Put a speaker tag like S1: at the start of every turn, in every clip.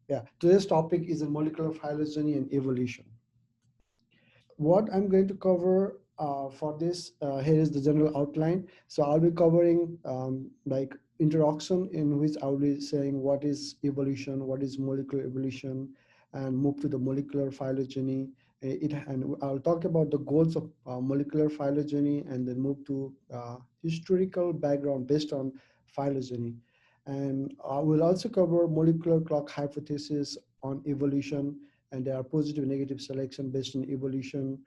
S1: Yeah, today's topic is molecular phylogeny and evolution. What I'm going to cover for this, here is the general outline. So I'll be covering like introduction, in which I'll be saying what is evolution, what is molecular evolution, and move to the molecular phylogeny. And I'll talk about the goals of molecular phylogeny, and then move to historical background based on phylogeny. And I will also cover molecular clock hypothesis on evolution, and there are positive and negative selection based on evolution,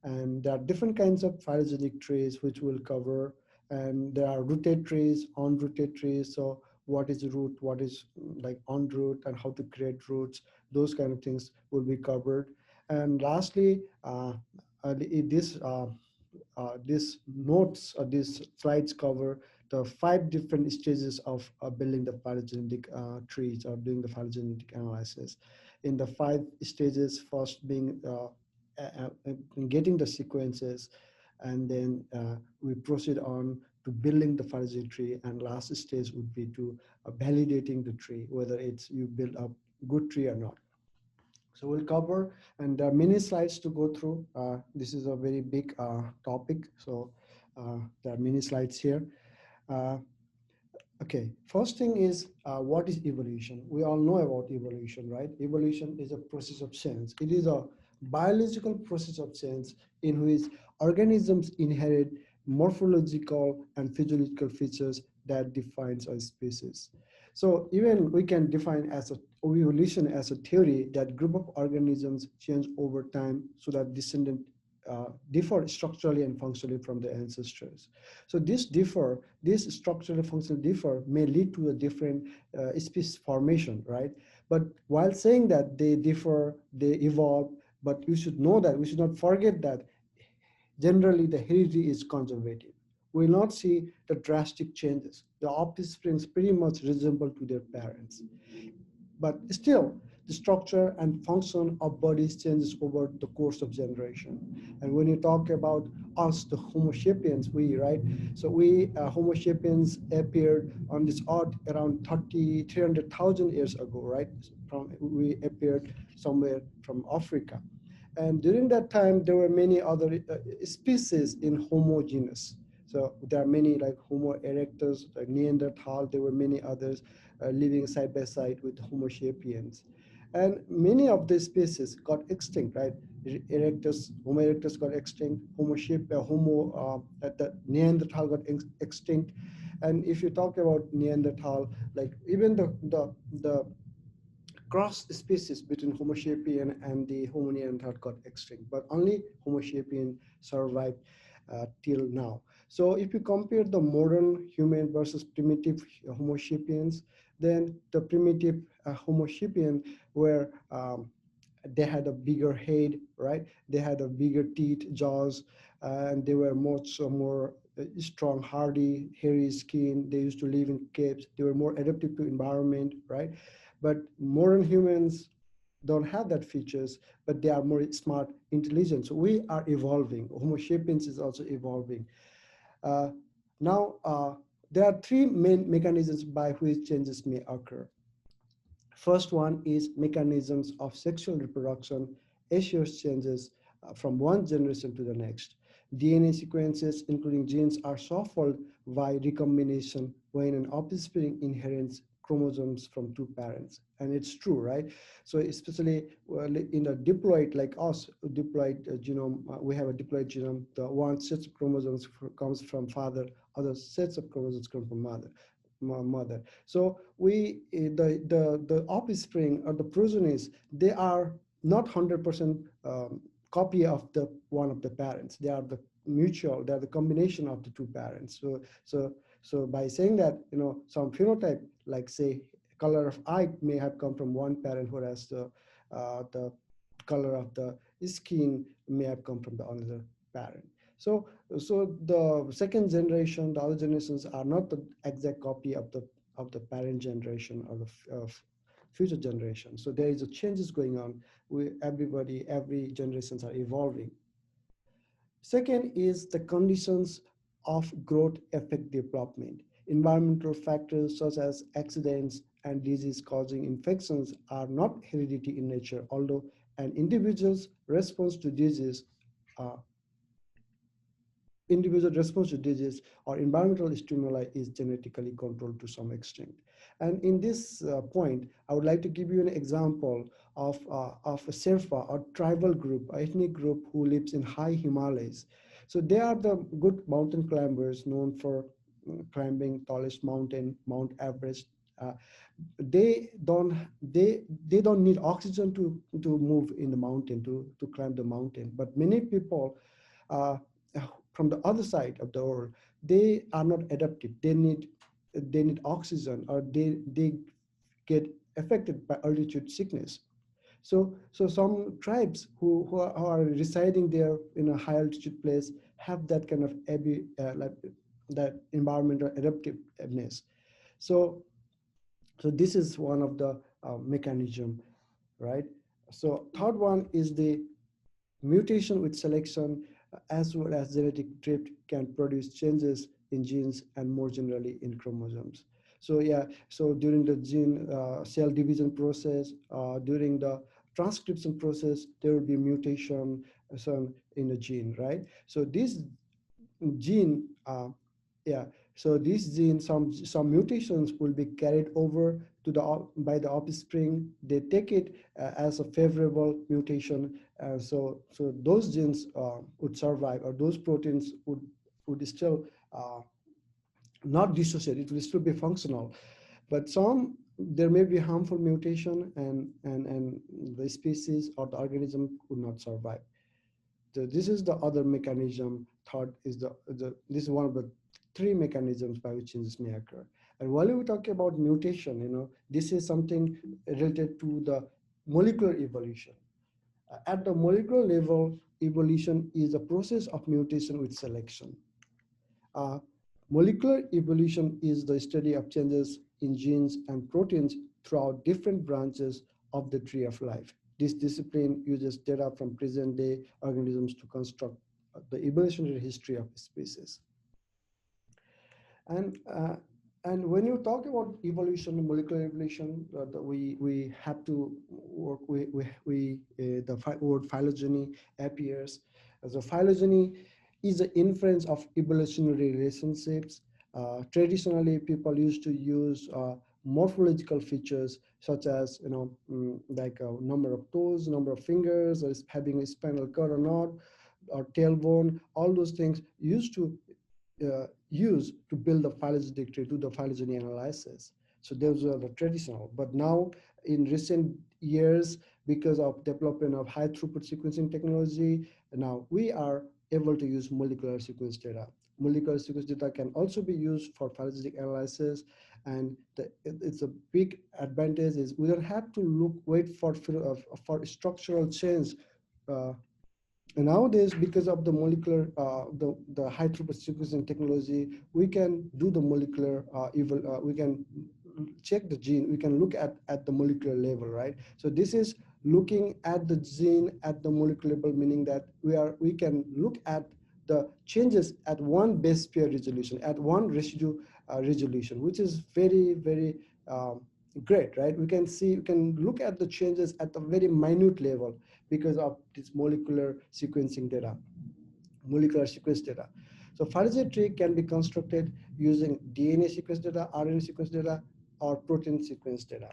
S1: and there are different kinds of phylogenetic trees which we'll cover, and there are rooted trees, unrooted trees. So what is root, what is like on root, and how to create roots, those kind of things will be covered. And lastly, this notes or these slides cover the 5 different stages of building the phylogenetic trees or doing the phylogenetic analysis. In the 5 stages, first being getting the sequences, and then we proceed on to building the phylogenetic tree, and last stage would be to validating the tree, whether it's you build a good tree or not. So we'll cover, and there are many slides to go through. This is a very big topic, so there are many slides here. Uh, okay, first thing is what is evolution? We all know about evolution, right? Evolution is a process of change. It is a biological process of change in which organisms inherit morphological and physiological features that defines a species. So even we can define as a evolution as a theory that group of organisms change over time so that descendant differ structurally and functionally from the ancestors. So this structurally functional differ may lead to a different species formation, right? But while saying that they differ, they evolve, but you should know that, we should not forget that generally the heredity is conservative. We will not see the drastic changes. The offsprings pretty much resemble to their parents. But still, the structure and function of bodies changes over the course of generation. And when you talk about us, the Homo sapiens, we, right? So we, Homo sapiens appeared on this earth around 300,000 years ago, right? We appeared somewhere from Africa. And during that time, there were many other species in Homo genus. So there are many like Homo erectus, like Neanderthal, there were many others living side by side with Homo sapiens. And many of these species got extinct, right? Homo erectus got extinct, the Neanderthal got extinct. And if you talk about Neanderthal, like even the cross species between Homo sapien and the Homo neanderthal got extinct, but only Homo sapien survived till now. So if you compare the modern human versus primitive Homo sapiens, then the primitive Homo sapien were they had a bigger head, right? They had a bigger teeth, jaws, and they were much more strong, hardy, hairy skin. They used to live in caves. They were more adaptive to environment, right? But modern humans don't have that features, but they are more smart, intelligent. So we are evolving. Homo sapiens is also evolving. Uh, now, there are 3 main mechanisms by which changes may occur. First one is mechanisms of sexual reproduction, assures changes from one generation to the next. DNA sequences, including genes, are shuffled by recombination when an offspring inherits chromosomes from 2 parents. And it's true, right? So especially in a diploid like us, diploid genome, we have a diploid genome. The one set of chromosomes comes from father, other sets of chromosomes come from mother. So the offspring or the progenies, they are not 100% copy of the one of the parents. They are the mutual. They are the combination of the 2 parents. So by saying that, some phenotype, like say color of eye, may have come from one parent, whereas the color of the skin may have come from the another parent. So the second generation, the other generations are not the exact copy of the parent generation or the future generation. So there is a changes going on. Every generations are evolving. Second is the conditions of growth affect development. Environmental factors such as accidents and disease-causing infections are not hereditary in nature, although an individual's response to disease uh, individual response to disease or environmental stimuli is genetically controlled to some extent. And in this point, I would like to give you an example of a Sherpa or tribal group, ethnic group who lives in high Himalayas. So they are the good mountain climbers known for climbing tallest mountain, Mount Everest. Uh, they don't need oxygen to move in the mountain to climb the mountain. But many people uh, from the other side of the world, they are not adaptive. They need oxygen, or they get affected by altitude sickness. So some tribes who are residing there in a high altitude place have that kind of like that environmental adaptiveness. So so this is one of the mechanism, right? So third one is the mutation with selection, as well as genetic drift, can produce changes in genes and more generally in chromosomes. So yeah, so during the gene cell division process, during the transcription process, there will be mutation in the gene, right? So this gene, yeah, so this gene, some mutations will be carried over to the by the offspring. They take it as a favorable mutation, so those genes would survive, or those proteins would still not dissociate. It will still be functional, but some there may be harmful mutation, and the species or the organism would not survive. So this is the other mechanism. Third is this is one of the three mechanisms by which changes may occur. And while we talk about mutation, this is something related to the molecular evolution. At the molecular level, evolution is a process of mutation with selection. Uh, Molecular evolution is the study of changes in genes and proteins throughout different branches of the tree of life. This discipline uses data from present-day organisms to construct the evolutionary history of species. And and when you talk about evolution, molecular evolution, we have to work. The word phylogeny appears. So phylogeny is the inference of evolutionary relationships. Traditionally, people used to use morphological features such as like a number of toes, number of fingers, or having a spinal cord or not, or tailbone. All those things used to use to build the phylogenetic tree, do the phylogeny analysis. So those are the traditional. But now, in recent years, because of development of high throughput sequencing technology, now we are able to use molecular sequence data. Molecular sequence data can also be used for phylogenetic analysis, and it's a big advantage is we don't have to wait for structural change. Uh, and nowadays, because of the molecular, the high throughput sequencing technology, we can do the molecular, we can check the gene, we can look at the molecular level, right? So this is looking at the gene at the molecular level, meaning that we can look at the changes at one base pair resolution, at one residue resolution, which is very, very great, right? We can look at the changes at a very minute level because of this molecular sequencing data, molecular sequence data. So phylogenetic tree can be constructed using DNA sequence data, RNA sequence data, or protein sequence data.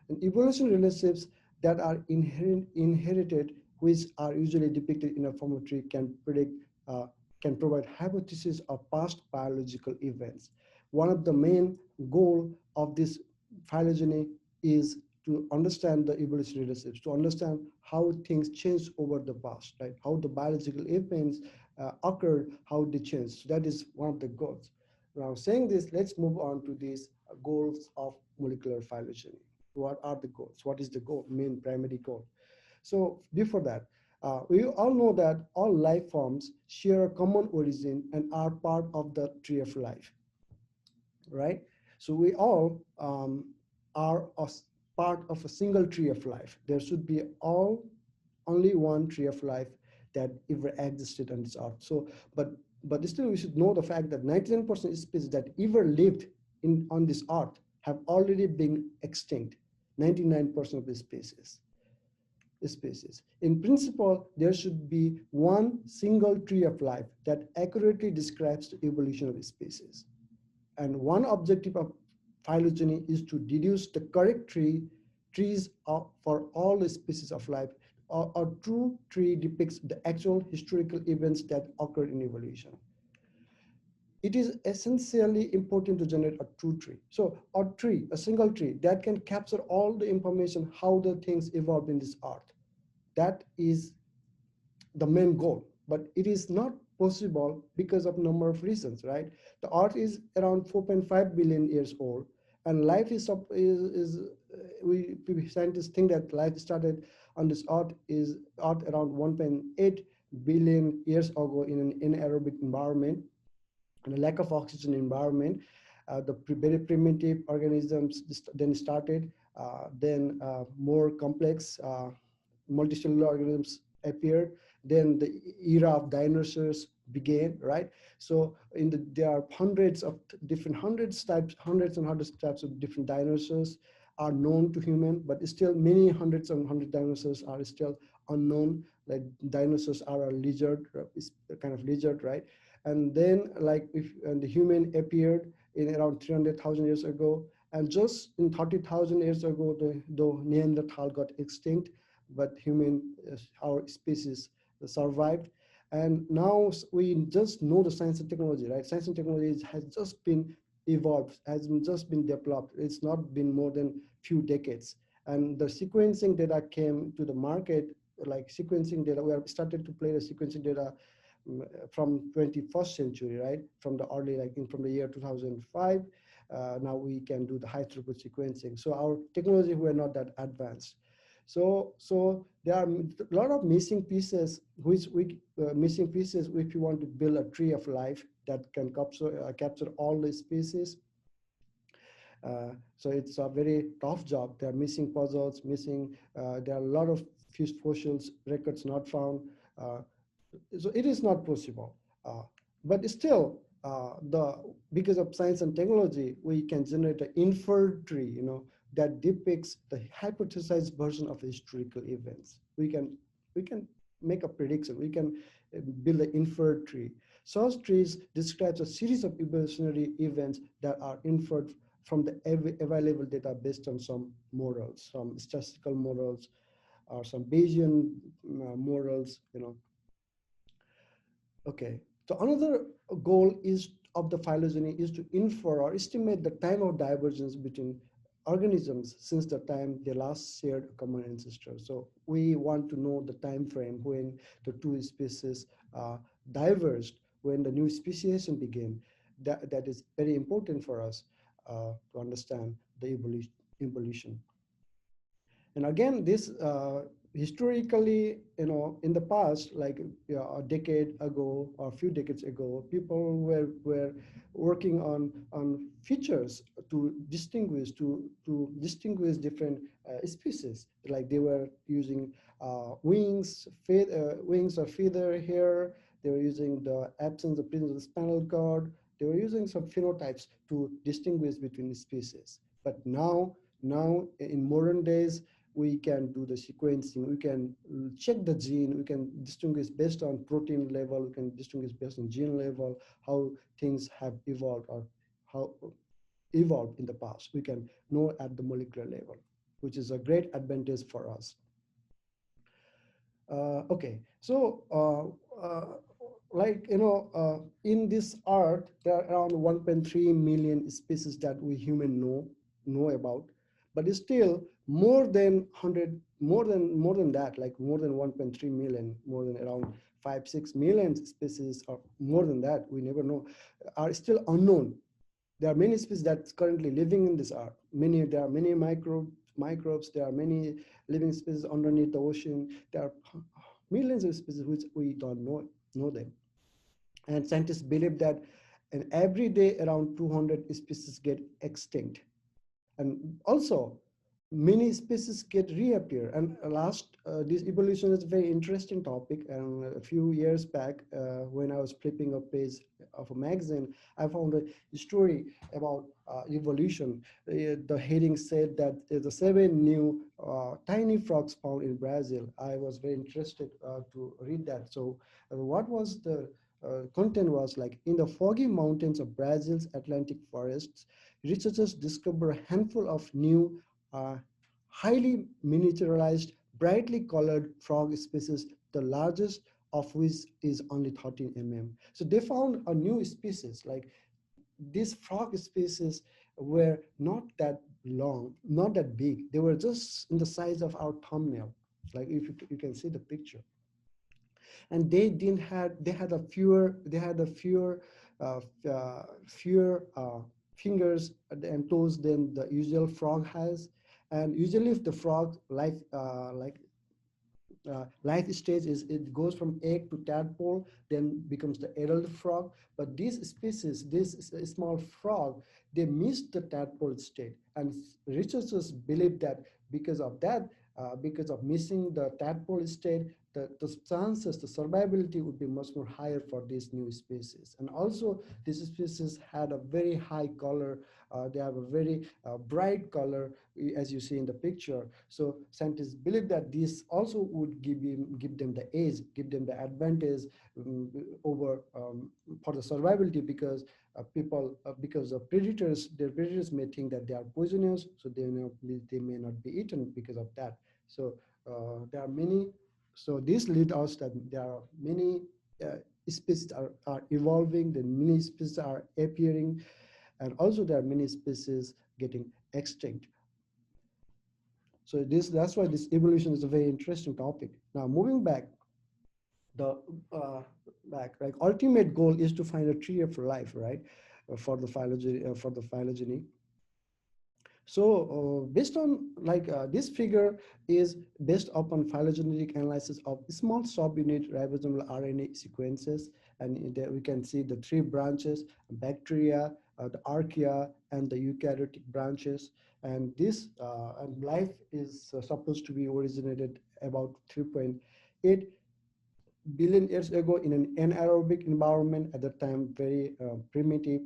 S1: And evolution relationships that are inherited, which are usually depicted in a form of tree, uh, can provide hypotheses of past biological events. One of the main goal of this phylogeny is to understand the evolution relationships, to understand how things change over the past, right? How the biological events occurred, how they changed. So that is one of the goals. Now, saying this, let's move on to these goals of molecular phylogeny. What are the goals? What is the goal, main primary goal? So before that, we all know that all life forms share a common origin and are part of the tree of life, right? So we all are part of a single tree of life. There should be only one tree of life that ever existed on this earth. So, but still, we should know the fact that 99% species that ever lived on this earth have already been extinct, 99% of the species. In principle, there should be one single tree of life that accurately describes the evolution of a species. And one objective of phylogeny is to deduce the correct trees for all the species of life. A true tree depicts the actual historical events that occurred in evolution. It is essentially important to generate a true tree. So a tree, a single tree that can capture all the information, how the things evolved in this earth. That is the main goal, but it is not possible because of number of reasons, right? The earth is around 4.5 billion years old, and life we scientists think that life started on this earth around 1.8 billion years ago in an anaerobic environment and a lack of oxygen environment. The very primitive organisms then started, then more complex multicellular organisms appeared. Then the era of dinosaurs began, right? So there are hundreds and hundreds of types of different dinosaurs are known to human, but still many hundreds and hundred dinosaurs are still unknown. Like dinosaurs are a lizard, is a kind of lizard, right? And then like if and the human appeared in around 300,000 years ago, and just in 30,000 years ago, the Neanderthal got extinct, but our species survived. And now we just know the science and technology, right? Science and technology has just been evolved, has just been developed. It's not been more than few decades. And the sequencing data came to the market, like sequencing data, we have started to play the sequencing data from 21st century, right? From the early, from the year 2005, now we can do the high throughput sequencing. So our technology were not that advanced. So there are a lot of missing pieces, if you want to build a tree of life that can capture all the species. So it's a very tough job. There are missing puzzles, there are a lot of fossils records not found. So it is not possible. But still, because of science and technology, we can generate an inferred tree, that depicts the hypothesized version of historical events. We can make a prediction. We can build an inferred tree. Such trees describes a series of evolutionary events that are inferred from the available data based on some models, some statistical models, or some Bayesian models, Okay, so another goal of the phylogeny is to infer or estimate the time of divergence between organisms since the time they last shared a common ancestor. So we want to know the time frame when the two species diverged, when the new speciation began. That is very important for us to understand the evolution. And again, this historically, in the past, like a decade ago or a few decades ago, people were working on features to distinguish different species. Like they were using wings or feather hair. They were using the absence of presence of the spinal cord. They were using some phenotypes to distinguish between species. But now in modern days, we can do the sequencing, we can check the gene, we can distinguish based on protein level, we can distinguish based on gene level, how things have evolved or how evolved in the past. We can know at the molecular level, which is a great advantage for us. Okay, so in this earth, there are around 1.3 million species that we human know about, but still more than 1.3 million, more than around 5-6 million species, or more than that, we never know, are still unknown. There are many species that's currently living in this earth. There are many microbes, there are many living species underneath the ocean. There are millions of species which we don't know them. And scientists believe that every day around 200 species get extinct. And also many species get reappear. And last, this evolution is a very interesting topic. And a few years back, when I was flipping a page of a magazine, I found a story about evolution. The heading said that the 7 new tiny frogs found in Brazil. I was very interested to read that. So what was the content was like, in the foggy mountains of Brazil's Atlantic forests, researchers discovered a handful of new uh, highly miniaturized, brightly colored frog species, the largest of which is only 13 mm. So they found a new species. Like, these frog species were not that long, not that big. They were just in the size of our thumbnail. Like, if you can see the picture. And they didn't had they had a uh, fewer fingers and toes than the usual frog has. And usually if the frog life stage is, it goes from egg to tadpole, then becomes the adult frog. But this species, this small frog, they missed the tadpole state, and researchers believe that because of that, because of missing the tadpole state, the chances, the survivability would be much more higher for this new species. And also, this species had a very high color. They have a very bright color, as you see in the picture. So scientists believe that this also would give them the edge, give them the advantage over for the survivability, because because of predators, their predators may think that they are poisonous, so they may not be eaten because of that. So there are many. So this leads us that there are many species are evolving, the many species are appearing, and also there are many species getting extinct. So that's why this evolution is a very interesting topic. Now moving the uh, back, like, ultimate goal is to find a tree of life, right? For the phylogeny. So based on, like, this figure is based upon phylogenetic analysis of small subunit ribosomal RNA sequences, and there we can see the 3 branches: bacteria, the archaea, and the eukaryotic branches. And this and life is supposed to be originated about 3.8 billion years ago in an anaerobic environment. At that time, very primitive,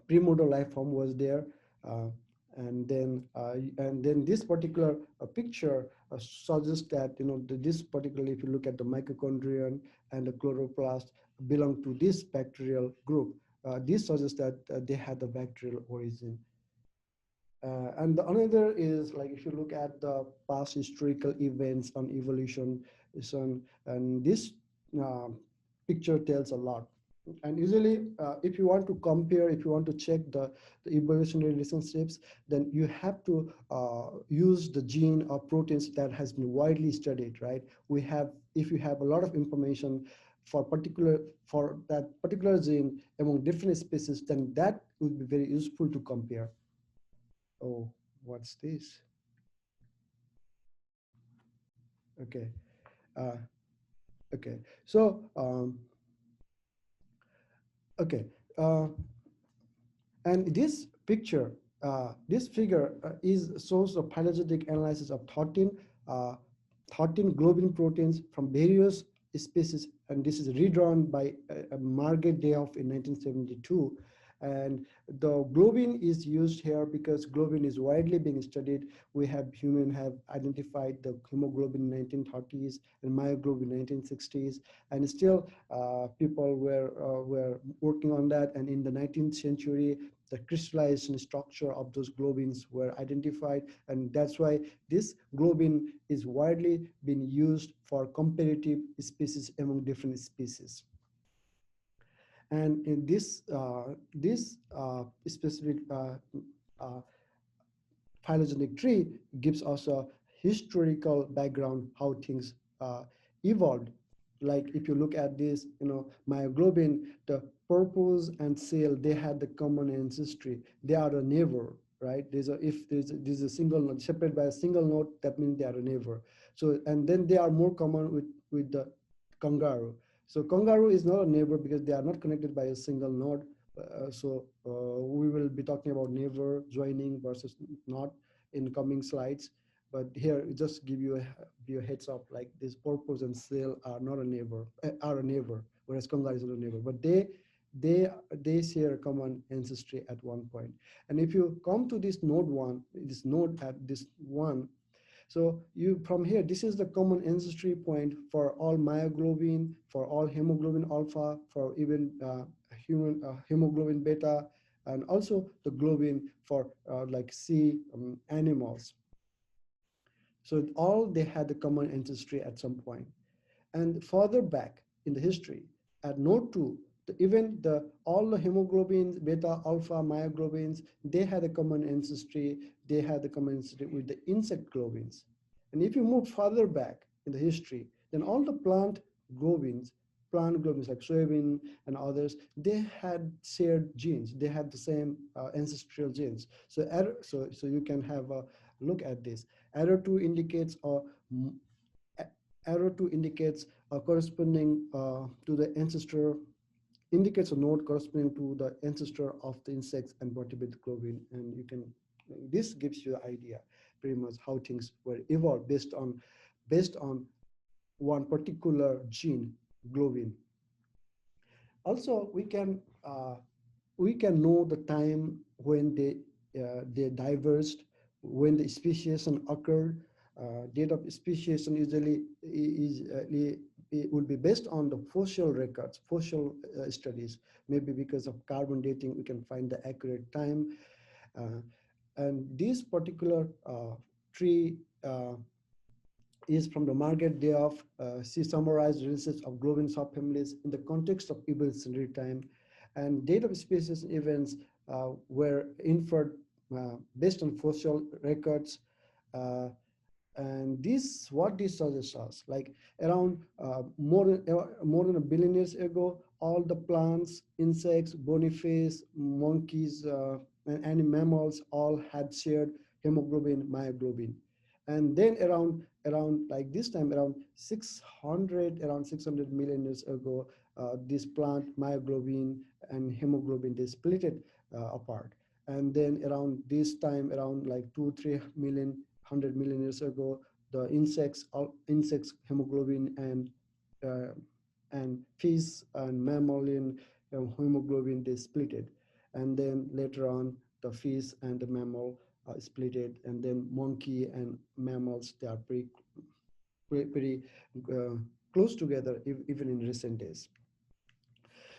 S1: primordial life form was there. uh, and then this particular picture suggests that, this particularly, if you look at the mitochondrion and the chloroplast, belong to this bacterial group. This suggests that they had the bacterial origin. And the another is, like, if you look at the past historical events on evolution, and this uh, picture tells a lot. And usually, if you want to compare, if you want to check the evolutionary relationships, then you have to use the gene or proteins that has been widely studied, right? If you have a lot of information for that particular gene among different species, then that would be very useful to compare. Oh, what's this? Okay. Uh, okay. So, okay. And this figure is source of phylogenetic analysis of uh, 13 globin proteins from various species, and this is redrawn by Margaret Dayhoff in 1972. And the globin is used here because globin is widely being studied. Human have identified the hemoglobin in 1930s and myoglobin in 1960s, and still people were working on that. And in the 19th century, the crystallization structure of those globins were identified, and that's why this globin is widely being used for comparative species among different species. And in this specific uh, phylogenetic tree gives us a historical background how things evolved. Like, if you look at this, myoglobin, the purpose and cell, they had the common ancestry. They are a neighbor, right? If there's a single node separated by a single node, that means they are a neighbor. So, and then they are more common with the kangaroo. So kangaroo is not a neighbor because they are not connected by a single node. So we will be talking about neighbor joining versus not. in coming slides. But here, just give you a heads up, like this porpoise and seal are not a neighbor, are a neighbor, whereas conga is not a neighbor. But they share a common ancestry at one point. And if you come to this node one, this node at this one, so you from here, this is the common ancestry point for all myoglobin, for all hemoglobin alpha, for even human hemoglobin beta, and also the globin for like sea animals. So all they had a common ancestry at some point. And further back in the history, at node 2, even all the hemoglobins, beta, alpha, myoglobins, they had a common ancestry. They had a common ancestry with the insect globins. And if you move further back in the history, then all the plant globins like soybean and others, they had shared genes. They had the same ancestral genes. So you can have a look at this. Arrow 2 indicates arrow 2 indicates corresponding to the ancestor, indicates a node corresponding to the ancestor of the insects and vertebrate globin. And this gives you an idea pretty much how things were evolved based on one particular gene, globin. Also, we can know the time when they diverged, when the speciation occurred. Date of speciation usually it would be based on the fossil records, fossil studies. Maybe because of carbon dating, we can find the accurate time. Uh, and this particular tree is from the Margaret Dayoff. She summarized research of globin subfamilies in the context of evolutionary time, and date of species events were inferred based on fossil records. Uh, and what this suggests us, like around more than a billion years ago, all the plants, insects, bony fish, monkeys, and mammals all had shared hemoglobin, myoglobin. And then around like this time, around 600 million years ago, this plant myoglobin and hemoglobin, they split it apart. And then around this time, around like 2-3 million 100 million years ago, the insects hemoglobin and fish and mammalian hemoglobin, they split it. And then later on, the fish and the mammal split it, and then monkey and mammals, they are pretty uh, close together even in recent days.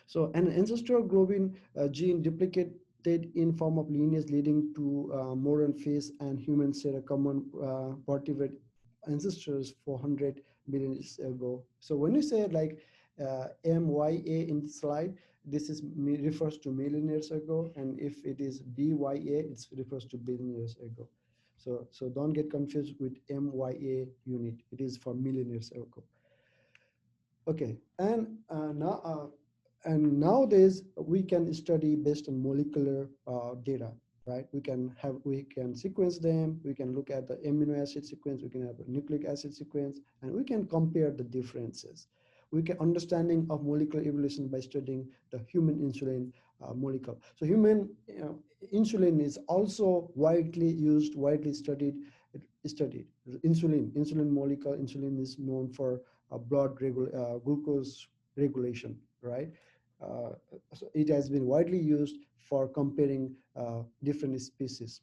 S1: So an ancestral globin gene duplicated in form of lineage leading to modern fish and humans share a common vertebrate ancestors 400 million years ago. So when you say like MYA in the slide, this refers to million years ago, and if it is BYA, it refers to billion years ago. So don't get confused with MYA unit. It is for million years ago. Okay, and nowadays we can study based on molecular data, right? We can sequence them. We can look at the amino acid sequence. We can have a nucleic acid sequence, and we can compare the differences. We can understanding of molecular evolution by studying the human insulin molecule. So human insulin is also widely used, widely studied. Insulin molecule. Insulin is known for glucose regulation, right? Uh, so it has been widely used for comparing different species.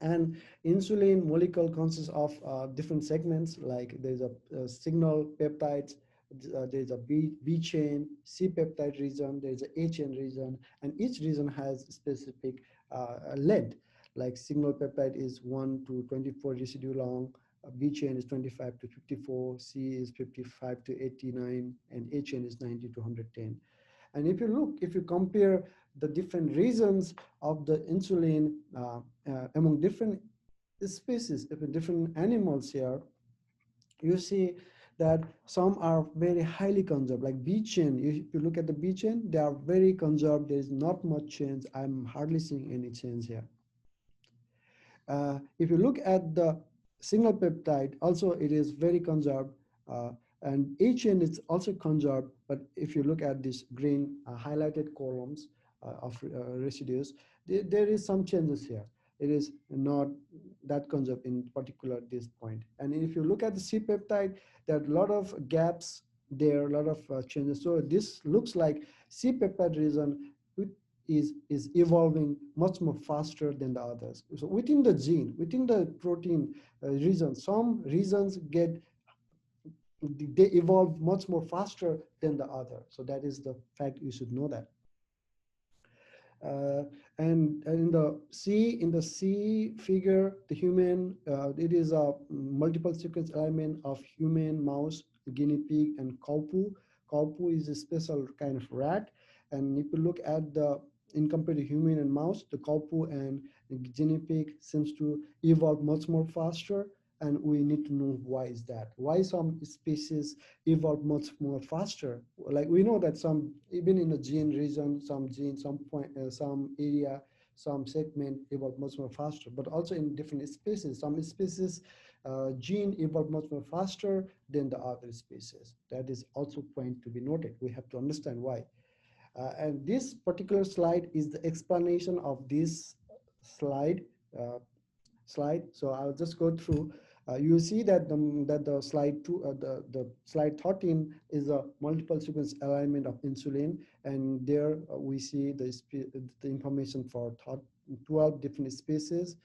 S1: And insulin molecule consists of different segments, like there's a signal peptides, there's a B chain, C peptide region, there's a A chain region, and each region has specific length. Like signal peptide is 1 to 24 residue long, B chain is 25 to 54, C is 55 to 89, and A chain is 90 to 110. And if you compare the different regions of the insulin among different species, different animals here, you see that some are very highly conserved, like B chain. If you look at the B chain, they are very conserved. There is not much change. I'm hardly seeing any change here. If you look at the signal peptide, also it is very conserved. And A chain is also conserved, but if you look at these green highlighted columns of residues, there is some changes here. It is not that concept in particular this point. And if you look at the C peptide, there are a lot of gaps there, a lot of changes. So this looks like C peptide region is evolving much more faster than the others. So within the gene, within the protein region, some regions get they evolve much more faster than the other. So that is the fact, you should know that. Uh, and in the C figure, the human, it is a multiple sequence alignment of human, mouse, guinea pig, and cow poo. Cow poo is a special kind of rat. And if you look at in compared to human and mouse, the cow poo and the guinea pig seems to evolve much more faster. And we need to know why is that? Why some species evolve much more faster? Like we know that some, even in a gene region, some gene, some point, some area, some segment evolve much more faster. But also in different species, some species gene evolve much more faster than the other species. That is also point to be noted. We have to understand why. And this particular slide is the explanation of this slide. Uh, So I'll just go through. You see that the slide two, the slide 13 is a multiple sequence alignment of insulin, and there we see the information for 12 different species.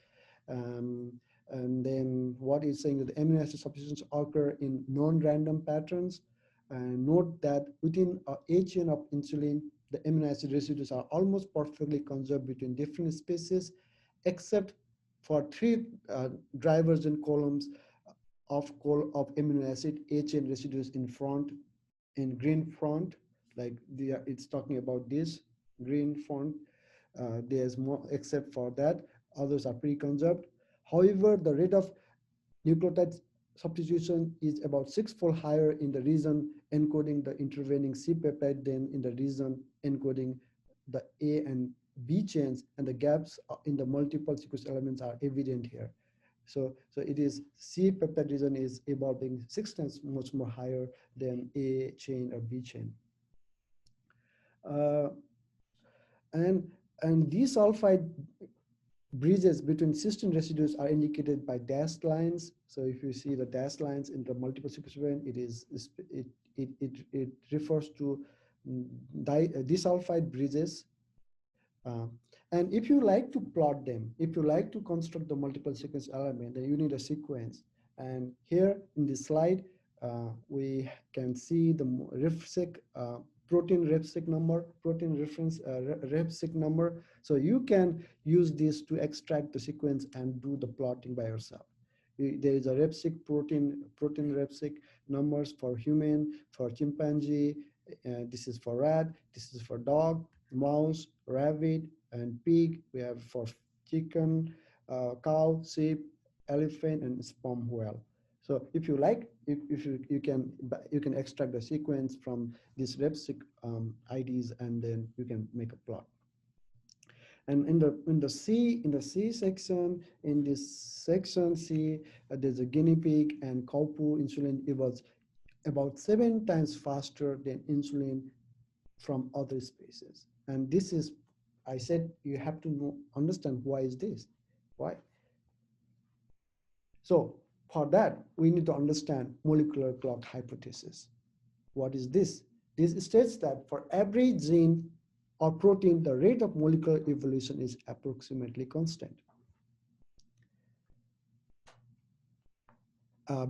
S1: Um, and then what is saying that the amino acid substitutions occur in non-random patterns. And note that within a chain of insulin, the amino acid residues are almost perfectly conserved between different species, except for three drivers and columns of amino acid A chain residues in front, in green front, like it's talking about this green font. There's more, except for that, others are pre-conserved. However, the rate of nucleotide substitution is about six-fold higher in the region encoding the intervening C peptide than in the region encoding the A and B chains, and the gaps in the multiple sequence elements are evident here. So it is C peptide region is evolving 6 times much more higher than A chain or B chain. Uh, and these sulfide bridges between cysteine residues are indicated by dashed lines. So if you see the dashed lines in the multiple sequence event, it refers to disulfide bridges. And if you like to plot them, if you like to construct the multiple sequence element, then you need a sequence. And here in this slide, we can see the RefSeq protein RefSeq number, protein reference RefSeq number. So you can use this to extract the sequence and do the plotting by yourself. There is a RefSeq protein RefSeq numbers for human, for chimpanzee. This is for rat. This is for dog, mouse, rabbit, and pig. We have for chicken, cow, sheep, elephant, and sperm whale. So if you like, if you can extract the sequence from these RefSeq IDs, and then you can make a plot. And in the C section, in this section C, there's a guinea pig and cow poo insulin evolves about 7 times faster than insulin from other species. And this is, I said, you have to understand why is this, why? So for that, we need to understand molecular clock hypothesis. What is this? This states that for every gene or protein, the rate of molecular evolution is approximately constant.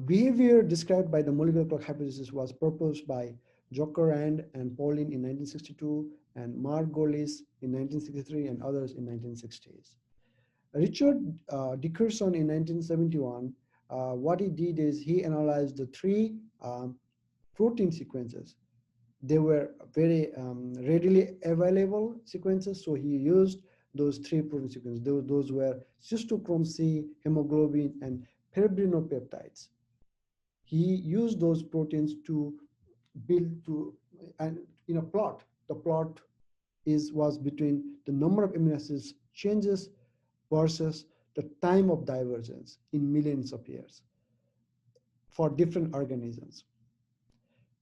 S1: Behavior described by the molecular clock hypothesis was proposed by Jokerand and Pauling in 1962, and Margolis in 1963, and others in 1960s. Richard Dickerson in 1971, what he did is he analyzed the three protein sequences. They were very readily available sequences, so he used those three protein sequences. Those were cystochrome C, hemoglobin, and perebrinopeptides. He used those proteins to build and in a plot. The plot was between the number of amino acids changes versus the time of divergence in millions of years for different organisms.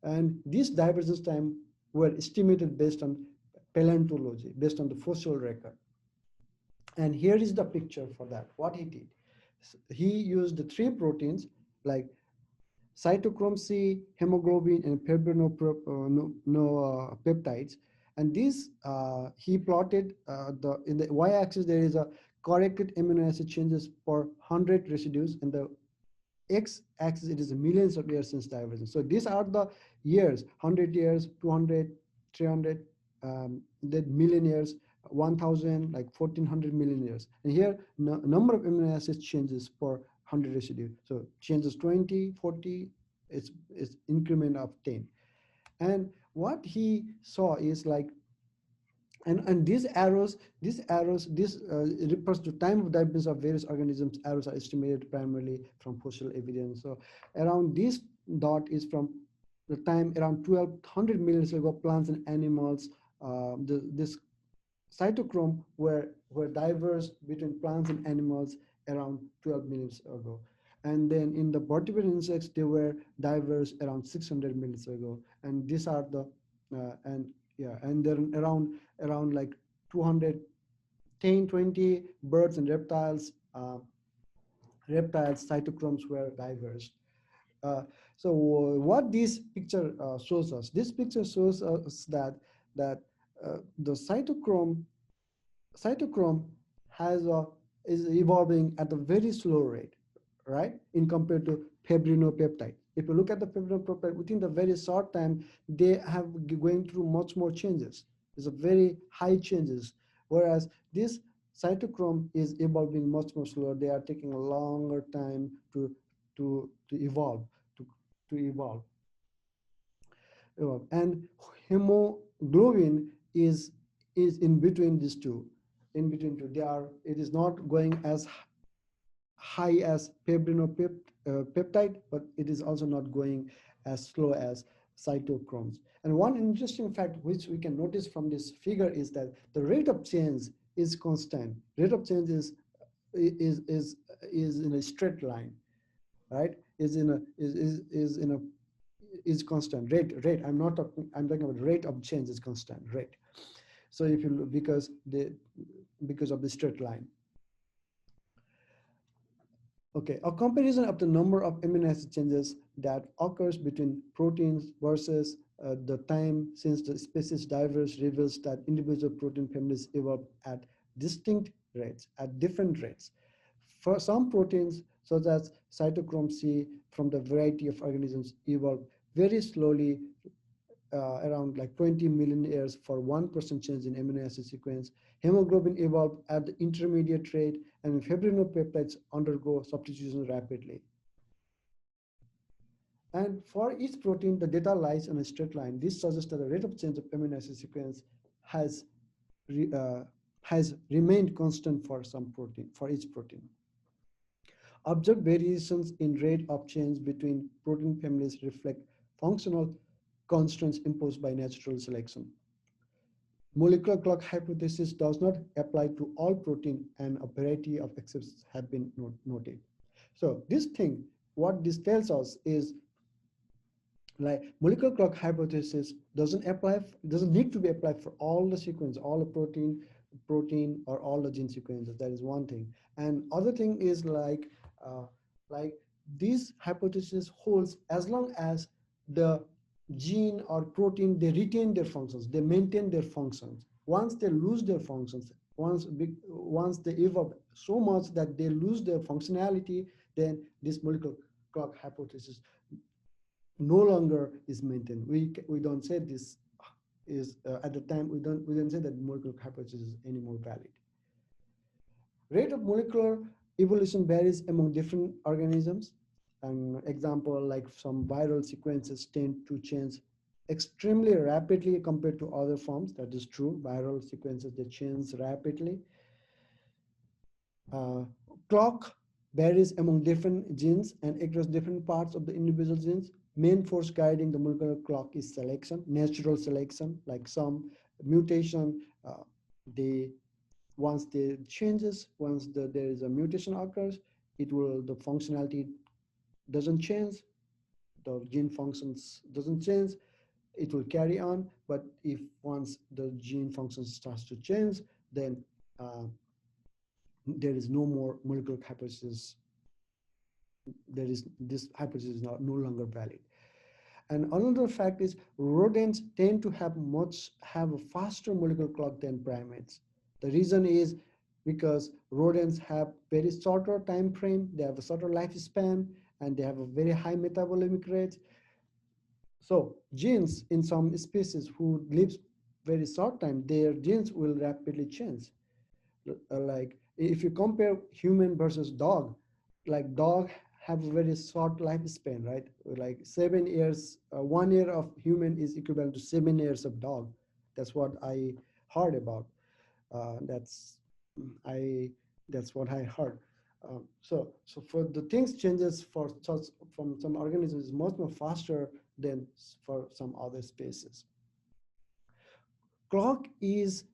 S1: And these divergence time were estimated based on paleontology, based on the fossil record. And here is the picture for that, what he did. He used the three proteins like cytochrome C, hemoglobin, and peptides. And these he plotted the in the y-axis there is a corrected amino acid changes per 100 residues, and the x-axis it is millions of years since divergence. So these are the years: 100 years, 200, 300, that million years, 1000, like 1400 million years. And here number of amino acids changes per 100 residue. So changes 20, 40, it's increment of 10. And what he saw is like, and these arrows this refers to time of divergence of various organisms. Arrows are estimated primarily from fossil evidence. So around this dot is from the time around 1200 million years ago, plants and animals, this cytochrome were diverse between plants and animals around 12 million years ago. And then in the vertebrate insects, they were diverse around 600 million years ago. And these are the and yeah, and then around like 210, 20 birds and reptiles cytochromes were diverse. Uh, so what this picture shows us? This picture shows us that the cytochrome has a is evolving at a very slow rate, right? In compared to fibrinopeptide. If you look at the fibrinopeptide, within the very short time, they have going through much more changes. It's a very high changes, whereas this cytochrome is evolving much more slower. They are taking a longer time to evolve to to evolve. And hemoglobin is in between these two, in between two. They are. It is not going as high as peptide, but it is also not going as slow as cytochromes. And one interesting fact which we can notice from this figure is that the rate of change is constant. Rate of change is is is in a straight line, right? Is constant. Rate I'm talking about rate of change is constant rate. So if you look, because of the straight line. Okay, a comparison of the number of amino acid changes that occurs between proteins versus the time since the species diverse reveals that individual protein families evolve at distinct rates, at different rates. For some proteins, such as cytochrome C, from the variety of organisms evolve very slowly, around like 20 million years for 1% change in amino acid sequence. Hemoglobin evolved at the intermediate rate, and fibrinopeptides undergo substitution rapidly. And for each protein, the data lies on a straight line. This suggests that the rate of change of amino acid sequence has has remained constant for each protein. Observed variations in rate of change between protein families reflect functional constraints imposed by natural selection. Molecular clock hypothesis does not apply to all protein, and a variety of exceptions have been noted. So this thing, what this tells us is like molecular clock hypothesis doesn't need to be applied for all the sequence, all the protein or all the gene sequences. That is one thing. And other thing is uh, like this hypothesis holds as long as the gene or protein, they retain their functions, they maintain their functions. Once they lose their functions, once they evolve so much that they lose their functionality, then this molecular clock hypothesis no longer is maintained. We don't say this is at the time we don't say that molecular hypothesis is any more valid. Rate of molecular evolution varies among different organisms. An example, like some viral sequences tend to change extremely rapidly compared to other forms. That is true. Viral sequences, they change rapidly. Uh, Clock varies among different genes and across different parts of the individual genes. Main force guiding the molecular clock is selection, natural selection. Like some mutation, they once the changes, there is a mutation occurs, the functionality doesn't change, the gene functions doesn't change, it will carry on. But if once the gene function starts to change, then there is no more molecular hypothesis there is this hypothesis is no longer valid. And another fact is rodents tend to have a faster molecular clock than primates. The reason is because rodents have very shorter time frame, they have a shorter lifespan, and they have a very high metabolic rate. So genes in some species who lives very short time, their genes will rapidly change. Like if you compare human versus dog, like dog have a very short lifespan, right? Like 7 years, 1 year of human is equivalent to 7 years of dog. That's what I heard about. That's I that's what I heard. So for the things changes for such from some organisms is much more faster than for some other species. Clock is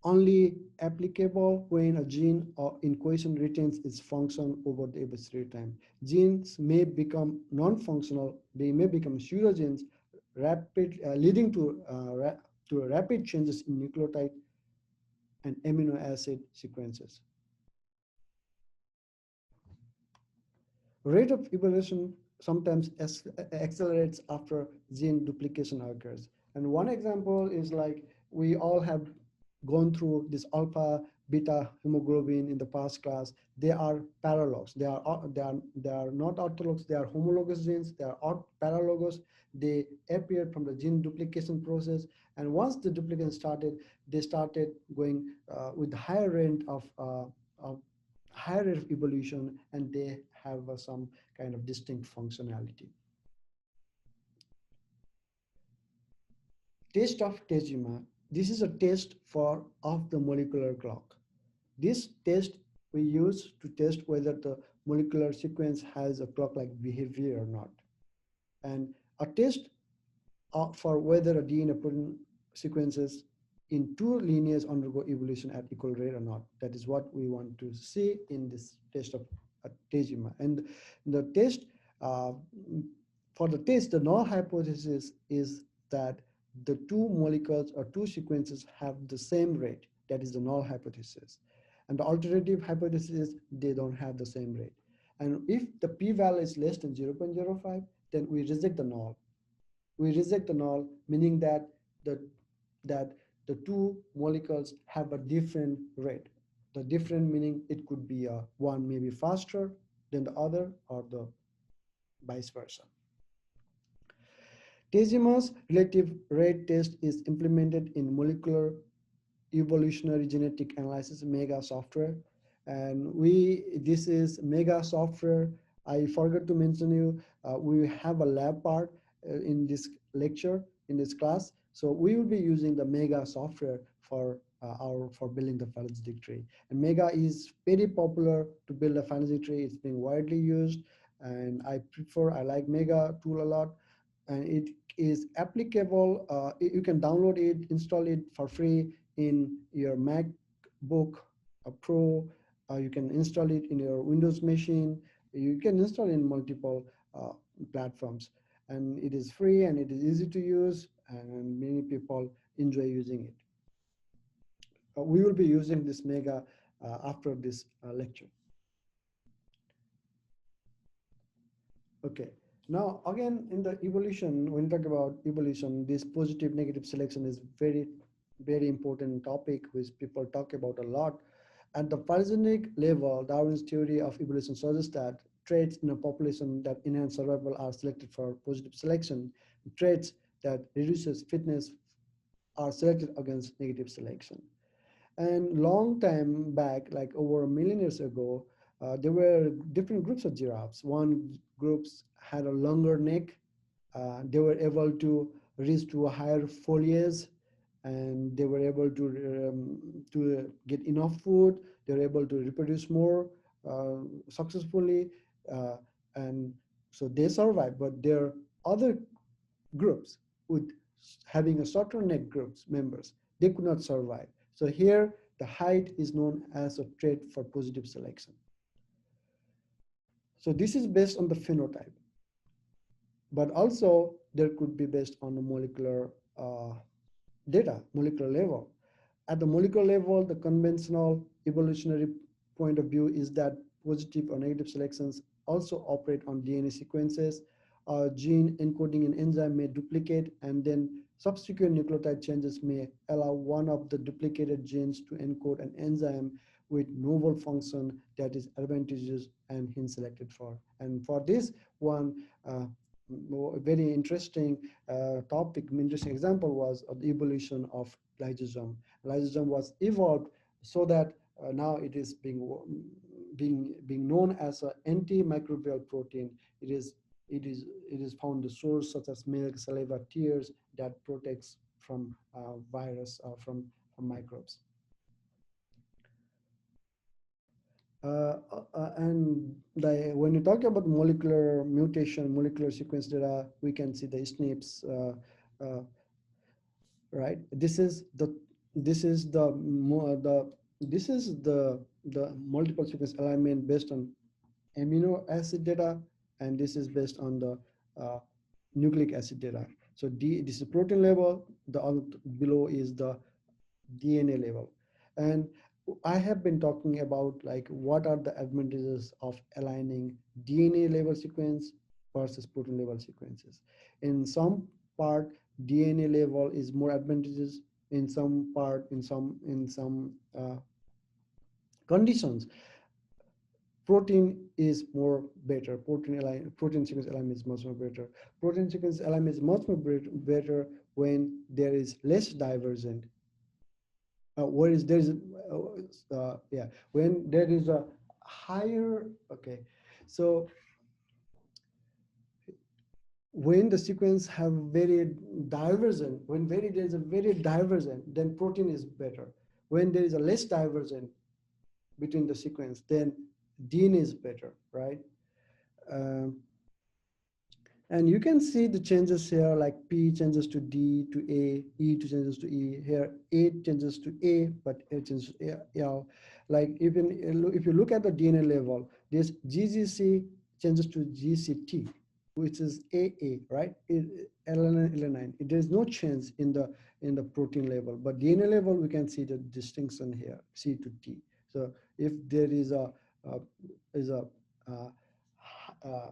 S1: only applicable when a gene or in question retains its function over the evolutionary time. Genes may become non-functional, they may become pseudogenes, leading to rapid changes in nucleotide and amino acid sequences. Rate of evolution sometimes accelerates after gene duplication occurs. And one example is like we all have gone through this alpha beta hemoglobin in the past class. They are paralogs. They are not orthologous. They are homologous genes. They are paralogous. They appeared from the gene duplication process. And once the duplication started, they started going with higher rate of higher rate of evolution, and they have some kind of distinct functionality. Test of Tejima. This is a test for of the molecular clock. This test we use to test whether the molecular sequence has a clock-like behavior or not. And a test for whether a DNA protein sequences in two lineages undergo evolution at equal rate or not. That is what we want to see in this test of Tejima. And the test, uh, for the test, the null hypothesis is that the two molecules or two sequences have the same rate. That is the null hypothesis. And the alternative hypothesis is they don't have the same rate. And if the p-value is less than 0.05, then we reject the null. We reject the null, meaning the, that the two molecules have a different rate. The different meaning it could be one maybe faster than the other or the vice versa. Tejima's relative rate test is implemented in molecular evolutionary genetic analysis mega software, and this is mega software. I forgot to mention you, we have a lab part in this lecture, in this class, so we will be using the mega software for building the phylogenetic tree. And mega is very popular to build a phylogenetic tree. It's being widely used, and I like mega tool a lot, and it is applicable. You can download it, install it for free in your MacBook Pro. You can install it in your Windows machine. You can install in multiple platforms, and it is free and it is easy to use, and many people enjoy using it. We will be using this mega after this lecture. Okay. Now, again, in the evolution, when we talk about evolution, this positive negative selection is very, very important topic which people talk about a lot. At the phylogenetic level, Darwin's theory of evolution suggests that traits in a population that enhance survival are selected for positive selection. Traits that reduces fitness are selected against negative selection. And long time back, like over a million years ago, there were different groups of giraffes. One groups had a longer neck. They were able to reach to a higher foliage, and they were able to get enough food. They were able to reproduce more successfully, uh, and so they survived. But there are other groups with having a shorter neck groups members, they could not survive. So here the height is known as a trait for positive selection. So this is based on the phenotype, but also there could be based on the molecular data, molecular level. At the molecular level, the conventional evolutionary point of view is that positive or negative selections also operate on DNA sequences. A gene encoding an enzyme may duplicate, and then subsequent nucleotide changes may allow one of the duplicated genes to encode an enzyme with novel function that is advantageous and hence selected for. And for this one, very interesting topic, interesting example was the evolution of lysosome. Lysosome was evolved so that now it is being known as an antimicrobial protein. It is it is found in the source such as milk, saliva, tears that protects from virus or from microbes. And when you talk about molecular mutation, molecular sequence data, we can see the SNPs, right? This is the multiple sequence alignment based on amino acid data, and this is based on the uh, nucleic acid data. So this is protein level. The below is the DNA level. And I have been talking about like what are the advantages of aligning DNA level sequence versus protein level sequences. In some part, DNA level is more advantageous. In some part, in some conditions, protein is more better. Protein sequence alignment is much more better. Protein sequence alignment is much more better when there is less divergent. Whereas there is yeah, when there is a higher, okay, so when the sequence have very divergent, when there is a very divergent, then protein is better. When there is a less divergent between the sequence, then DNA is better, right? um, And you can see the changes here, like P changes to D to A, E to changes to E. Here, A changes to A, but A changes to L. Like even if you look at the DNA level, this GGC changes to GCT, which is AA, right? Alanine, alanine. There is no change in the protein level, but DNA level we can see the distinction here, C to T. So if there is a uh, uh,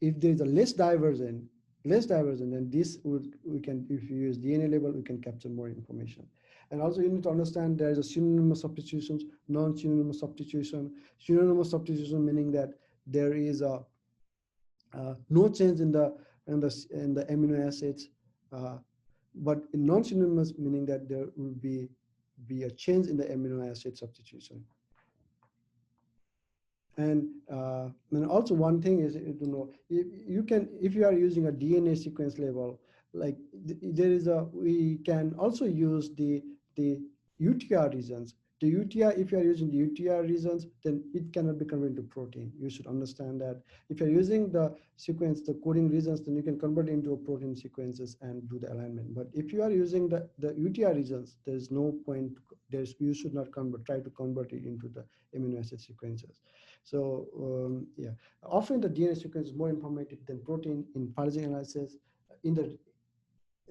S1: if there is a less divergent, then this would we can, if you use DNA label, we can capture more information. And also you need to understand there is a synonymous substitutions, non-synonymous substitution. Synonymous substitution meaning that there is a no change in the amino acids, uh, but in non-synonymous meaning that there will be a change in the amino acid substitution. And also one thing is, you know, you can, if you are using a DNA sequence level, like there is a, we can also use the UTR regions. The UTR, if you are using the UTR regions, then it cannot be converted into protein. You should understand that. If you're using the sequence, the coding regions, then you can convert it into a protein sequences and do the alignment. But if you are using the UTR regions, there's no point, you should not try to convert it into the amino acid sequences. So yeah, often the DNA sequence is more informative than protein in phylogeny analysis. In the,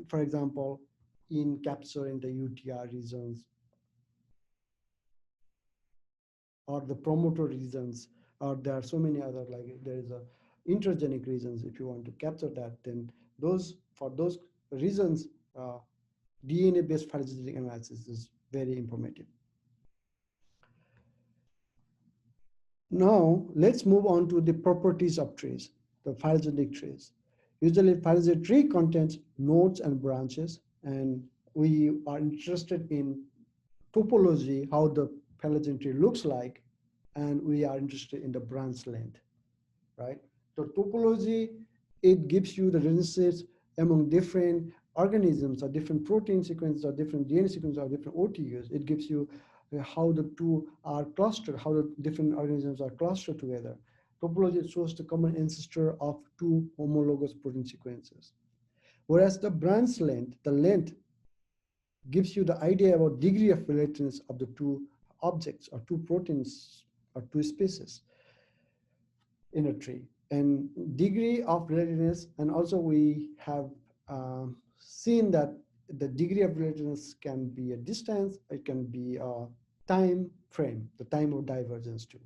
S1: for example, in capturing the UTR regions or the promoter regions, or there are so many other, like there is a intergenic regions. If you want to capture that, then for those reasons, DNA-based phylogenetic analysis is very informative. Now, let's move on to the properties of trees, the phylogenetic trees. Usually, phylogenetic tree contains nodes and branches, and we are interested in topology, how the phylogenetic tree looks like, and we are interested in the branch length, right? So topology, it gives you the relationships among different organisms or different protein sequences or different DNA sequences or different OTUs. It gives you how the two are clustered, how the different organisms are clustered together. Topology shows the common ancestor of two homologous protein sequences. Whereas the branch length, the length gives you the idea about degree of relatedness of the two objects or two proteins or two species in a tree. And degree of relatedness, and also we have seen that the degree of relatedness can be a distance, it can be a time frame, the time of divergence too.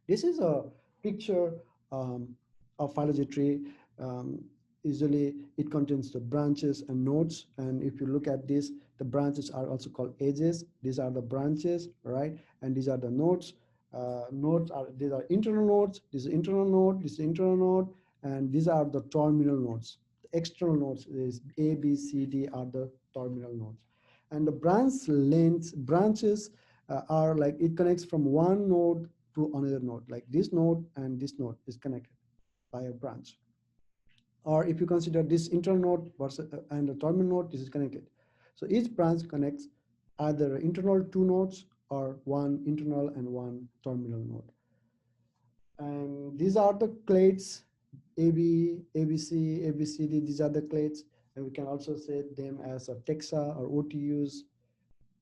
S1: This is a picture of phylogeny tree. Um, Usually it contains the branches and nodes. And if you look at this, the branches are also called edges. These are the branches, right? And these are the nodes. Nodes are, these are internal nodes. This is internal node, this is internal node, and these are the terminal nodes. The external nodes is A, B, C, D are the terminal nodes. And the branches are like it connects from one node to another node, like this node and this node is connected by a branch. Or if you consider this internal node versus and the terminal node, this is connected. So each branch connects either internal two nodes or one internal and one terminal node. And these are the clades, AB, ABC, ABCD, these are the clades. And we can also say them as a taxa or OTUs,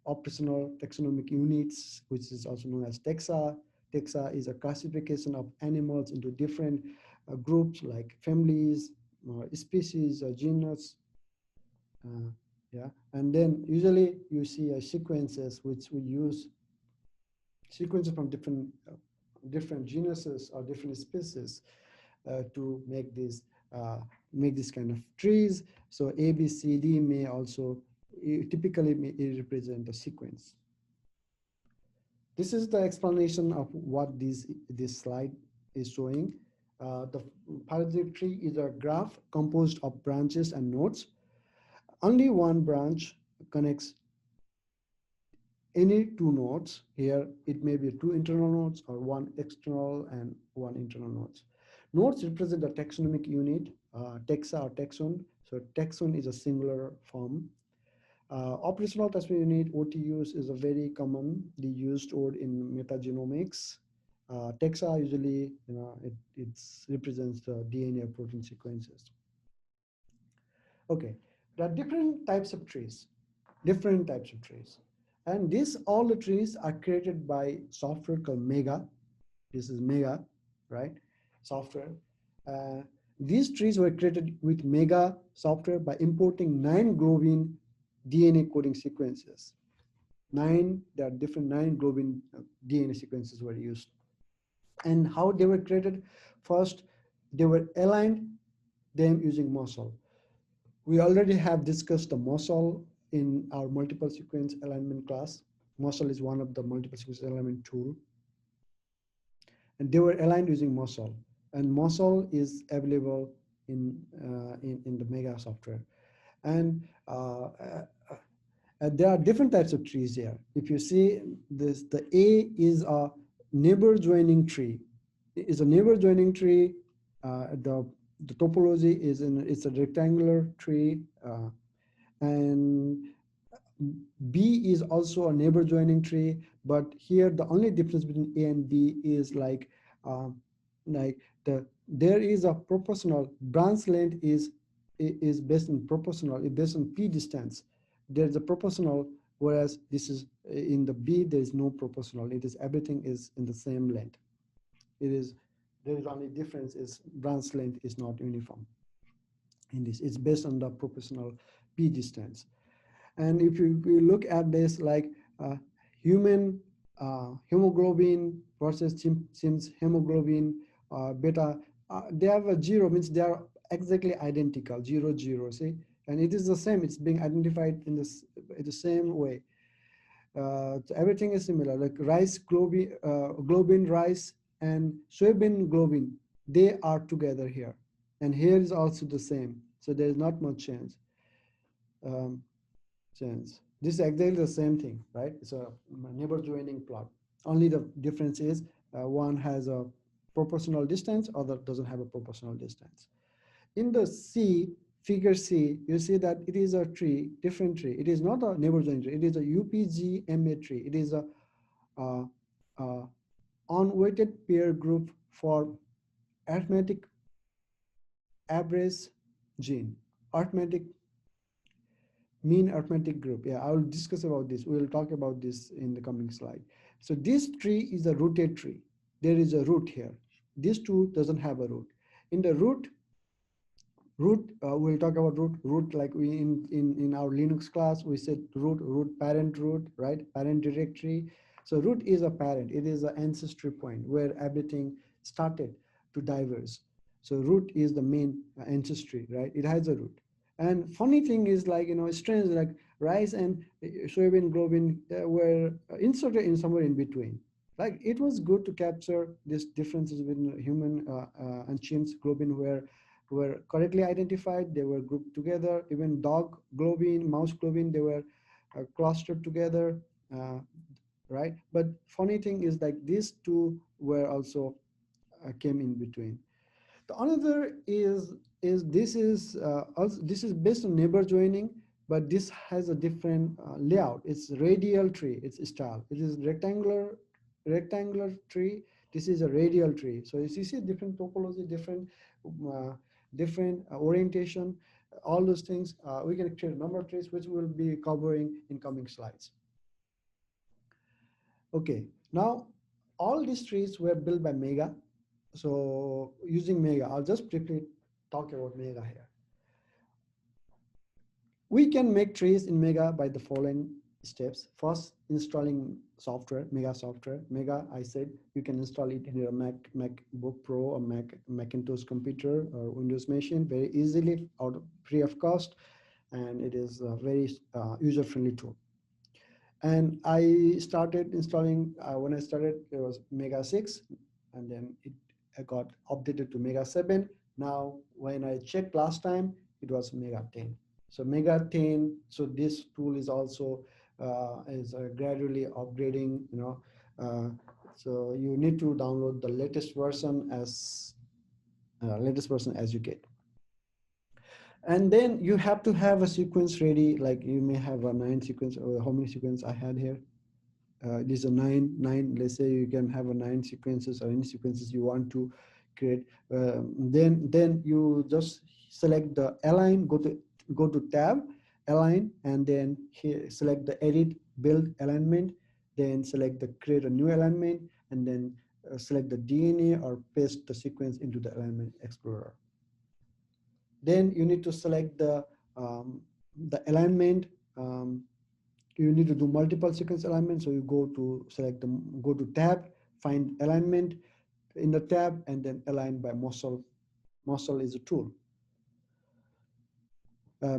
S1: operational taxonomic units, which is also known as taxa. Taxa is a classification of animals into different groups like families, species, or genus. Uh, yeah, and then usually you see sequences which we use sequences from different genuses or different species to make this kind of trees. So A, B, C, D may also typically may represent a sequence. This is the explanation of what this slide is showing. The phylogeny tree is a graph composed of branches and nodes. Only one branch connects any two nodes. Here it may be two internal nodes or one external and one internal nodes. Nodes represent the taxonomic unit, taxa or taxon. So taxon is a singular form. Operational taxonomy unit, OTUs, is a very commonly used word in metagenomics. Taxa usually, it represents the DNA protein sequences. Okay, there are different types of trees, and all the trees are created by software called Mega. This is Mega, right? Software. Uh, these trees were created with Mega software by importing 9 globin DNA coding sequences. There are different 9 globin DNA sequences were used. And how they were created? First, they were aligned them using muscle. We already have discussed the muscle in our multiple sequence alignment class. Muscle is one of the multiple sequence alignment tool. And they were aligned using muscle. And muscle is available in the Mega software. And there are different types of trees here. If you see this, the A is a neighbor joining tree. It is a neighbor joining tree. The topology is it's a rectangular tree, and B is also a neighbor joining tree. But here the only difference between A and B is there is a proportional branch length is based on proportional, it's based on P distance. There's a proportional, whereas this is in the B, there is no proportional. It is everything is in the same length. There is only difference is branch length is not uniform in this. It's based on the proportional P distance. And if you look at this, like human hemoglobin versus chimps hemoglobin beta, they have a 0, means they are exactly identical, 0, 0, see? And it is the same, it's being identified in the same way. So everything is similar, like rice globin rice and soybean globin, they are together here. And here is also the same. So there is not much change. This is exactly the same thing, right? It's a neighbor joining plot. Only the difference is one has a proportional distance, other doesn't have a proportional distance. In the figure C, you see that it is a tree, different tree. It is not a neighbor joining tree. It is a UPGMA tree. It is a unweighted pair group for arithmetic average gene, arithmetic mean arithmetic group. Yeah, I will discuss about this. We will talk about this in the coming slide. So this tree is a rooted tree. There is a root here. This two doesn't have a root. In the root, we'll talk about root like we in our Linux class, we said root parent root, right? Parent directory. So root is a parent. It is an ancestry point where everything started to diverge. So root is the main ancestry, right? It has a root. And funny thing is, like, strange, like rice and soybean globin were inserted in somewhere in between. Like, it was good to capture these differences between human and chimps globin were correctly identified. They were grouped together. Even dog globin, mouse globin, they were clustered together. Uh, right? But funny thing is, like, these two were also came in between. The another is this is also, this is based on neighbor joining, but this has a different layout. It's radial tree. It's style. It is rectangular tree. This is a radial tree. So you see different topology, uh, different orientation, all those things. We can create a number of trees, which we'll be covering in coming slides. Okay, now all these trees were built by Mega. So using Mega, I'll just briefly talk about Mega here. We can make trees in Mega by the following steps. First, installing software, Mega software. Mega, I said, you can install it in your MacBook Pro or Macintosh computer or Windows machine very easily, out free of cost, and it is a very user-friendly tool. And I started installing, when I started, it was Mega 6, and then it got updated to Mega 7. Now, when I checked last time, it was Mega 10. So Mega 10, so this tool is also gradually upgrading, uh, so you need to download the latest version as you get. And then you have to have a sequence ready, like you may have a 9 sequence, or how many sequence I had here. This is a nine. Let's say you can have a 9 sequences or any sequences you want to create. Then you just select the align. Go to tab, align, and then here select the edit, build alignment. Then select the create a new alignment, and then select the DNA or paste the sequence into the alignment explorer. Then you need to select the alignment. You need to do multiple sequence alignment. So you go to tab, find alignment in the tab, and then align by muscle. Muscle is a tool.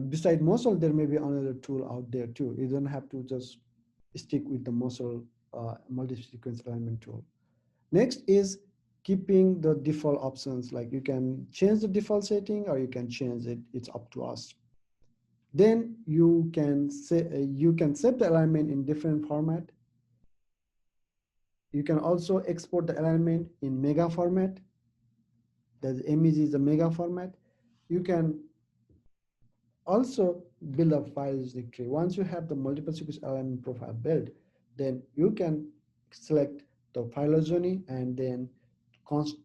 S1: Beside muscle, there may be another tool out there too. You don't have to just stick with the muscle multi-sequence alignment tool. Next is keeping the default options. Like, you can change the default setting or you can change it. It's up to us. Then you can set the alignment in different format. You can also export the alignment in mega format. The image is a mega format. You can also build a phylogenetic tree. Once you have the multiple sequence alignment profile built, then you can select the phylogeny and then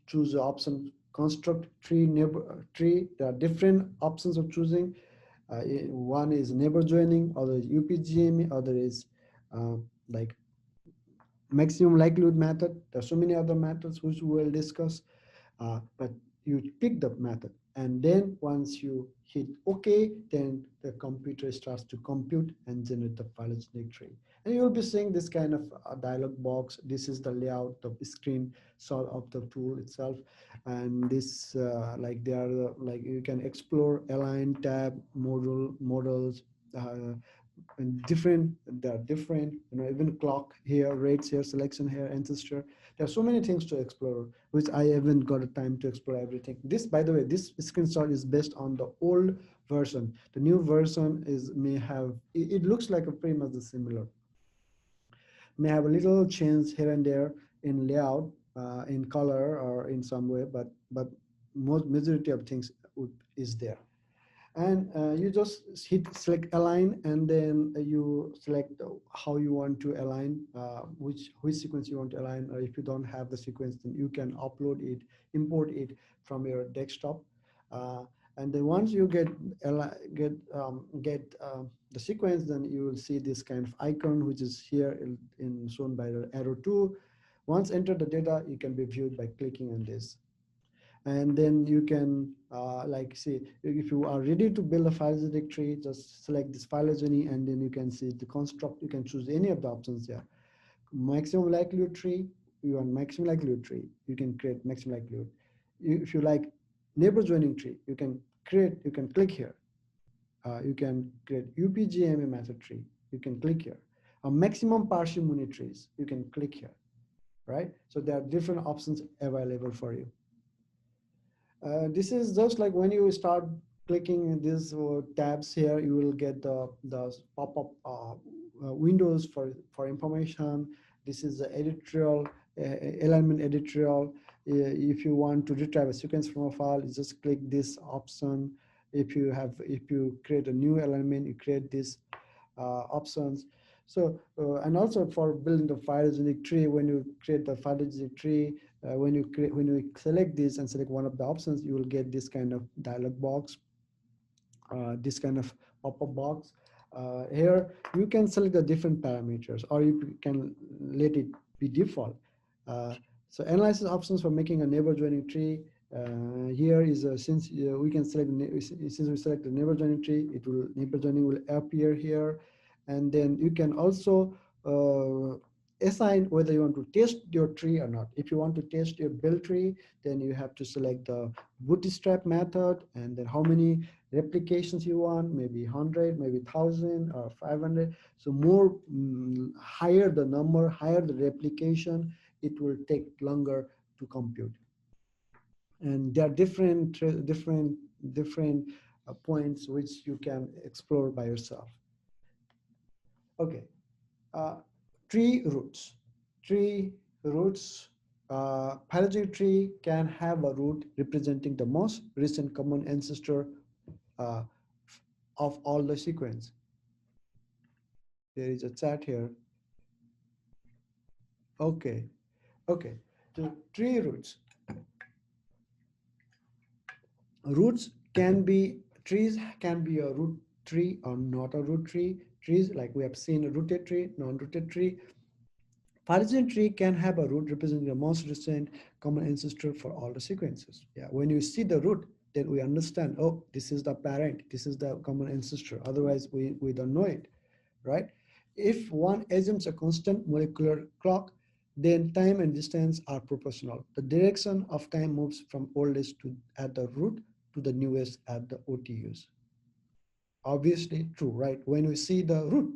S1: choose the option construct tree neighbor tree. There are different options of choosing. One is neighbor joining, other is UPGME, other is like maximum likelihood method. There are so many other methods which we will discuss, but you pick the method, and then once you hit OK, then the computer starts to compute and generate the phylogenetic tree. And you'll be seeing this kind of dialog box. This is the layout of the screen shot of the tool itself, and this like they are like you can explore, align, tab, models. And different, there are different, even clock here, rates here, selection here, ancestor. There are so many things to explore, which I haven't got a time to explore everything. This, by the way, this screenshot is based on the old version. The new version may have, it looks like a pretty much similar. May have a little change here and there in layout, in color, or in some way, but most majority of things is there. And you just hit select align, and then you select how you want to align, which sequence you want to align, or if you don't have the sequence, then you can upload it, import it from your desktop. And then once you get the sequence, then you will see this kind of icon, which is here shown by the arrow 2. Once enter the data, it can be viewed by clicking on this. And then you can like see, if you are ready to build a phylogenetic tree, just select this phylogeny, and then you can see the construct. You can choose any of the options here. maximum likelihood tree, you want maximum likelihood tree, you can create maximum likelihood. If you like neighbor joining tree, you can click here. You can create UPGMA method tree, you can click here. A maximum parsimony trees, you can click here, right? So there are different options available for you. This is just like when you start clicking these tabs here, you will get the pop-up windows for information. This is the editorial, alignment editorial. If you want to retrieve a sequence from a file, you just click this option. If you create a new alignment, you create this options. So, and also for building the phylogenetic tree, when you create the phylogenetic tree, when you select this and select one of the options, you will get this kind of dialog box, this kind of pop-up box. Here you can select the different parameters, or you can let it be default. Uh, so analysis options for making a neighbor joining tree. Here is since we can select since we select the neighbor joining tree, it will neighbor joining will appear here, and then you can also assign whether you want to test your tree or not. If you want to test your build tree, then you have to select the bootstrap method, and then how many replications you want, maybe 100, maybe 1,000 or 500. So more higher the number, higher the replication, it will take longer to compute. And there are different points which you can explore by yourself. Okay, uh, tree roots. Tree roots. Phylogenetic tree can have a root representing the most recent common ancestor uh, of all the sequence. There is a chat here. Okay, okay. So tree roots. Roots can be, trees can be a root tree or not a root tree. Trees, like we have seen, a rooted tree, non-rooted tree. Phylogenetic tree can have a root representing the most recent common ancestor for all the sequences. Yeah, when you see the root, then we understand, oh, this is the parent, this is the common ancestor. Otherwise, we don't know it, right? If one assumes a constant molecular clock, then time and distance are proportional. The direction of time moves from oldest to at the root to the newest at the OTUs. Obviously true, right? When we see the root,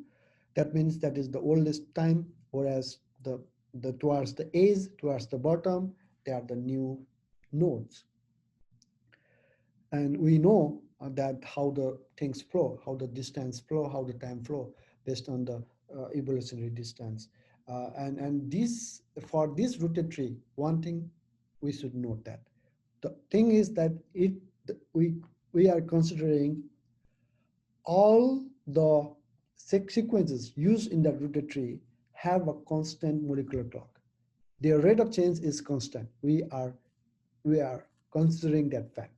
S1: that means that is the oldest time, whereas the towards the edge, towards the bottom, they are the new nodes. And we know that how the things flow, how the distance flow, how the time flow based on the evolutionary distance. And this, for this rooted tree, one thing we should note that the thing is that we are considering all the sequences used in that rooted tree have a constant molecular clock. Their rate of change is constant. We are considering that fact.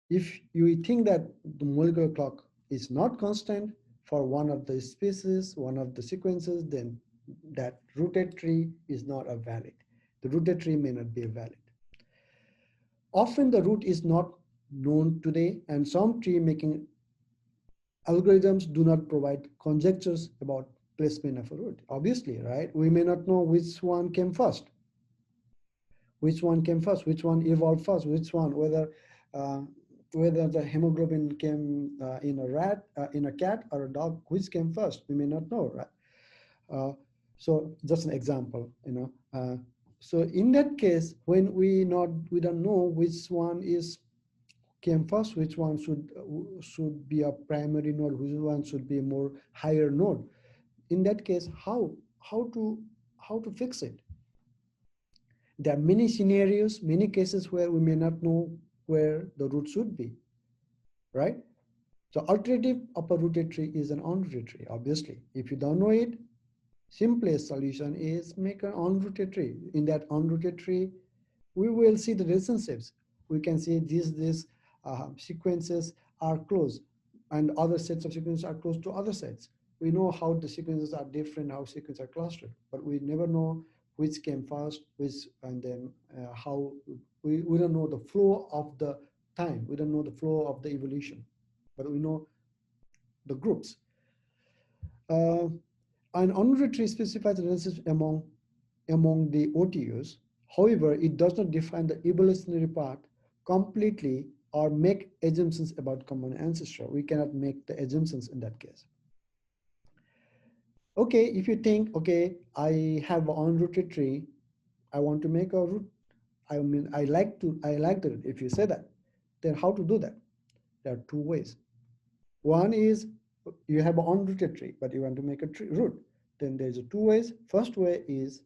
S1: If you think that the molecular clock is not constant for one of the species, one of the sequences, then that rooted tree is not a valid. The rooted tree may not be valid. Often the root is not known today, and some tree making algorithms do not provide conjectures about placement of a root. Obviously, right? We may not know which one came first, which one evolved first, which one, uh, whether the hemoglobin came in a rat, in a cat or a dog, which came first, we may not know, right? So just an example, so in that case, when we don't know which one is came first, which one should be a primary node, which one should be a more higher node. In that case, how to fix it? There are many scenarios, many cases where we may not know where the root should be, right? So alternative of a rooted tree is an unrooted tree. Obviously, if you don't know it, simplest solution is make an unrooted tree. In that unrooted tree, we will see the relationships. We can see these sequences are close, and other sets of sequences are close to other sets. We know how the sequences are different, how sequences are clustered, but we never know which came first, and then how we don't know the flow of the time. We don't know the flow of the evolution, but we know the groups. Uh, An unrooted tree specifies relationships among the OTUs. However, it does not define the evolutionary path completely or make assumptions about common ancestor. We cannot make the assumptions in that case. Okay, if you think, okay, I have an unrooted tree, I want to make a root. I mean, I like the root. If you say that, then how to do that? There are two ways. One is you have an unrooted tree, but you want to make a tree root. Then there's a two ways. First way is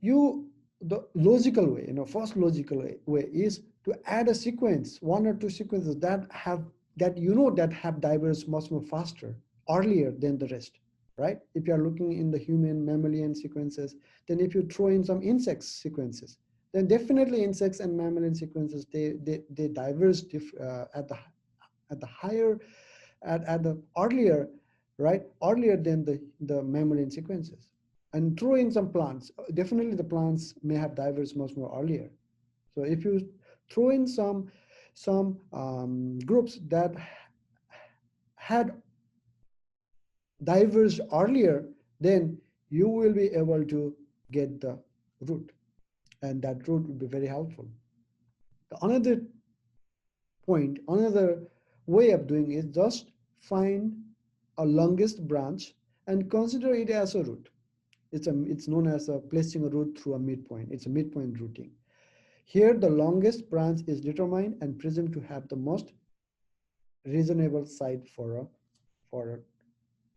S1: you the logical way, first logical way is to add a sequence, one or two sequences that have diverged much more faster earlier than the rest, right? If you are looking in the human mammalian sequences, then if you throw in some insect sequences, then definitely insects and mammalian sequences they diverge at the higher at the earlier, right, earlier than the mammalian sequences. And throw in some plants, definitely the plants may have diverged much more earlier. So if you throw in some groups that had diverged earlier, then you will be able to get the root, and that root will be very helpful. Another point, another way of doing is just find a longest branch and consider it as a root. It's known as placing a root through a midpoint. It's a midpoint routing. Here, the longest branch is determined and presumed to have the most reasonable side for a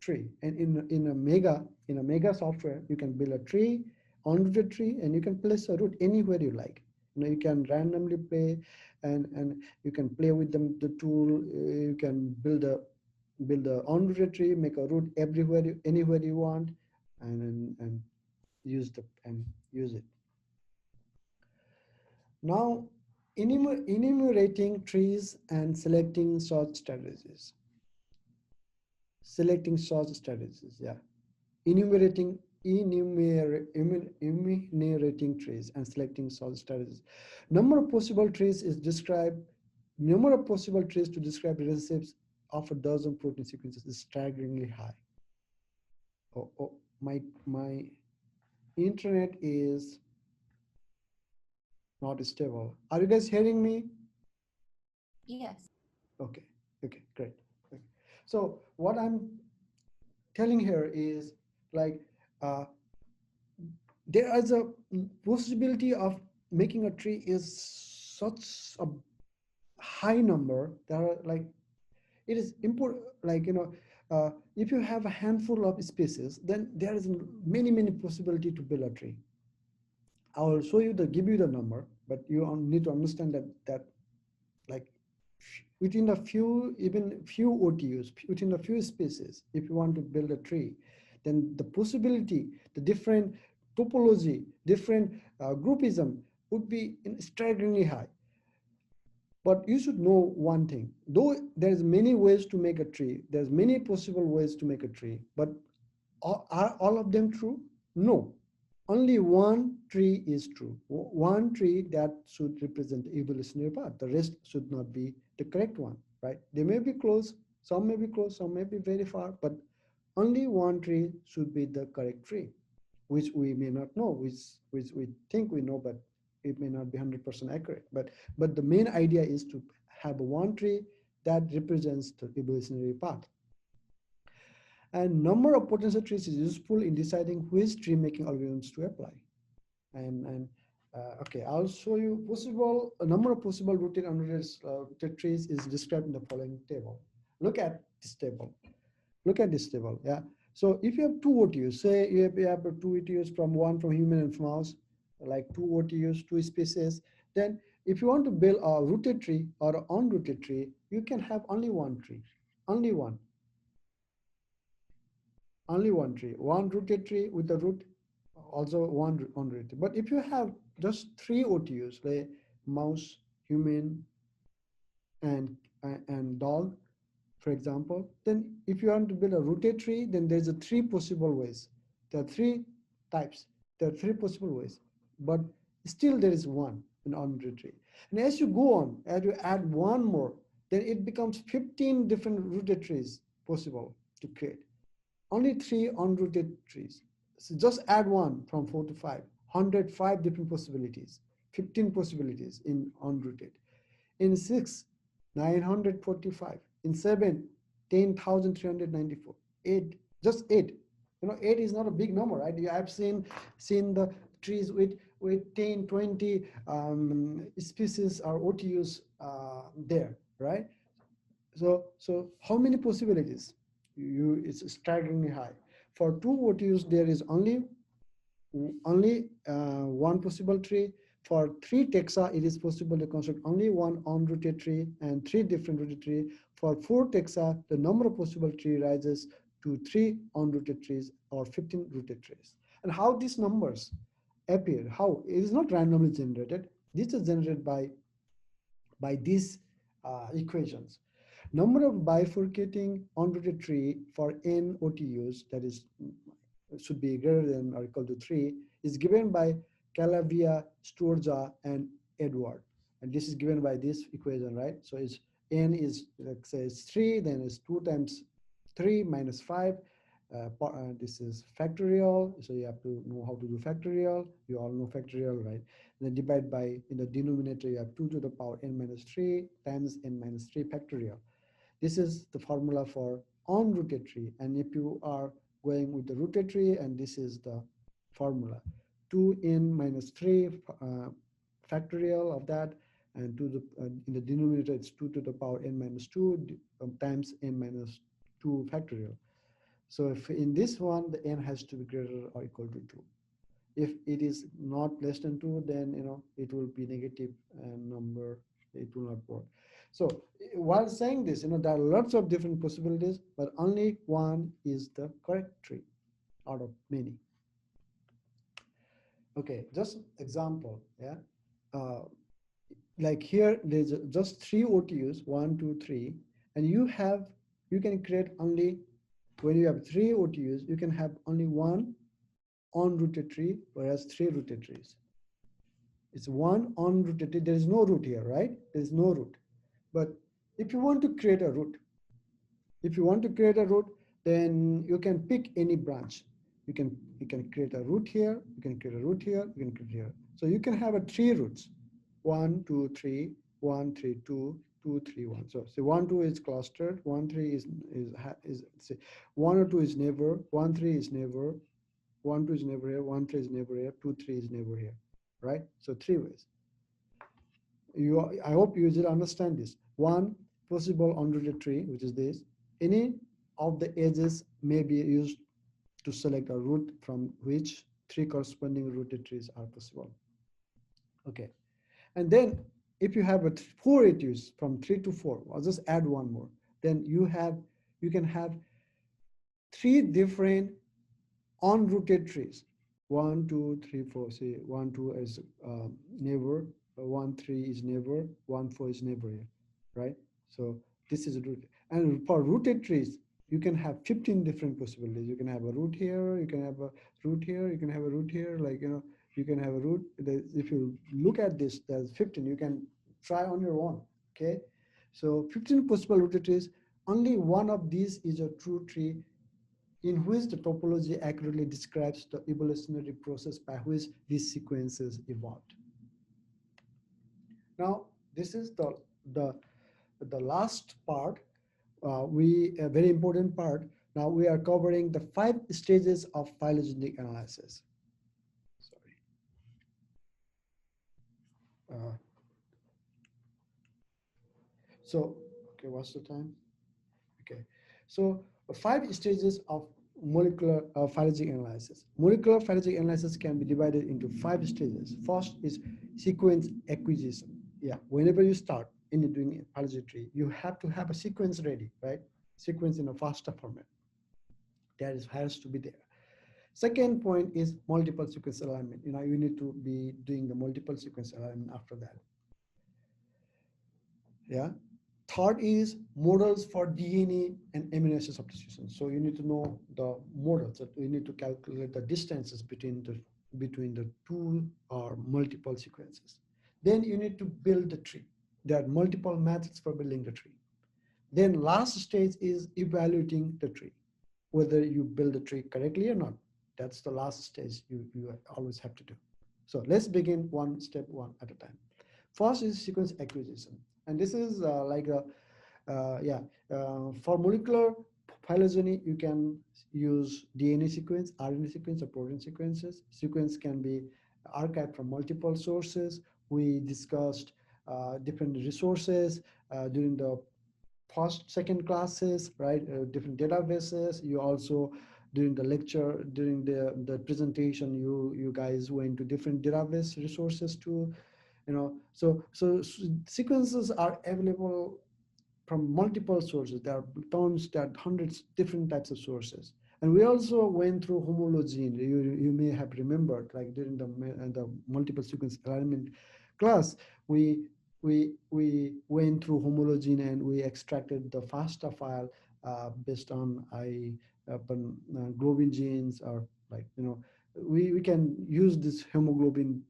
S1: tree. And in a mega software, you can build a tree, unrooted tree, and you can place a root anywhere you like. You can randomly play, and you can play with the tool. You can build a unrooted tree, make a root anywhere you want, and use it. Now, enumerating trees and selecting search strategies. Selecting search strategies, yeah. Enumerating enumerating trees and selecting search strategies. Number of possible trees is described. Number of possible trees to describe relationships of a dozen protein sequences is staggeringly high. Oh, my internet is not stable. Are you guys hearing me?
S2: Yes.
S1: Okay, okay, great. Okay. So what I'm telling here is like uh, there is a possibility of making a tree is such a high number. There are like it is important, like if you have a handful of species, then there is many possibility to build a tree. I will show you give you the number, but you need to understand that like within a few, even few OTUs, within a few species, if you want to build a tree, then the possibility, the different topology, different groupism would be staggeringly high. But you should know one thing, though there's many ways to make a tree, there's many possible ways to make a tree, but are all of them true? No. Only one tree is true. One tree that should represent the evolutionary path. The rest should not be the correct one, right? They may be close, some may be very far, but only one tree should be the correct tree, which we may not know, which we think we know, but it may not be 100% accurate. But the main idea is to have one tree that represents the evolutionary path. And number of potential trees is useful in deciding which tree making algorithms to apply. And okay, I'll show you a number of possible rooted and unrooted trees is described in the following table. Look at this table. Look at this table. Yeah. So if you have two OTUs, say you have two OTUs one from human and from mouse, like two OTUs, two species, then if you want to build a rooted tree or an unrooted tree, you can have only one tree, only one. Only one tree, one rooted tree with a root, also one unrooted. But if you have just three OTUs, like mouse, human, and dog, for example, then if you want to build a rooted tree, then there's a three possible ways. There are three types. There are three possible ways, but still there is one in unrooted tree. And as you go on, as you add one more, then it becomes 15 different rooted trees possible to create. only three unrooted trees. So just add one from four to five. 105 different possibilities, 15 possibilities in unrooted. In six, 945. In seven, 10,394. Eight, just eight. You know, eight is not a big number, right? I've seen the trees with 10, 20 species or OTUs there, right? So how many possibilities? It's staggeringly high. For two OTUs, there is only one possible tree. For three taxa, it is possible to construct only one unrooted tree and three different rooted tree. For four taxa, the number of possible tree rises to three unrooted trees or 15 rooted trees. And how these numbers appear? How? It is not randomly generated. This is generated by these equations. Number of bifurcating unrooted tree for n OTUs, that is should be greater than or equal to 3, is given by Calavia, Sturza, and Edward. And this is given by this equation, right? So it's n is, let's say, it's 3, then it's 2 times 3 minus 5. This is factorial, so you have to know how to do factorial. You all know factorial, right? And then divide by, in the denominator, you have 2 to the power n minus 3 times n minus 3 factorial. This is the formula for unrooted tree. And if you are going with the rooted tree, and this is the formula, 2n minus 3 factorial of that, and to the in the denominator it's 2 to the power n minus 2 times n minus 2 factorial. So if in this one the n has to be greater or equal to 2. If it is not less than 2, then it will be negative number. It will not work. So while saying this, there are lots of different possibilities, but only one is the correct tree out of many. Okay, just example, yeah. Like here, there's just 3 OTUs, 1, 2, 3, and you can create only, when you have 3 OTUs, you can have only one unrooted tree, whereas 3 rooted trees. It's one unrooted tree. There is no root here, right? There is no root. But if you want to create a root, then you can pick any branch. You can create a root here. You can create a root here. You can create here. So you can have 3 roots: 1, 2, 3, 1, 3, 2, 2, 3, 1. So say 1, 2 is clustered. 1, 3 is say 1 or 2 is never. 1, 3 is never. 1, 2 is never here. 1, 3 is never here. 2, 3 is never here. Right? So 3 ways. I hope you will understand this. One possible unrooted tree, which is this. Any of the edges may be used to select a root from which 3 corresponding rooted trees are possible. Okay. And then if you have 4 edges from 3 to 4, I'll just add one more. Then you can have 3 different unrooted trees. 1, 2, 3, 4. Say 1, 2 is neighbor. 1, 3 is neighbor. 1, 4 is neighbor here, right? So this is a root. And for rooted trees, you can have 15 different possibilities. You can have a root here. You can have a root here. You can have a root here. Like, you can have a root. If you look at this, there's 15. You can try on your own. Okay. So 15 possible rooted trees. Only one of these is a true tree, in which the topology accurately describes the evolutionary process by which these sequences evolved. Now, this is the last part. A very important part. Now we are covering the 5 stages of phylogenetic analysis. Sorry. Okay, what's the time? Okay, so 5 stages of molecular phylogenetic analysis. Molecular phylogenetic analysis can be divided into 5 stages. First is sequence acquisition. Yeah, whenever you start in doing phylogenery, you have to have a sequence ready, right? Sequence in a FASTA format. That has to be there. Second point is multiple sequence alignment. You need to be doing the multiple sequence alignment after that. Yeah. Third is models for DNA and amino acid substitution. So you need to know the models. That you need to calculate the distances between the 2 or multiple sequences. Then you need to build the tree. There are multiple methods for building the tree. Then last stage is evaluating the tree. whether you build a tree correctly or not. That's the last stage you always have to do. So let's begin one step one at a time. First is sequence acquisition, and this is like a yeah, for molecular phylogeny, you can use DNA sequence, RNA sequence, or protein sequences. Sequence can be archived from multiple sources. We discussed different resources during the first, second classes, right? Different databases. You also during the lecture, during the presentation, you guys went to different database resources too. So sequences are available from multiple sources. There are tons, there are hundreds different types of sources. And we also went through homology. You may have remembered, like during the multiple sequence alignment class, we we went through homology and we extracted the FASTA file based on upon globin genes, or like we can use this hemoglobin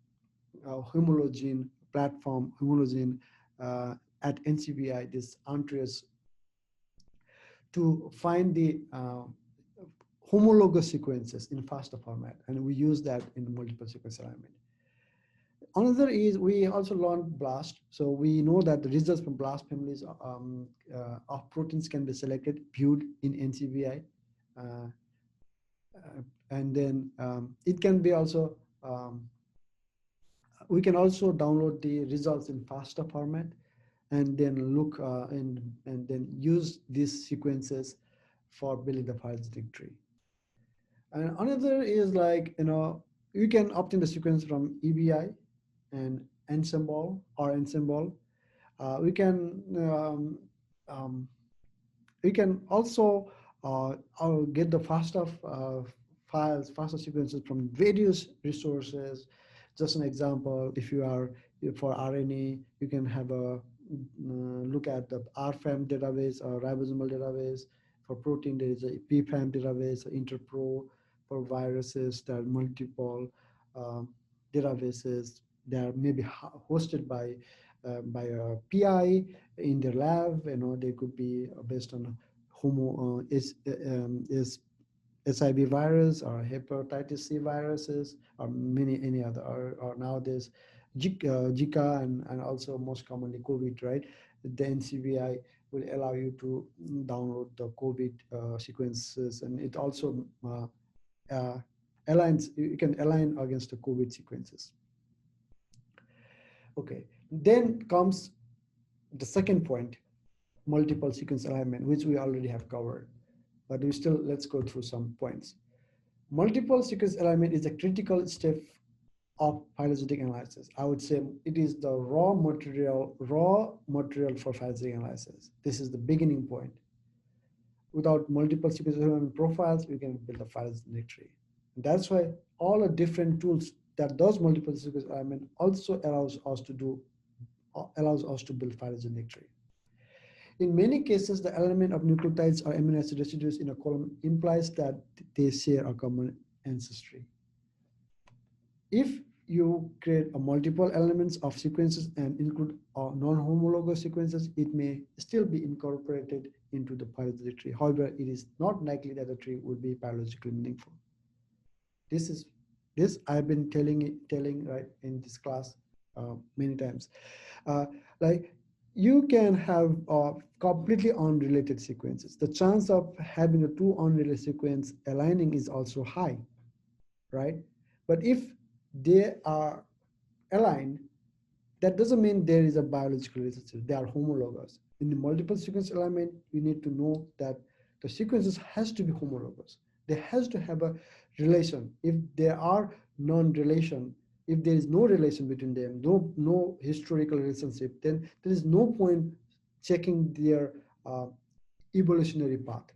S1: homology platform, homology at NCBI, this Andreas, to find the homologous sequences in FASTA format, and we use that in multiple sequence alignment. Another is we also learned BLAST, so we know that the results from BLAST families of proteins can be selected, viewed in NCBI, uh, and then it can be also we can also download the results in FASTA format, and then look and then use these sequences for building the phylogenetic tree. And another is like you can obtain the sequence from EBI and ensemble or ensemble. We can um, we can also get the FASTA files, FASTA sequences from various resources. Just an example, if you are for RNA, you can have a look at the RFAM database or ribosomal database. For protein, there is a PFAM database, Interpro. For viruses, there are multiple um, databases. They are maybe hosted by a PI in their lab. They could be based on is SIV virus or hepatitis C viruses or many any other or nowadays Zika and also most commonly COVID, right? The NCBI will allow you to download the COVID sequences, and it also uh, aligns. You can align against the COVID sequences. Okay, then comes the second point, multiple sequence alignment, which we already have covered, but we still let's go through some points. Multiple sequence alignment is a critical step of phylogenetic analysis. I would say it is the raw material for phylogenetic analysis. This is the beginning point. Without multiple sequence alignment profiles, we can build a phylogenetic tree. And that's why all the different tools that does multiple sequence alignment also allows us to build phylogenetic tree. In many cases, the element of nucleotides or amino acid residues in a column implies that they share a common ancestry. If you create a multiple elements of sequences and include non-homologous sequences, it may still be incorporated into the phylogenetic tree. However, it is not likely that the tree will be biologically meaningful. This I've been telling right in this class many times. Uh, like you can have completely unrelated sequences. The chance of having a two unrelated sequence aligning is also high, right? But if they are aligned, that doesn't mean there is a biological relationship. They are homologous. In the multiple sequence alignment, you need to know that the sequences has to be homologous. They has to have a relation. If there are non-relation, if there is no relation between them, no historical relationship, then there is no point checking their uh, evolutionary path,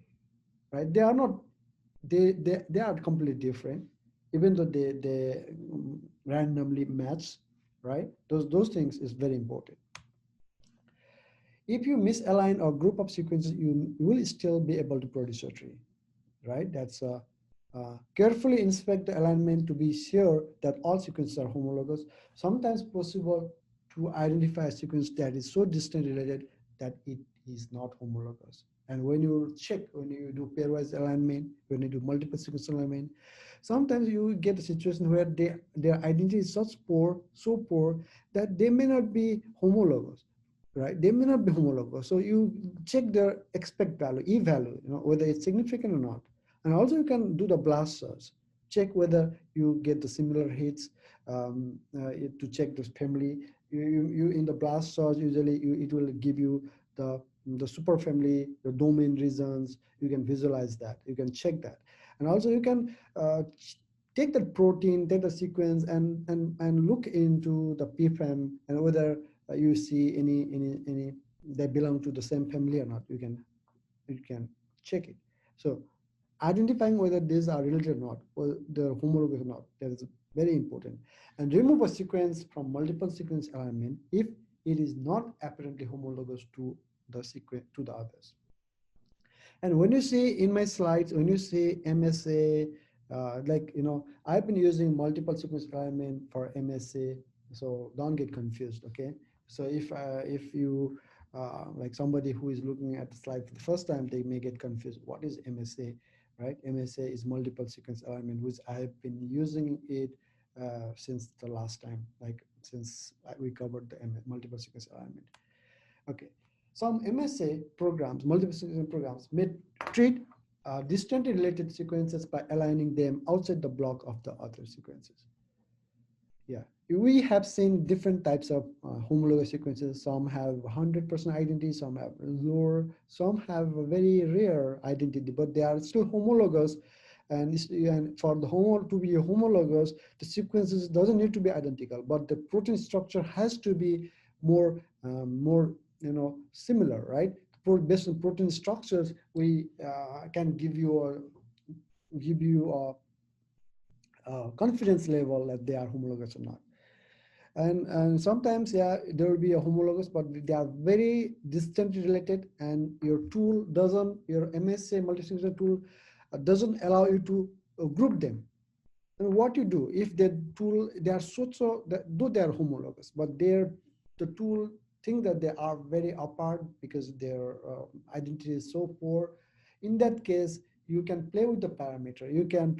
S1: right? They are not. They are completely different, even though they randomly match, right? Those things is very important. If you misalign a group of sequences, you will still be able to produce a tree, right? That's carefully inspect the alignment to be sure that all sequences are homologous. Sometimes possible to identify a sequence that is so distantly related that it is not homologous. And when you check, when you do pairwise alignment, when you do multiple sequence alignment, sometimes you get a situation where their identity is such poor, so poor that they may not be homologous, right? They may not be homologous. So you check their expect value, E value, whether it's significant or not. And also you can do the blast search, check whether you get the similar hits, to check this family. You in the blast search usually it will give you the super family, the domain regions. You can visualize that. You can check that, and also you can take that protein, take the sequence, and look into the PFAM and whether you see any they belong to the same family or not. You can check it. So identifying whether these are related or not, or they're homologous or not, that is very important. And remove a sequence from multiple sequence alignment if it is not apparently homologous to the sequence to the others. And when you see in my slides, when you see MSA, I've been using multiple sequence alignment for MSA, so don't get confused, okay? So if you like somebody who is looking at the slide for the first time, they may get confused. What is MSA, right? MSA is multiple sequence alignment, which I've been using it since the last time, like since we covered the multiple sequence alignment. Okay. Some MSA programs, multiple sequence programs, may treat distantly related sequences by aligning them outside the block of the other sequences. Yeah, we have seen different types of homologous sequences. Some have 100% identity, some have lower, some have a very rare identity, but they are still homologous. And for the homo to be homologous, the sequences doesn't need to be identical, but the protein structure has to be more similar, right? Based on protein structures, we can give you a confidence level that they are homologous or not. And sometimes, yeah, there will be a homologous, but they are very distantly related, and your MSA multi tool doesn't allow you to group them. And what you do if the tool they are though they are homologous, but the tool think that they are very apart because their identity is so poor. In that case, you can play with the parameter. You can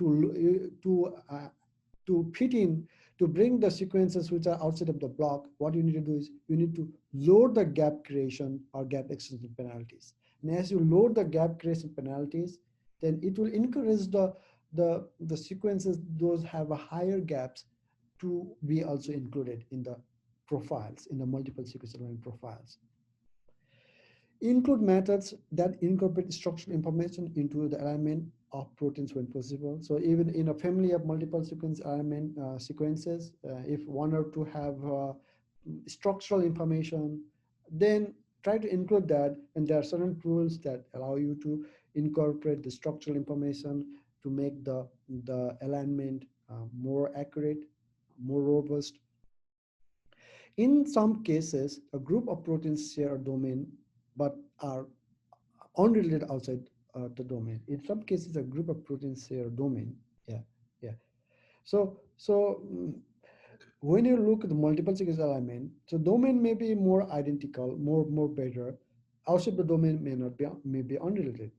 S1: to fit in to bring the sequences which are outside of the block. What you need to do is you need to load the gap creation or gap extension penalties. And as you load the gap creation penalties, then it will encourage the sequences those have a higher gaps to be also included in the profiles, in the multiple sequence alignment profiles. Include methods that incorporate structural information into the alignment of proteins when possible. So even in a family of multiple sequence alignment sequences, if one or two have structural information, then try to include that. And there are certain tools that allow you to incorporate the structural information to make the alignment more accurate, more robust. In some cases, a group of proteins share a domain but are unrelated outside the domain. In some cases, a group of proteins share a domain. Yeah, yeah. So when you look at the multiple sequence alignment, so domain may be more identical, more better. Outside the domain may be unrelated.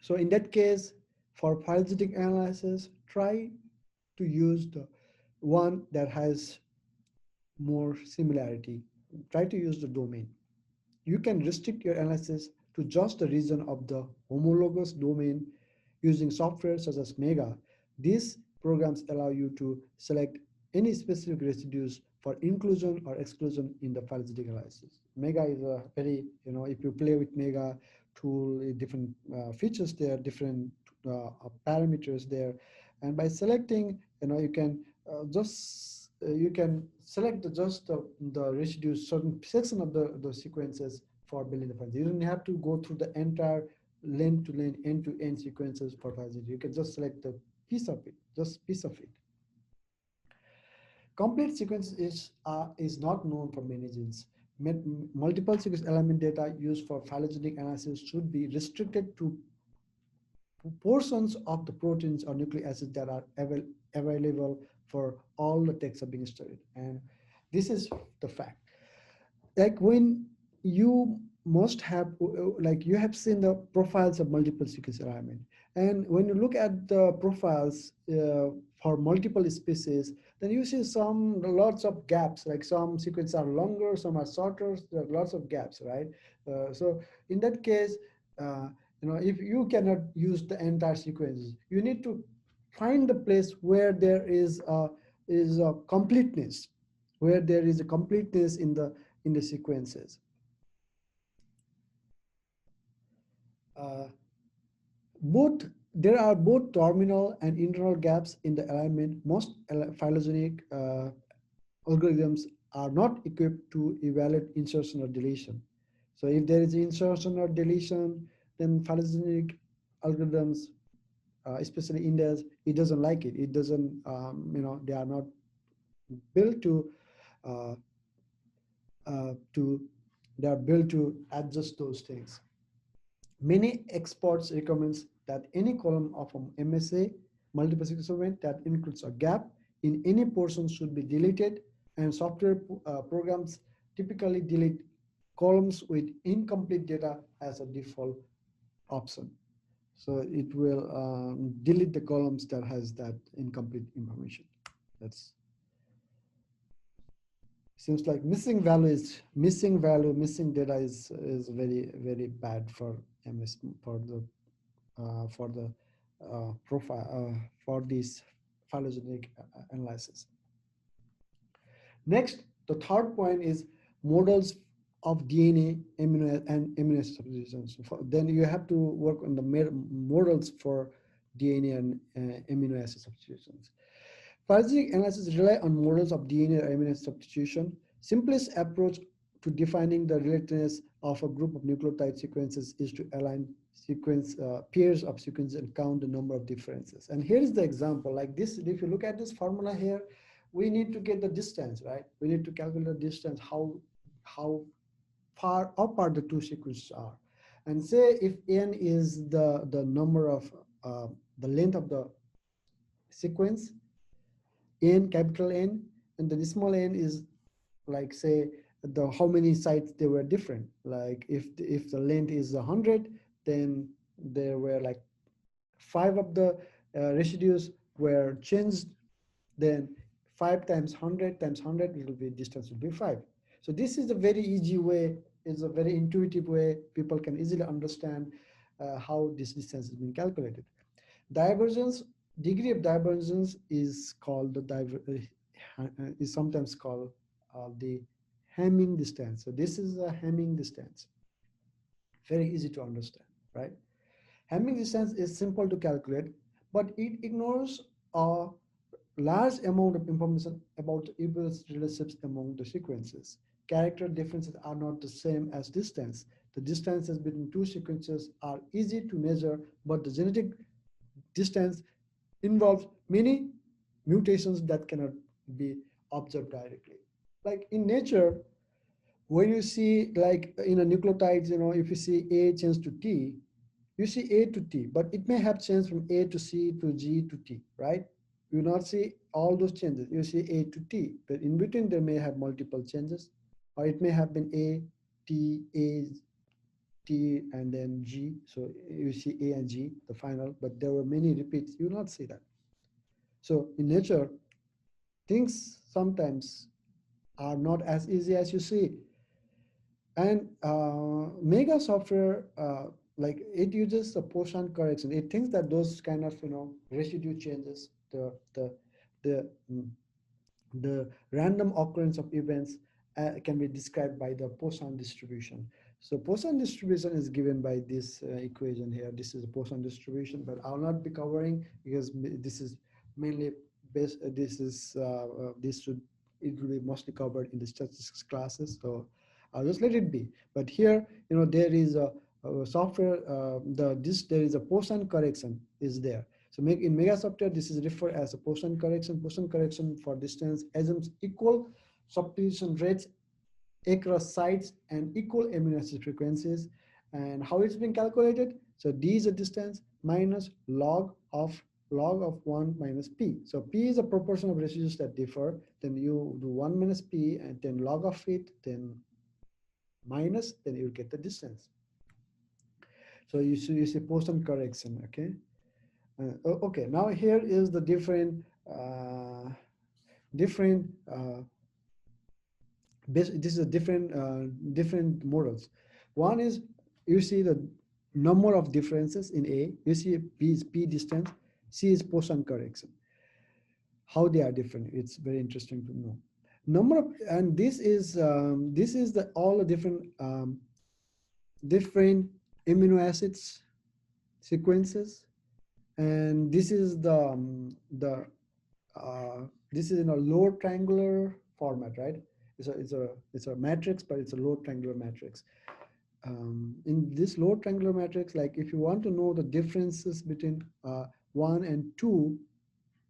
S1: So in that case, for phylogenetic analysis, try to use the one that has more similarity. Try to use the domain. You can restrict your analysis to just the region of the homologous domain using software such as Mega. These programs allow you to select any specific residues for inclusion or exclusion in the phylogenetic analysis. Mega is a very, if you play with Mega tool, different features there, different parameters there. And by selecting, you can you can select just the residues, certain section of the sequences for building the files. You don't have to go through the entire length to length, end to end sequences for files. You can just select the piece of it, just piece of it. Complete sequence is not known for many genes. Multiple sequence element data used for phylogenetic analysis should be restricted to portions of the proteins or nucleic acids that are available for all the texts are being studied. And this is the fact. Like when you must have, like you have seen the profiles of multiple sequence alignment. And when you look at the profiles for multiple species, then you see some lots of gaps, like some sequences are longer, some are shorter, there are lots of gaps, right? So in that case, uh, if you cannot use the entire sequence, you need to find the place where there is a completeness, where there is a completeness in the sequences. Uh, both There are both terminal and internal gaps in the alignment. Most phylogenetic algorithms are not equipped to evaluate insertion or deletion. So if there is insertion or deletion, then phylogenetic algorithms, especially India's, it doesn't like it. It doesn't, they are not built uh, to, they are built to adjust those things. Many experts recommend that any column of an MSA multiple sequence event that includes a gap in any portion should be deleted, and software programs typically delete columns with incomplete data as a default option. So it will delete the columns that has that incomplete information. That's seems like missing data is very very bad for MS for the profile for this phylogenetic analysis. Next, the third point is models of DNA amino acid substitutions. Then you have to work on the models for DNA and amino acid substitutions. Phylogenetic analysis rely on models of DNA or amino acid substitution. Simplest approach to defining the relatedness of a group of nucleotide sequences is to align sequence pairs of sequences and count the number of differences. And here is the example. Like this, if you look at this formula here, we need to get the distance, right? We need to calculate the distance, how far apart the two sequences are. And say if n is the number of the length of the sequence, n, capital N, and the small n is, like, say, the how many sites they were different. Like if the length is 100, then there were like 5 of the residues were changed. Then 5 times 100 times 100 will be, distance will be 5. So this is a very easy way, is a very intuitive way people can easily understand how this distance is being calculated. Divergence, degree of divergence is called is sometimes called the Hamming distance. So this is a Hamming distance. Very easy to understand, right? Hamming distance is simple to calculate, but it ignores a large amount of information about the inverse relationships among the sequences. Character differences are not the same as distance. The distances between two sequences are easy to measure, but the genetic distance involves many mutations that cannot be observed directly. Like in nature, when you see, like in a nucleotides, if you see A change to T, you see A to T, but it may have changed from A to C to G to T, right? You not see all those changes. You see A to T, but in between there may have multiple changes, or it may have been A, T, A, T, and then G. So you see A and G, the final, but there were many repeats. You not see that. So in nature, things sometimes are not as easy as you see. And Mega software, like it uses the Poisson correction. It thinks that those kind of residue changes, the mm, the random occurrence of events can be described by the Poisson distribution. So Poisson distribution is given by this equation here. This is a Poisson distribution, but I'll not be covering because this is mainly based. This should, it will be mostly covered in the statistics classes. So I'll just let it be. But here, there is a software. There is a Poisson correction is there. So in Mega software, this is referred as a Poisson correction. Poisson correction for distance assumes equal substitution rates across sites and equal amino acid frequencies. And how it's been calculated? So d is a distance minus log of 1 minus p. So p is a proportion of residues that differ. Then you do 1 minus p and then log of it, then minus, then you get the distance. So you see Poisson correction, okay? Okay, now here is the different this is a different models. One is you see the number of differences in A, you see B is P distance, C is Poisson correction. How they are different, it's very interesting to know. Number of, and this is the all the different amino acids sequences, and this is the this is in a lower triangular format, right? It's a matrix, but it's a lower triangular matrix. In this lower triangular matrix, like if you want to know the differences between 1 and 2,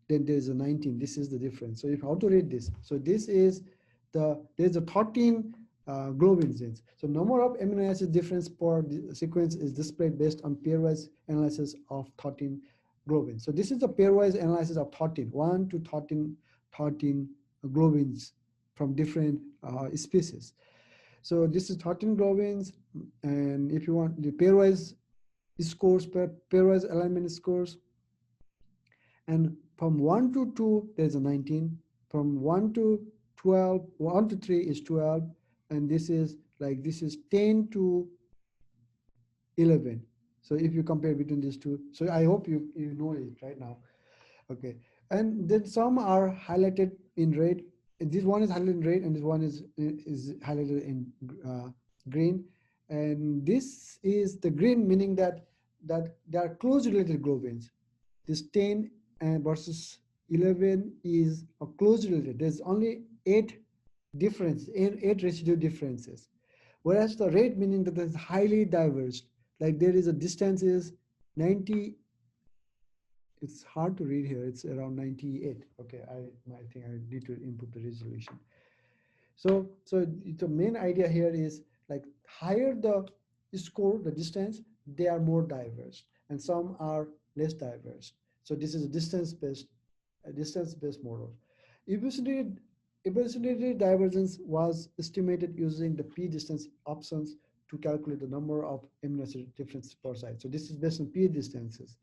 S1: then there's a 19. This is the difference. So if how to read this? So this is there's a 13 globin genes. So number of amino acid difference per sequence is displayed based on pairwise analysis of 13 globins. So this is the pairwise analysis of 13, 1 to 13 globins from different species. So this is 13 globins, and if you want the pairwise scores, pairwise alignment scores, and from 1 to 2 there's a 19, from 1 to 12, 1 to 3 is 12, and this is 10 to 11. So if you compare between these two, so I hope you know it right now. Okay, and then some are highlighted in red. This one is highlighted in red, and this one is highlighted in green. And this is the green, meaning that they are closely related globins. This 10 and versus 11 is a close related. There's only 8 residue differences. Whereas the red, meaning that it's highly diverged, like there is a distance is 90. It's hard to read here. It's around 98. Okay, I think I need to input the resolution. So the main idea here is like higher the score, the distance, they are more diverse, and some are less diverse. So this is a distance-based model. Evolutionary evolutionary divergence was estimated using the p distance options to calculate the number of amino acid differences per site. So this is based on p distances.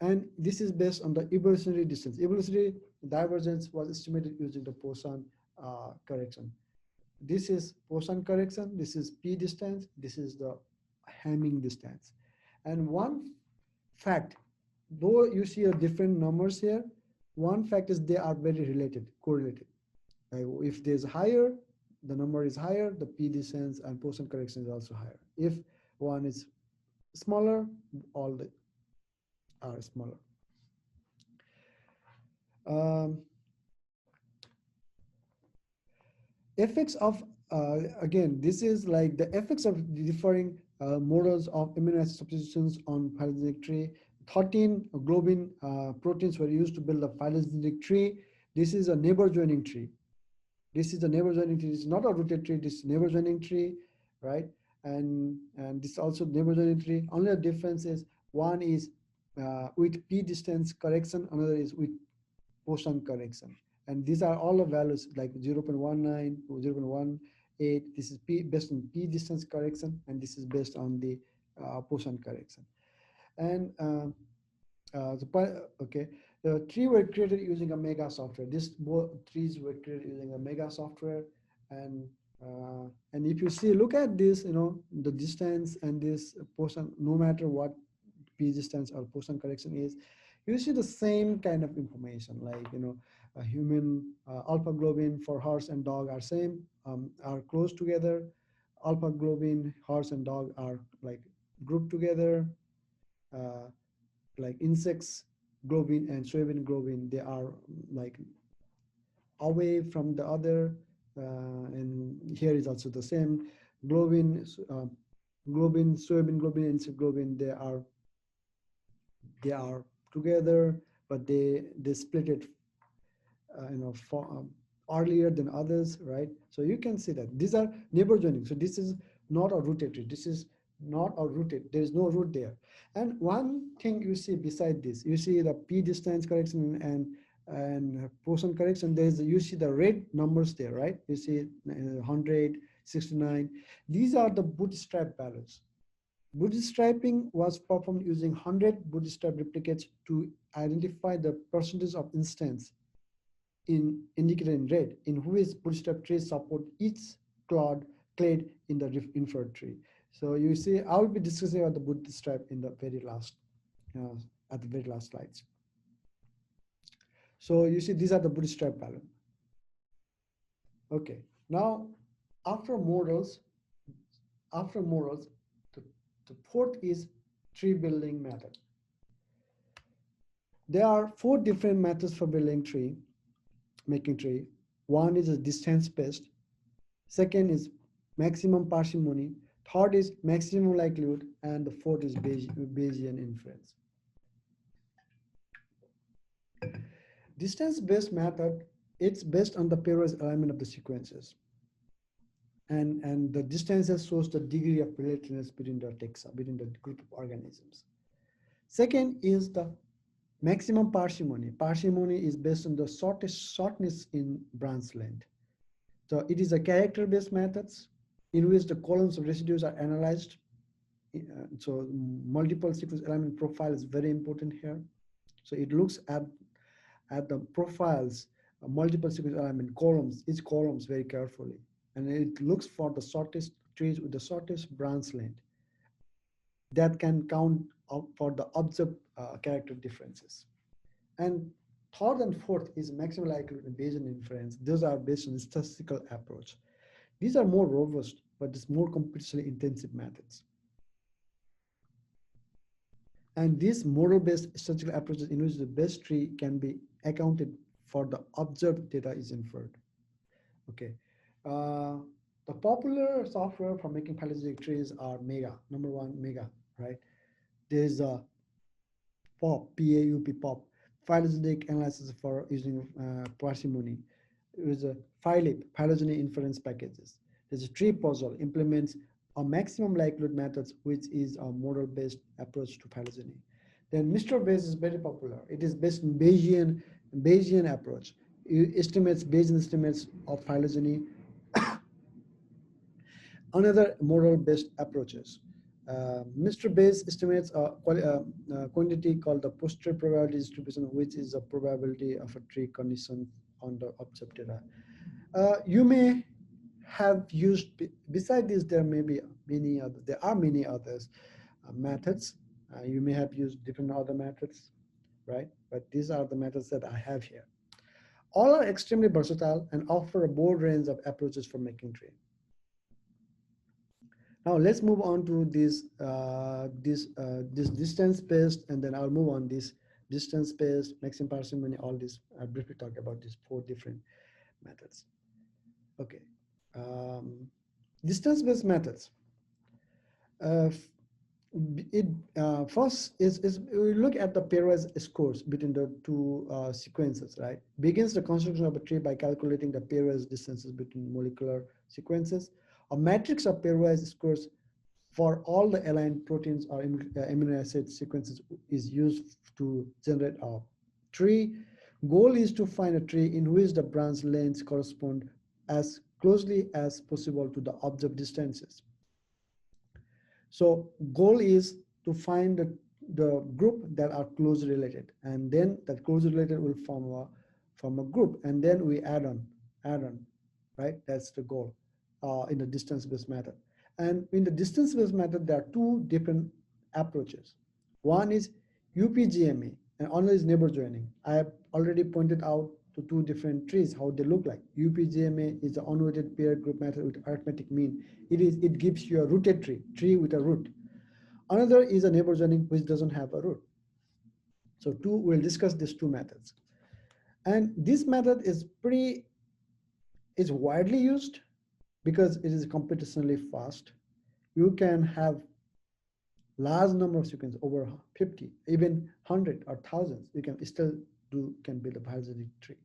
S1: And this is based on the evolutionary distance. Evolutionary divergence was estimated using the Poisson correction. This is Poisson correction, this is p distance, this is the Hamming distance. And one fact, though you see a different numbers here, one fact is they are very related, correlated. If there's higher, the number is higher, the p distance and Poisson correction is also higher. If one is smaller, all the are smaller. Um, effects of again, this is like the effects of differing models of amino acid substitutions on phylogenetic tree. 13 globin proteins were used to build a phylogenetic tree. This is a neighbor joining tree. This is a neighbor joining tree. It's not a rooted tree. This is neighbor joining tree, right? And this is also neighbor joining tree. Only the difference is one is with p distance correction, another is with Poisson correction. And these are all the values like 0.19, 0.18. This is based on p distance correction, and this is based on the Poisson correction. And okay, the tree were created using a mega software. These both trees were created using a mega software, and and if you see, look at this, the distance and this Poisson, no matter what p distance or Poisson correction is, you see the same kind of information, like a human alpha globin for horse and dog are same, are close together. Alpha globin, horse and dog are like grouped together. Uh, like insects globin and soybean globin, they are like away from the other. And here is also the same globin, soybean globin, insect globin, they are together, but they split it for, earlier than others, right? So you can see that these are neighbor joining. So this is not a rooted tree. This is not a rooted. There is no root there. And one thing you see beside this, you see the p distance correction and Poisson correction. You see the red numbers there, right? You see 100, 69. These are the bootstrap ballots. Bootstrapping was performed using 100 bootstrap replicates to identify the percentage of instance in indicated in red in which bootstrap trees support each clade in the inferred tree. So you see, I will be discussing about the bootstrap in the very last, uh, at the very last slides. So you see, these are the bootstrap pattern. Okay, now after models, after models, the, the fourth is tree building method. There are four different methods for building tree, making tree. One is a distance based. Second is maximum parsimony. Third is maximum likelihood, and the fourth is Bayesian inference. Distance based method, it's based on the pairwise alignment of the sequences. And the distances shows the degree of relatedness between the taxa, between the group of organisms. Second is the maximum parsimony. Parsimony is based on the shortness in branch length. So it is a character-based methods in which the columns of residues are analyzed. So multiple sequence alignment profile is very important here. So it looks at the profiles, multiple sequence alignment columns, each columns very carefully. And it looks for the shortest trees with the shortest branch length that can count for the observed character differences. And third and fourth is maximal likelihood and Bayesian inference. Those are based on statistical approach. These are more robust, but it's more computationally intensive methods. And these model-based statistical approaches in which the best tree can be accounted for the observed data is inferred. Okay. Uh, the popular software for making phylogenetic trees are Mega. Number one, Mega, right? There's a POP, PAUP, POP, phylogenetic analysis for using parsimony. There's a PhyLip, phylogeny inference packages. There's a tree puzzle, implements a maximum likelihood methods, which is a model-based approach to phylogeny. Then Mr. Bayes is very popular. It is based on Bayesian approach. It estimates Bayesian estimates of phylogeny. Another model-based approaches. Mr. Bayes estimates a quantity called the posterior probability distribution, which is a probability of a tree condition on the observed data. You may have used, beside this, there may be many other, there are many others methods. You may have used different other methods, right? But these are the methods that I have here. All are extremely versatile and offer a broad range of approaches for making tree. Now let's move on to this distance-based, and then I'll move on this distance-based, maximum parsimony, all this. I'll briefly talk about these four different methods. Okay, distance-based methods. It first is we look at the pairwise scores between the two sequences, right? Begins the construction of a tree by calculating the pairwise distances between molecular sequences. A matrix of pairwise scores for all the aligned proteins or amino acid sequences is used to generate a tree. Goal is to find a tree in which the branch lengths correspond as closely as possible to the observed distances. So goal is to find the group that are closely related, and then that closely related will form a group, and then we add on, right? That's the goal in the distance-based method. And in the distance-based method, there are two different approaches. One is UPGMA, and another is neighbor joining. I have already pointed out to two different trees how they look like. UPGMA is the unweighted paired group method with arithmetic mean. It gives you a rooted tree with a root. Another is a neighbor joining which doesn't have a root. So we'll discuss these two methods. And this method is widely used because it is computationally fast. You can have large number of sequences, over 50, even 100 or thousands. You can still build a phylogenetic tree.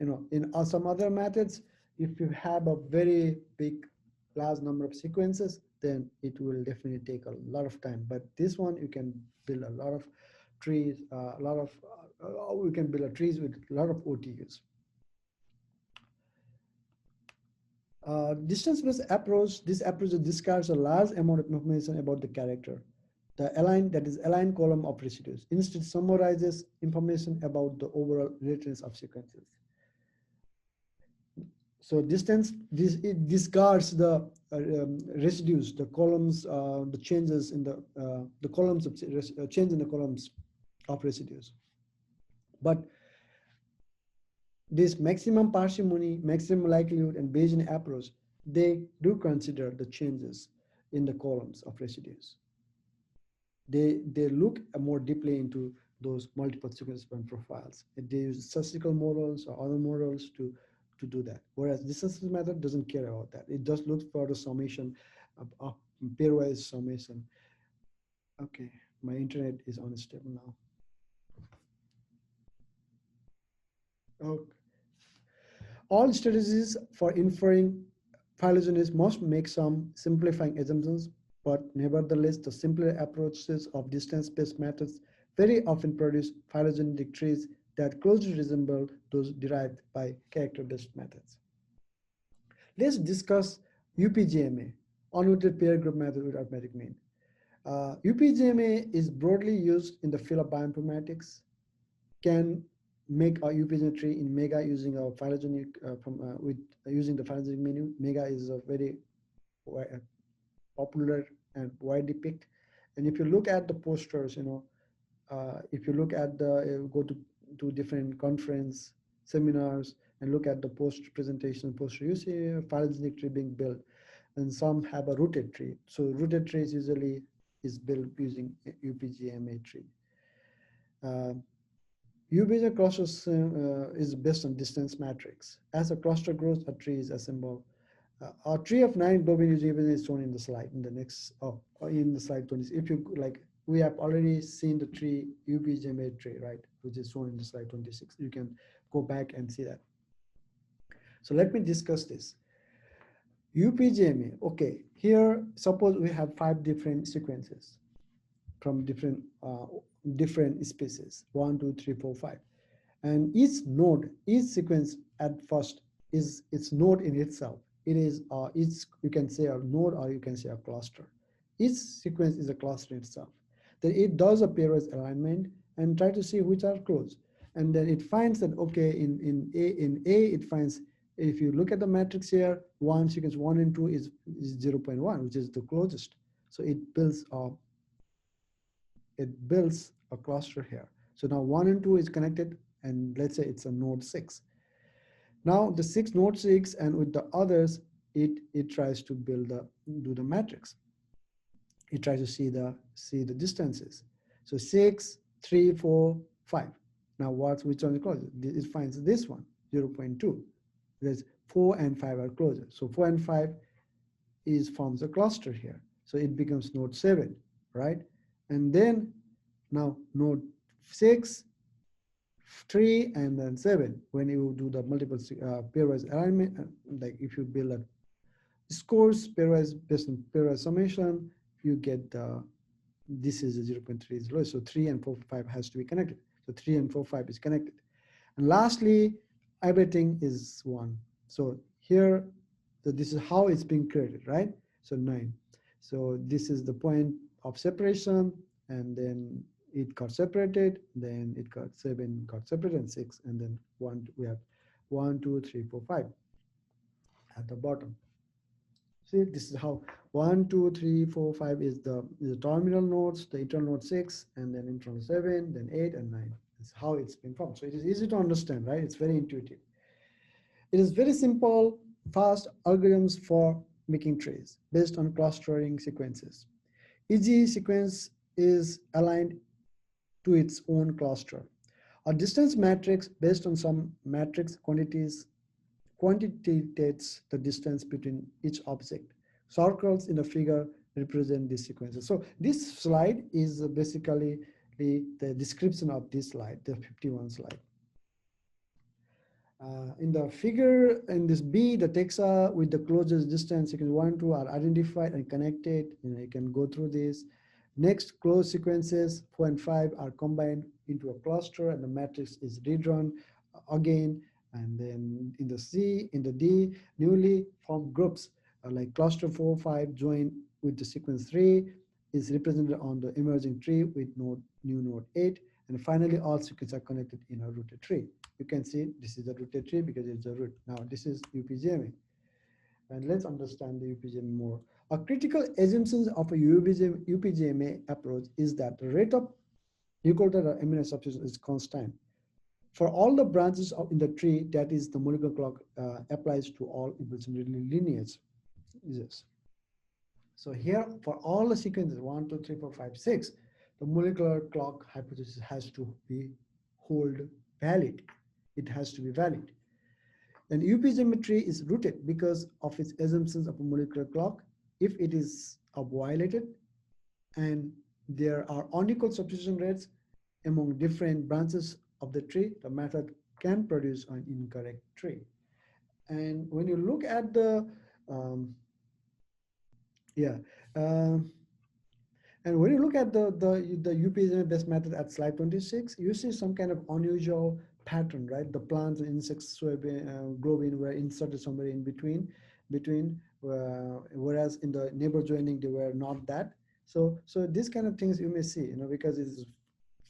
S1: In some other methods, if you have a very big, large number of sequences, then it will definitely take a lot of time. But this one, you can build a lot of trees, we can build trees with a lot of OTUs. Distance-based approach, this approach discards a large amount of information about the character. The align, that is aligned column of residues. Instead, summarizes information about the overall relatedness of sequences. So distance, it discards the residues, the columns, the changes in the columns of change in the columns of residues. But this maximum parsimony, maximum likelihood, and Bayesian approach, they do consider the changes in the columns of residues. They look more deeply into those multiple sequence span profiles. They use statistical models or other models to do that. Whereas distance method doesn't care about that. It just looks for the summation of pairwise summation. Okay, my internet is unstable now. Okay. All strategies for inferring phylogenies must make some simplifying assumptions, but nevertheless, the simpler approaches of distance-based methods very often produce phylogenetic trees that closely resemble those derived by character-based methods. Let's discuss UPGMA, unrooted pair group method with arithmetic mean. UPGMA is broadly used in the field of bioinformatics, can make a UPGMA tree in Mega using a phylogenic with using the phylogenetic menu. Mega is a very popular and widely picked. And if you look at the posters, if you look at the go to different conference seminars and look at the post presentation poster, you see a phylogenetic tree being built, and some have a rooted tree. So rooted trees usually is built using UPGMA tree. UPGMA cluster is based on distance matrix. As a cluster grows, a tree is assembled. A tree of 9 globin is shown in the slide in the next in the slide 20. If you like, we have already seen the tree UPGMA tree, right, which is shown in the slide 26. You can go back and see that. So let me discuss this. UPGMA. Okay, here suppose we have 5 different sequences from different species, 1, 2, 3, 4, 5. And each node, each sequence at first is its node in itself. It is each, you can say a node or you can say a cluster. Each sequence is a cluster itself. Then it does a pairwise alignment and try to see which are close. And then it finds that, okay, in A it finds, if you look at the matrix here, one sequence 1 and 2 is 0.1, which is the closest. So it builds a cluster here. So now 1 and 2 is connected, and let's say it's a node 6. Now the node 6 and with the others, it tries to do the matrix. It tries to see the distances. So 6, 3, 4, 5. Now which one is closer? It finds this one, 0.2. There's 4 and 5 are closer. So 4 and 5 forms a cluster here. So it becomes node 7, right? And then now node 6, 3, and then 7. When you do the multiple pairwise alignment, like if you build a scores pairwise based on pairwise summation, you get this is a 0.3 is low. So 3 and 4, 5 has to be connected. So 3 and 4, 5 is connected. And lastly, everything is 1. So here, so this is how it's being created, right? So 9. So this is the point of separation, and then it got separated, then it got 7 got separated, and 6, and then 1, we have 1, 2, 3, 4, 5 at the bottom. See, this is how 1, 2, 3, 4, 5 is the terminal nodes, the internal node 6, and then internal 7, then 8 and 9. That's how it's been formed. So it is easy to understand, right? It's very intuitive. It is very simple, fast algorithms for making trees based on clustering sequences. Each sequence is aligned to its own cluster. A distance matrix based on some matrix quantitates the distance between each object. Circles in the figure represent these sequences. So this slide is basically the description of this slide, the 51 slide. In the figure, in this B, the taxa with the closest distance, sequence 1, 2 are identified and connected. You can go through this. Next, closed sequences 4 and 5 are combined into a cluster, and the matrix is redrawn again. And then in the C, in the D, newly formed groups like cluster 4, 5 join with the sequence 3 is represented on the emerging tree with new node 8. And finally, all sequences are connected in a rooted tree. You can see this is a rooted tree because it's a root. Now, this is UPGMA. And let's understand the UPGMA more. A critical assumption of a UPGMA approach is that the rate of nucleotide or amino substitution is constant. For all the branches in the tree, that is the molecular clock applies to all evolutionary lineage. Yes. So here, for all the sequences 1, 2, 3, 4, 5, 6, the molecular clock hypothesis has to be hold valid. It has to be valid. And UP tree is rooted because of its assumptions of a molecular clock. If it is violated and there are unequal substitution rates among different branches of the tree, the method can produce an incorrect tree. And when you look at the um, yeah, uh, and when you look at the UPGMA based method at slide 26, you see some kind of unusual pattern, right? The plants and insects globin were inserted somewhere in between, whereas in the neighbor joining they were not that. So these kind of things you may see, because it's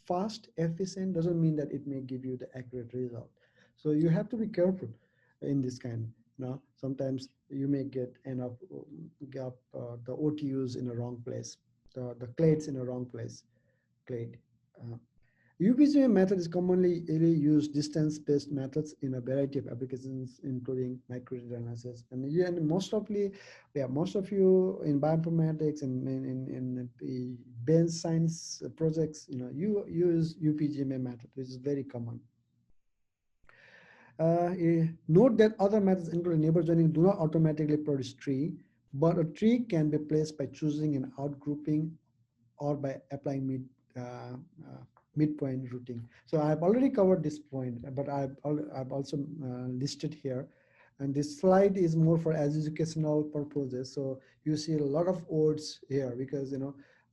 S1: fast, efficient doesn't mean that it may give you the accurate result. So you have to be careful in this kind. Sometimes you may end up the OTUs in the wrong place, the clades in the wrong place, clade. Uh, UPGMA method is commonly used distance-based methods in a variety of applications, including microdata analysis. And most of you in bioinformatics and in bench science projects, you use UPGMA method, which is very common. Note that other methods, including neighbor joining, do not automatically produce tree, but a tree can be placed by choosing an outgrouping or by applying midpoint routing. So I've already covered this point, but I've also listed here. And this slide is more for educational purposes. So you see a lot of words here because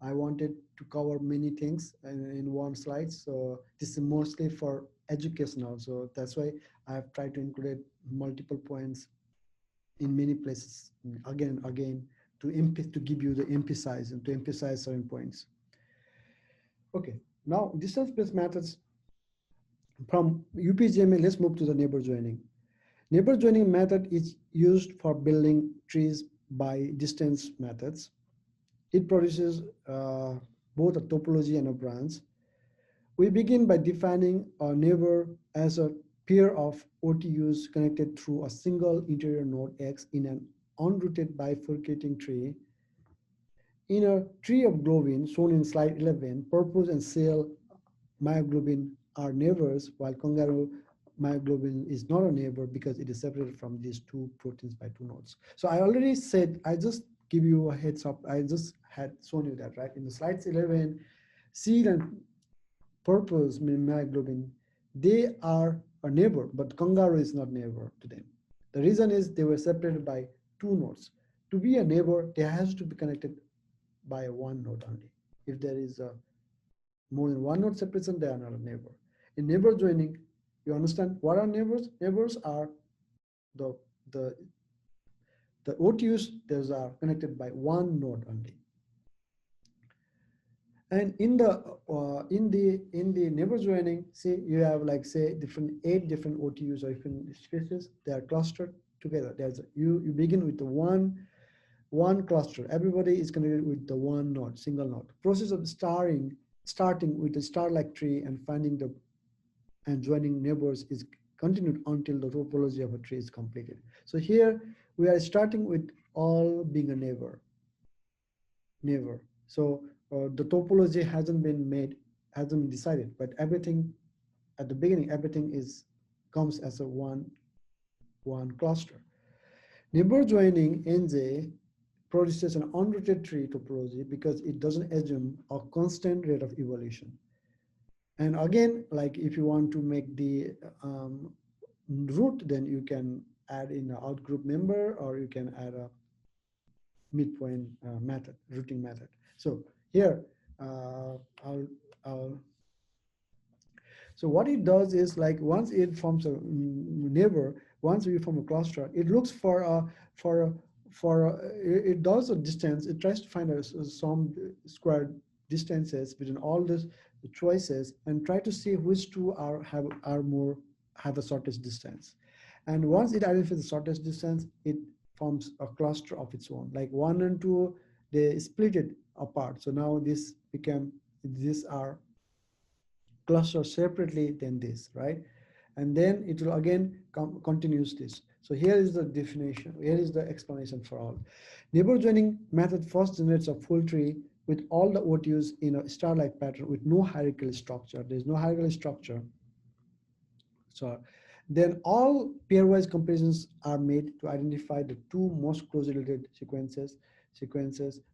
S1: I wanted to cover many things in one slide. So this is mostly for educational. So that's why I've tried to include multiple points in many places again and again to give you the emphasize and to emphasize certain points. Okay, now distance-based methods from UPGMA, let's move to the neighbor joining. Neighbor joining method is used for building trees by distance methods. It produces both a topology and a branch. We begin by defining a neighbor as a pair of OTUs connected through a single interior node X in an unrooted bifurcating tree. In a tree of globin shown in slide 11, purpose and cell myoglobin are neighbors, while kangaroo myoglobin is not a neighbor because it is separated from these two proteins by two nodes. So I already said, I just give you a heads up. I just had shown you that, right? In the slides 11, seal and purpose myoglobin, they are a neighbor, but kangaroo is not neighbor to them. The reason is they were separated by two nodes. To be a neighbor, they has to be connected by one node only. If there is a more than one node separation, they are not a neighbor. In neighbor joining, you understand what are neighbors? Neighbors are the the the OTUs. Those are connected by one node only. And in the neighbor joining, see you have like say different 8 different OTUs or different spaces. They are clustered together. You begin with the one cluster. Everybody is connected with the one node, single node. Process of starting with the star-like tree and finding the and joining neighbors is continued until the topology of a tree is completed. So here we are starting with all being a neighbor. So the topology hasn't been made, hasn't been decided, but everything at the beginning, everything comes as a one cluster. Neighbor joining NJ produces an unrooted tree topology because it doesn't assume a constant rate of evolution. And again, like if you want to make the root, then you can add in an outgroup member or you can add a midpoint method, routing method. So here, uh, I'll, I'll So what it does is like once it forms a neighbor, once we form a cluster, it looks for a it does a distance. It tries to find some square distances between all the choices and try to see which two are more have a shortest distance. And once it identifies the shortest distance, it forms a cluster of its own. Like one and two, they split it apart. So now this became these are cluster separately than this, right? And then it will again continues this. So here is the definition, here is the explanation for all. Neighbor joining method first generates a full tree with all the OTUs in a star-like pattern with no hierarchical structure. There is no hierarchical structure. So then all pairwise comparisons are made to identify the two most closely related sequences.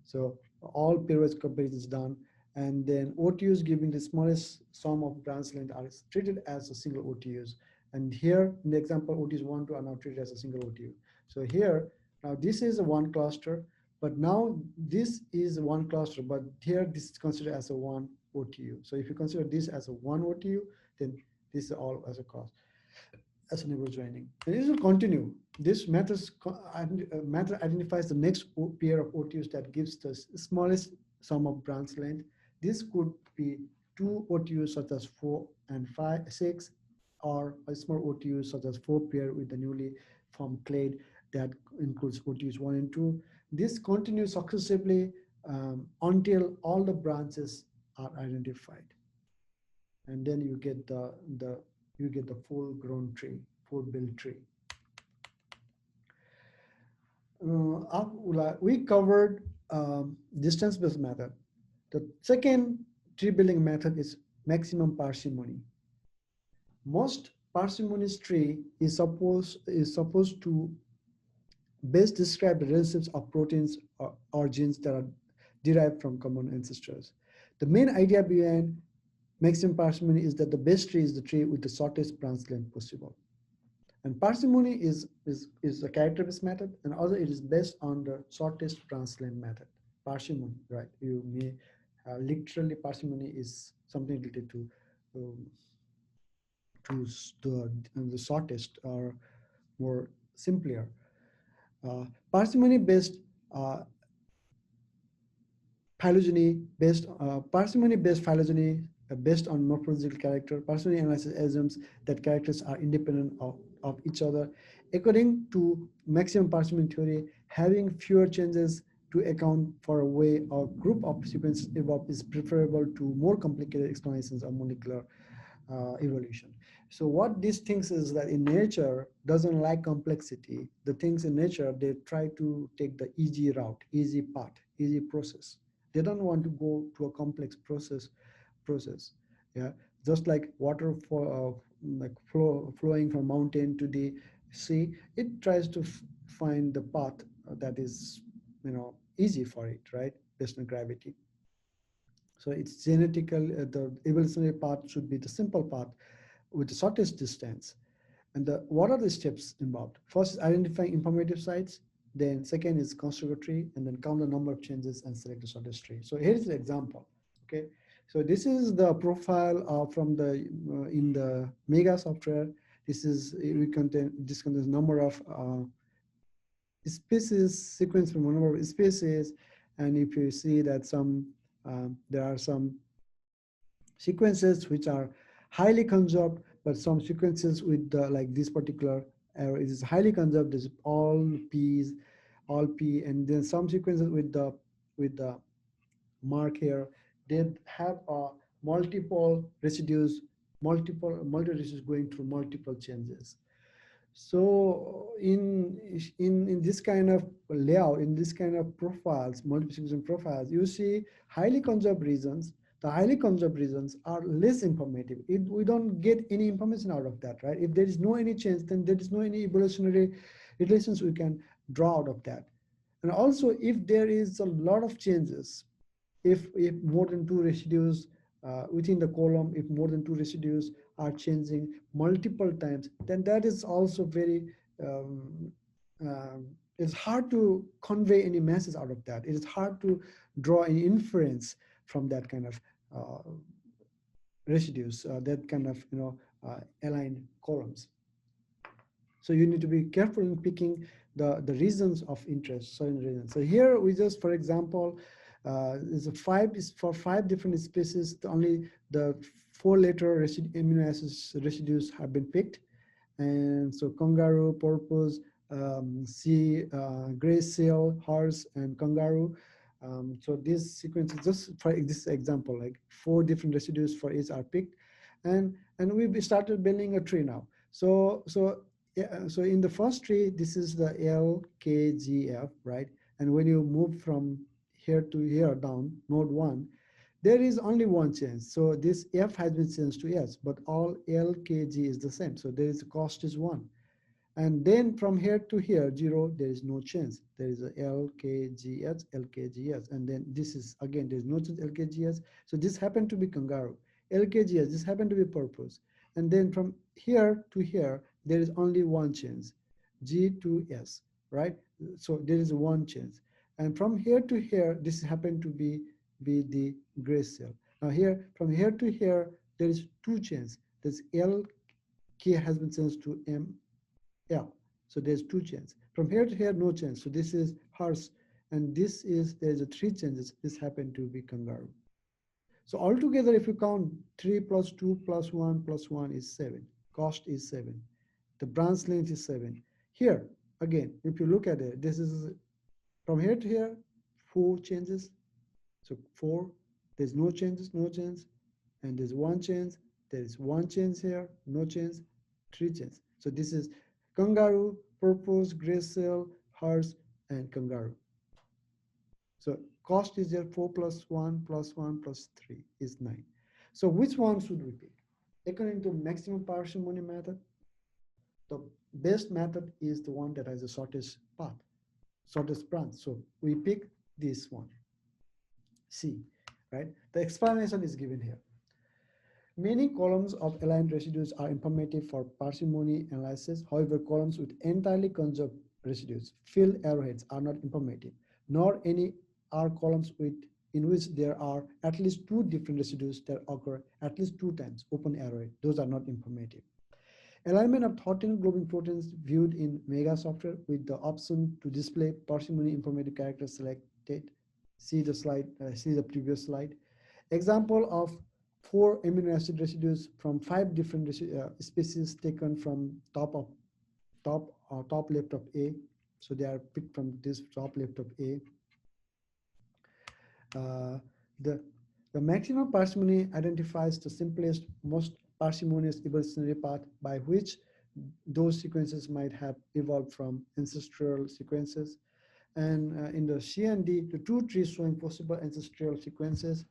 S1: So all pairwise comparisons done, and then OTUs giving the smallest sum of branch length are treated as a single OTUs. And here in the example, OTUs 1, 2 are now treated as a single OTU. So here, now this is a one cluster, but now this is one cluster, but here this is considered as a one OTU. So if you consider this as a one OTU, then this is all as a cost as a neighbor joining. And this will continue. This method identifies the next pair of OTUs that gives the smallest sum of branch length. This could be two OTUs such as 4 and 5, 6, or a small OTU such as 4 pair with the newly formed clade that includes OTUs 1 and 2. This continues successively until all the branches are identified, and then you get the full grown tree, full built tree. We covered distance based method. The second tree building method is maximum parsimony. Most parsimonious tree is supposed to best describe the relationships of proteins or genes that are derived from common ancestors. The main idea behind maximum parsimony is that the best tree is the tree with the shortest branch length possible. And parsimony is a character-based method, and also it is based on the shortest branch length method. Parsimony, right? You may literally parsimony is something related um, to the shortest or more simpler. Parsimony-based uh, parsimony-based phylogeny based on morphological character. Parsimony analysis assumes that characters are independent of each other. According to maximum parsimony theory, having fewer changes to account for a way a group of sequences evolve is preferable to more complicated explanations of molecular evolution. So what these things is that in nature doesn't like complexity. The things in nature, they try to take the easy route, easy path, easy process. They don't want to go to a complex process. Yeah, just like water for like flowing from mountain to the sea, it tries to find the path that is easy for it, right, based on gravity. So it's genetical. The evolutionary path should be the simple path with the shortest distance. And what are the steps involved? First is identifying informative sites. Then second is construct a tree, and then count the number of changes and select the shortest tree. So here's the example. Okay, so this is the profile from the in the Mega software. This contains number of species, sequence from a number of species, and if you see that there are some sequences which are highly conserved, but some sequences with like this particular arrow is highly conserved. This all P, and then some sequences with the mark here, they have multiple residues, multiple residues going through multiple changes. So in this kind of layout, in this kind of profiles, multiplication profiles, you see highly conserved regions. The highly conserved regions are less informative. We don't get any information out of that, right? If there is no any change, then there is no any evolutionary relations we can draw out of that. And also, if there is a lot of changes, if more than two residues within the column, if more than two residues are changing multiple times, then that is also very um, it's hard to convey any message out of that. It is hard to draw any inference from that kind of uh, residues that kind of align columns. So you need to be careful in picking the reasons of interest, certain reasons. So here we just, for example, is a five is for five different species. Only the four-letter amino acids residues have been picked, and so kangaroo, porpoise, sea, gray seal, horse, and kangaroo. So this sequence is just for this example, like four different residues for each are picked, and we've started building a tree now. So yeah, so in the first tree, this is the LKGF, right? And when you move from here to here down, node one, there is only one change. So this F has been changed to S, but all LKG is the same. So there is a cost is one. And then from here to here, 0, there is no change. There is a LKGS, LKGS. And then this is, again, there is no change, LKGS. So this happened to be kangaroo. LKGS, this happened to be purpose. And then from here to here, there is only one change, G to S, right? So there is one change. And from here to here, this happened to be the gray cell. Now here, from here to here, there is two changes. This LK has been changed to M yeah, so there's two changes. From here to here, no change. So this is horse, and this is, there's a three changes. This happened to be kangaroo. So altogether, if you count 3 plus 2 plus 1 is 7. Cost is 7. The branch length is 7. Here, again, if you look at it, this is from here to here, 4 changes. So 4, there's no changes, no change, and there's one change. There is one change here, no change, three changes. So this is kangaroo, porpoise, gray seal, horse, and kangaroo. So cost is there 4 plus 1 plus 1 plus 3 is 9. So which one should we pick? According to maximum parsimony method, the best method is the one that has the shortest path, shortest branch. So we pick this one, C, right? The explanation is given here. Many columns of aligned residues are informative for parsimony analysis. However, columns with entirely conjugate residues, filled arrowheads, are not informative, nor any are columns in which there are at least two different residues that occur at least two times, open arrowhead. Those are not informative. Alignment of 13 globin proteins viewed in Mega software with the option to display parsimony informative characters selected. See the slide, see the previous slide. Example of four amino acid residues from five different species taken from top left of A. So they are picked from this top left of A. Uh, the the maximum parsimony identifies the simplest, most parsimonious evolutionary path by which those sequences might have evolved from ancestral sequences. And in the C and D, the two trees showing possible ancestral sequences.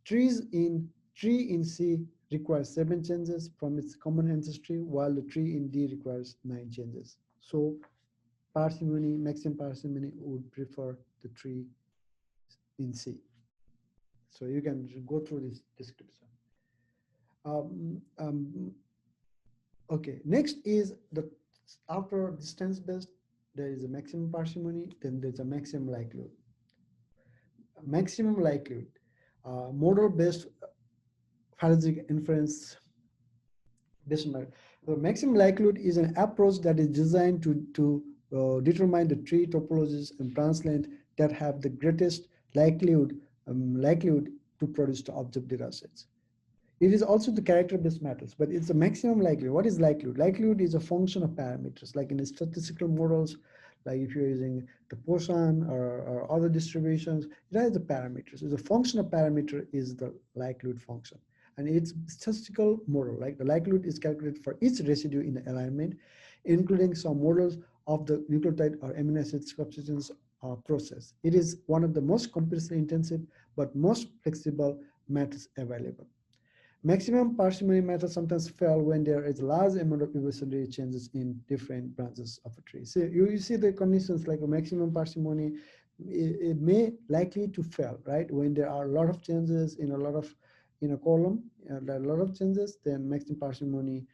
S1: Trees in tree in C requires 7 changes from its common ancestry, while the tree in D requires 9 changes. So parsimony, maximum parsimony would prefer the tree in C. So you can go through this description. Um, um, okay, next is the after distance based, there is a maximum parsimony, then there's a maximum likelihood. Maximum likelihood, model based phylogenetic inference based on the maximum likelihood is an approach that is designed to determine the tree topologies and branch length that have the greatest likelihood to produce the object data sets. It is also the character-based methods, but it's the maximum likelihood. What is likelihood? Likelihood is a function of parameters, like in the statistical models, like if you're using the Poisson or other distributions, it has the parameters. So the function of parameter is the likelihood function. And it's statistical model, like the likelihood is calculated for each residue in the alignment, including some models of the nucleotide or amino acid substitution process. It is one of the most computationally intensive but most flexible methods available. Maximum parsimony method sometimes fail when there is a large amount of evolutionary changes in different branches of a tree. So you see the conditions like a maximum parsimony, it may likely to fail, right? When there are a lot of changes in a lot of in a column, a lot of changes, then maximum parsimony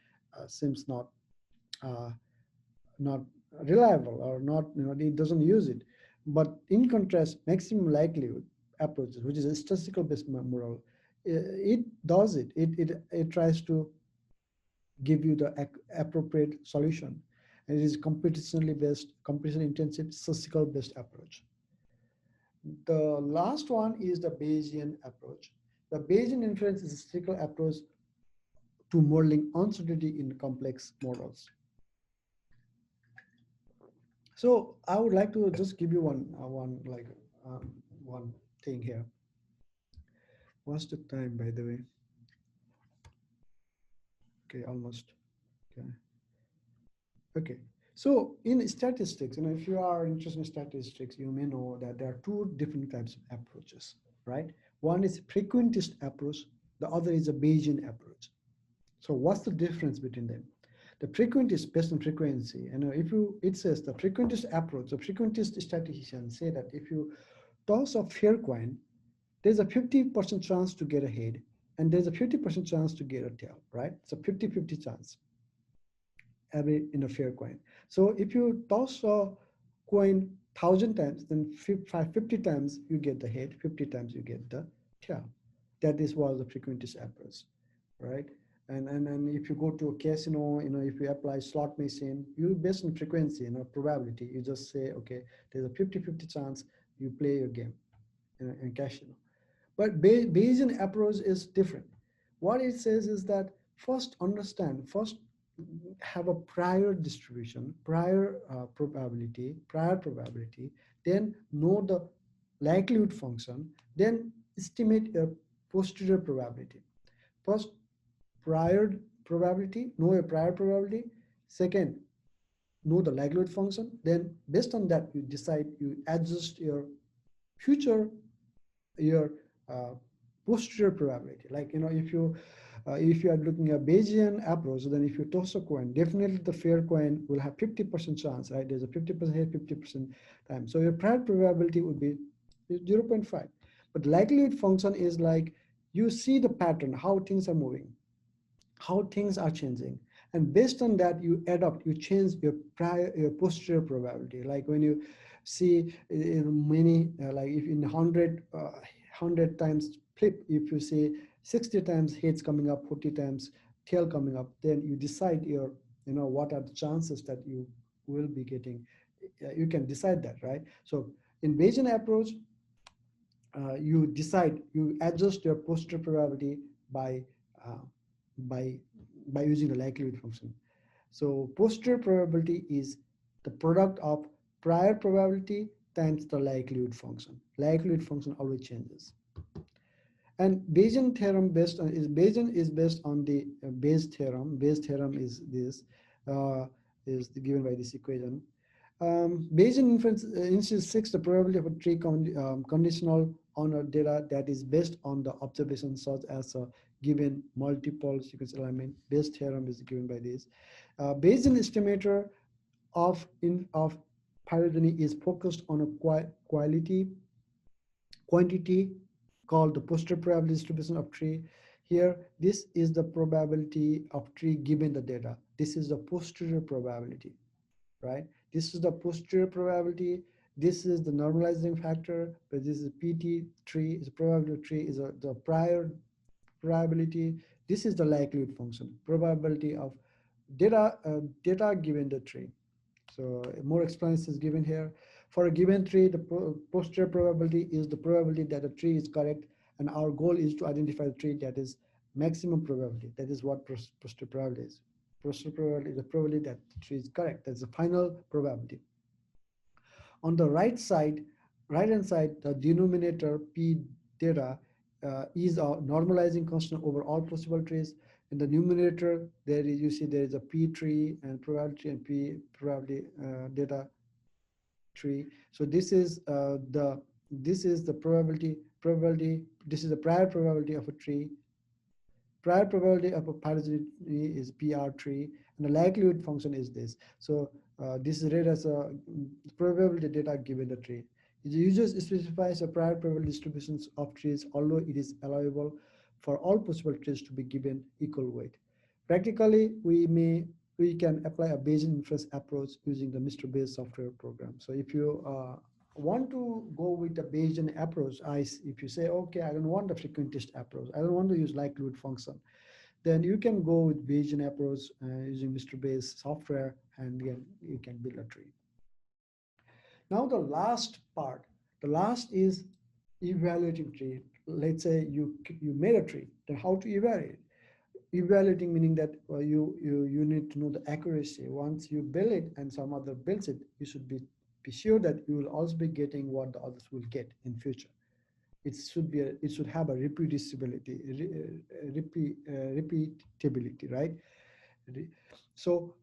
S1: seems uh, not reliable or not, it doesn't use it. But in contrast, maximum likelihood approaches, which is a statistical based model, it does it. It tries to give you the appropriate solution. And it is computationally based, computational intensive, statistical based approach. The last one is the Bayesian approach. The Bayesian inference is a statistical approach to modeling uncertainty in complex models. So I would like to just give you one thing here. What's the time, by the way? Okay, almost. Okay. Okay. So in statistics, if you are interested in statistics, you may know that there are two different types of approaches, right? One is frequentist approach, the other is a Bayesian approach. So what's the difference between them? The frequentist based on frequency, and if you it says the frequentist approach, the frequentist statisticians say that if you toss a fair coin, there's a 50% chance to get a head, and there's a 50% chance to get a tail, right? It's a 50-50 chance every in a fair coin. So if you toss a coin 1,000 times, then 50 times you get the head, 50 times you get the tail. That is was the frequentist approach, right? And if you go to a casino, if you apply slot machine, you based on frequency, probability, you just say, okay, there's a 50-50 chance you play your game in casino. But Bayesian approach is different. What it says is that first have a prior distribution, prior probability, then know the likelihood function, then estimate a posterior probability. First, prior probability, know a prior probability. Second, know the likelihood function. Then based on that, you decide, you adjust your future, your uh, posterior probability. Like, if you are looking at Bayesian approach, then if you toss a coin, definitely the fair coin will have 50% chance, right? There's a 50% here, 50% time. So your prior probability would be 0.5. But likelihood function is like you see the pattern, how things are moving, how things are changing, and based on that you adapt, you change your posterior probability. Like when you see in many like if in 100 times flip, if you see 60 times heads coming up, 40 times tail coming up, then you decide what are the chances that you will be getting. You can decide that, right? So in Bayesian approach, you decide, you adjust your posterior probability by uh, by by using the likelihood function. So posterior probability is the product of prior probability times the likelihood function. Likelihood function always changes. And Bayesian theorem Bayesian is based on the Bayes theorem. Bayes theorem is this uh, is given by this equation. Bayesian inference insists the probability of a tree conditional on a data that is based on the observation such as a given multiple sequence alignment. Bayes theorem is given by this. Bayesian estimator of phylogeny is focused on a quantity called the posterior probability distribution of tree. Here, this is the probability of tree given the data. This is the posterior probability, right? This is the posterior probability. This is the normalizing factor, but this is PT tree, is probability of tree is the prior probability. This is the likelihood function, probability of data given the tree. So more explanation is given here. For a given tree, the posterior probability is the probability that the tree is correct, and our goal is to identify the tree that is maximum probability. That is what posterior probability is. Posterior probability is the probability that the tree is correct. That's the final probability. On the right hand side, the denominator P data is a normalizing constant over all possible trees. In the numerator, you see there is a P tree and probability and P probability data tree. So this is the probability. This is the prior probability of a tree. Prior probability of a phylogeny is PR tree, and the likelihood function is this. So this is read as a probability data given the tree. The user specifies a prior probability distributions of trees, although it is allowable for all possible trees to be given equal weight. Practically, we can apply a Bayesian inference approach using the Mr. Bayes software program. So if you want to go with a Bayesian approach, if you say, okay, I don't want a frequentist approach, I don't want to use likelihood function, then you can go with Bayesian approach using Mr. Bayes software, and again, you can build a tree. Now the last part, the last is evaluating tree. Let's say you made a tree, then how to evaluate? Evaluating meaning that you need to know the accuracy. Once you build it and some other builds it, you should be sure that you will also be getting what the others will get in future. It should have a reproducibility, repeatability, right? So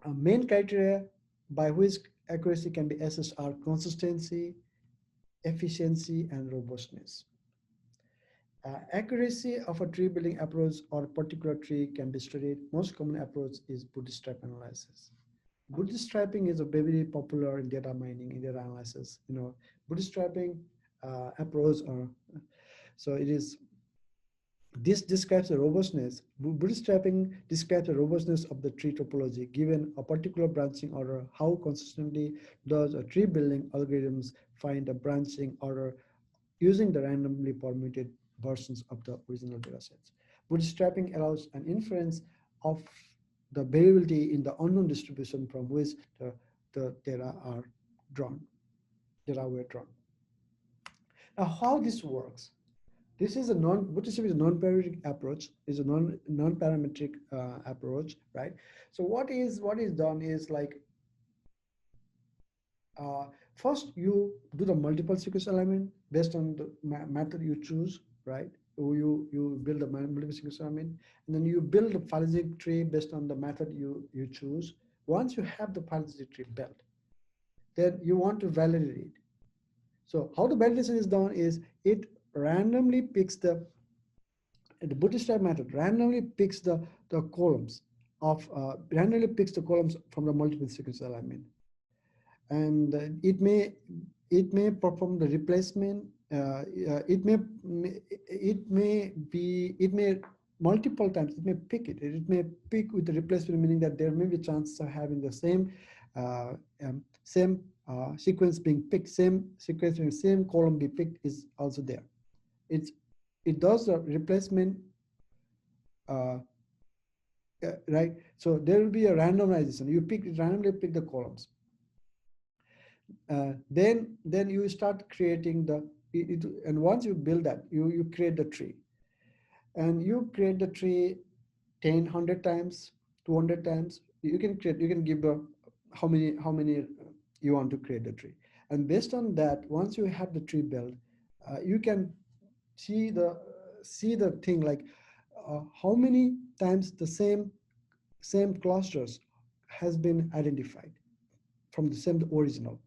S1: main criteria by which accuracy can be assessed are consistency, efficiency, and robustness. Accuracy of a tree building approach or particular tree can be studied. Most common approach is bootstrap analysis. Bootstrapping is a very popular in data mining, in data analysis. Bootstrapping approach, or so it is. This describes the robustness. Bootstrapping describes the robustness of the tree topology given a particular branching order. How consistently does a tree building algorithms find a branching order using the randomly permuted versions of the original data sets. Bootstrapping allows an inference of the variability in the unknown distribution from which the data are drawn, data were drawn. Now, how this works? This is a Bootstrap is a non-parametric approach, is a non-parametric approach, right? So what is done is like uh, first you do the multiple sequence alignment based on the method you choose, right? You build the multiple sequence alignment, and then you build a phylogenetic tree based on the method you choose. Once you have the phylogenetic tree built, then you want to validate it. So how the validation is done is it randomly picks the bootstrap method randomly picks the columns randomly picks the columns from the multiple sequence alignment, and it may perform the replacement. It may multiple times it may pick it may pick with the replacement, meaning that there may be chances of having the same sequence being picked, same sequence being same column be picked is also there. it's it does the replacement, uh, right? So there will be a randomization. You randomly pick the columns. Then you start creating and once you build that, you create the tree, and you create the tree 10, 100 times, 200 times. You can give how many you want to create the tree, and based on that, once you have the tree built, you can see the thing like how many times the same clusters has been identified from the same original,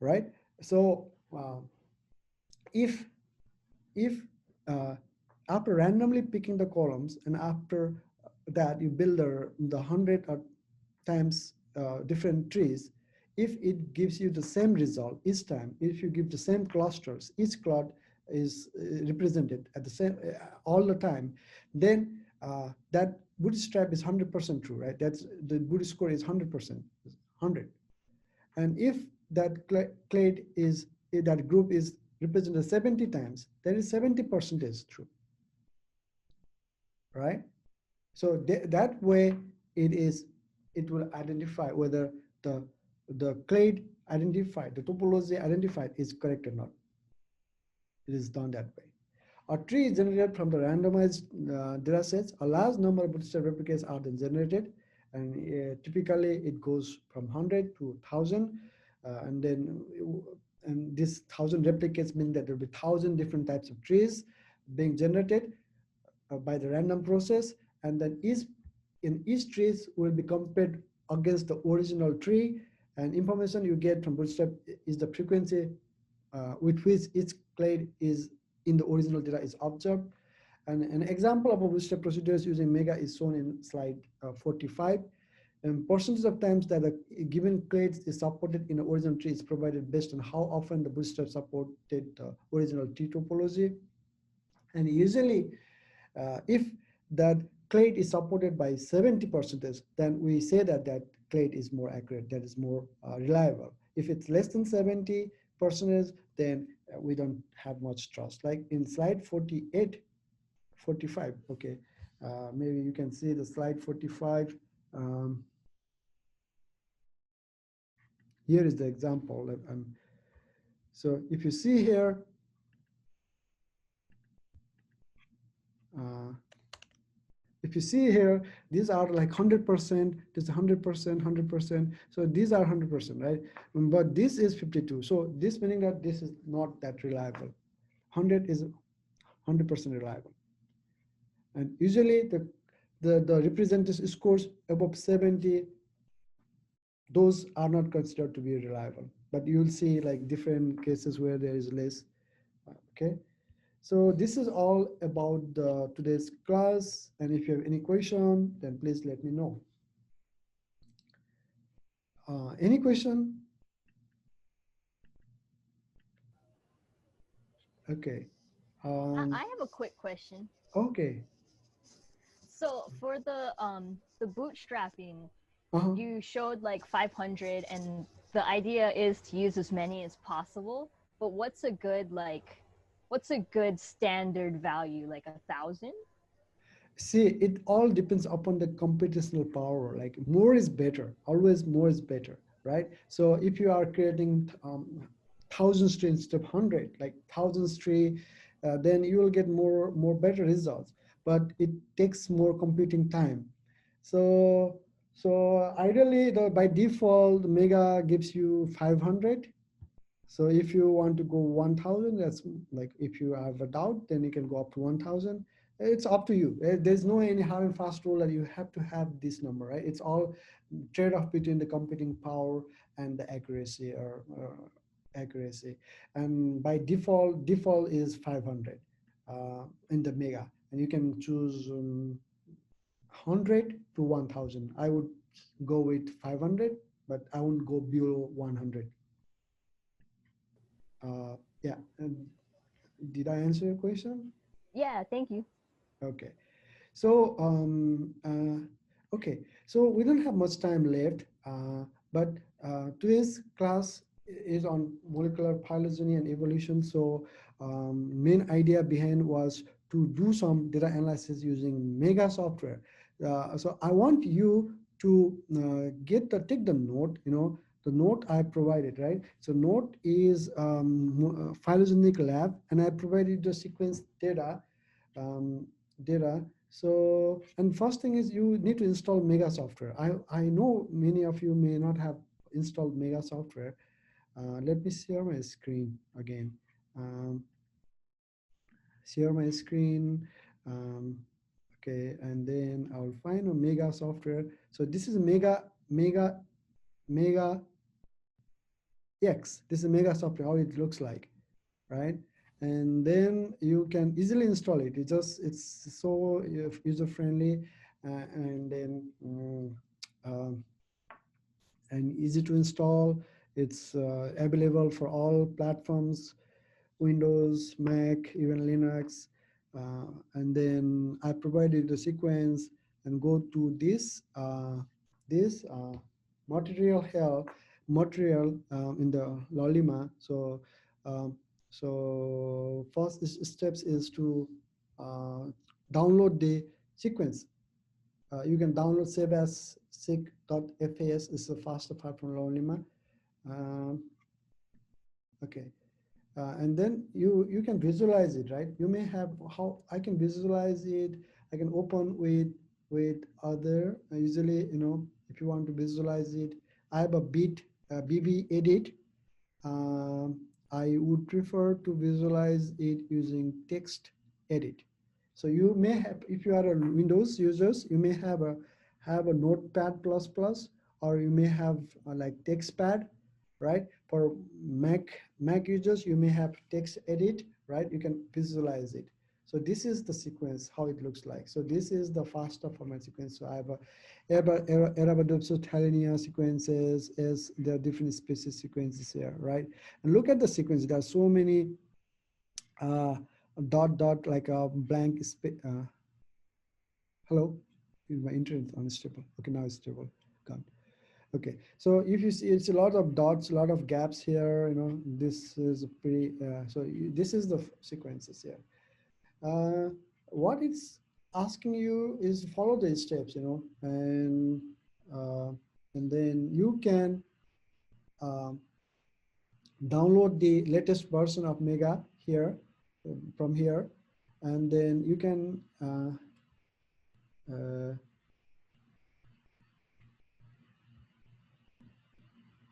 S1: right? So if if uh, after randomly picking the columns, and after that you build the 100 or times different trees, if it gives you the same result each time, if you give the same clusters, each cloud is represented at the same all the time, then that bootstrap is 100% true, right? That's the boot score is 100%, 100. And if that clade is if that group is represented 70 times, that is 70% is true, right? So that way it will identify whether the clade identified, the topology identified is correct or not. It is done that way. A tree is generated from the randomized data sets. A large number of bootstrap replicates are then generated, and typically it goes from 100 to 1,000, and then and this 1,000 replicates mean that there will be 1,000 different types of trees being generated by the random process, and then each trees will be compared against the original tree, and information you get from bootstrap is the frequency with which each clade is in the original data is observed. And an example of a bootstrap procedures using Mega is shown in slide 45. And percentage of times that a given clade is supported in the original tree is provided based on how often the bootstrap supported original tree topology. And usually, if that clade is supported by 70%, then we say that that clade is more accurate, that is more reliable. If it's less than 70 percentage, then we don't have much trust. Like in slide 48, 45. Okay, maybe you can see the slide 45. Um, Here is the example. So if you see here, uh, if you see here, these are like 100%, this is 100%, 100%. So these are 100%, right? But this is 52. So this meaning that this is not that reliable. 100 is 100% reliable. And usually the representative scores above 70, those are not considered to be reliable. But you'll see like different cases where there is less. Okay. So this is all about today's class. And if you have any question, then please let me know. Any question? Okay.
S3: I
S1: Um,
S3: have a quick question.
S1: okay.
S3: So for the bootstrapping,
S1: Uh-huh.
S3: you showed like 500, and the idea is to use as many as possible. But what's a good standard value? Like 1,000?
S1: See, it all depends upon the computational power. Like more is better. Always more is better, right? So if you are creating thousands tree instead of 100, like thousands tree, then you will get more better results. But it takes more computing time. So so ideally, by default, Mega gives you 500. So if you want to go 1,000, that's like if you have a doubt, then you can go up to 1,000. It's up to you. There's no any hard and fast rule that you have to have this number, right? It's all trade-off between the computing power and the accuracy or accuracy. And by default is 500 in the Mega, and you can choose 100 to 1,000. I would go with 500, but I wouldn't go below 100. Yeah. And did I answer your question?
S3: Yeah, thank you.
S1: Okay. So, okay. So we don't have much time left, but today's class is on molecular phylogeny and evolution. So, main idea behind was to do some data analysis using Mega software. So I want you to take the note. The note I provided, right? So note is phylogenic lab, and I provided the sequence um, data. So, and first thing is you need to install Mega software. I know many of you may not have installed Mega software. Let me share my screen again. Um, Share my screen. Um, okay, and then I'll find a Mega software. So this is Mega X. This is Mega software, how it looks like, right? And then you can easily install it. It's so user friendly, and then and easy to install. It's available for all platforms, Windows, Mac, even Linux. And then I provided the sequence and go to this material here, material in the Lolima. Um, so first steps is to uh, download the sequence. You can download save as sig.fas is the faster part from Lolima. Um, okay. And then you can visualize it, right? You may have how I can visualize it. I can open with other usually, if you want to visualize it, I have a BB edit. um, I would prefer to visualize it using text edit. So you may have, if you are a Windows users, you may have a Notepad plus plus, or you may have like TextPad, right? For Mac users, you may have text edit, right? You can visualize it. So this is the sequence, how it looks like. So this is the FASTA format sequence. So I have a Arabidopsis sequences, as there are different species sequences here, right? And look at the sequence. There are so many uh, dot like a blank space. Hello, my internet unstable. Okay, now it's stable. Gone. Okay, so if you see, it's a lot of dots, a lot of gaps here. This is a pretty. This is the sequences here. What it's asking you is follow the steps, uh, and then you can um, download the latest version of Mega here, from here, and then you can. Uh,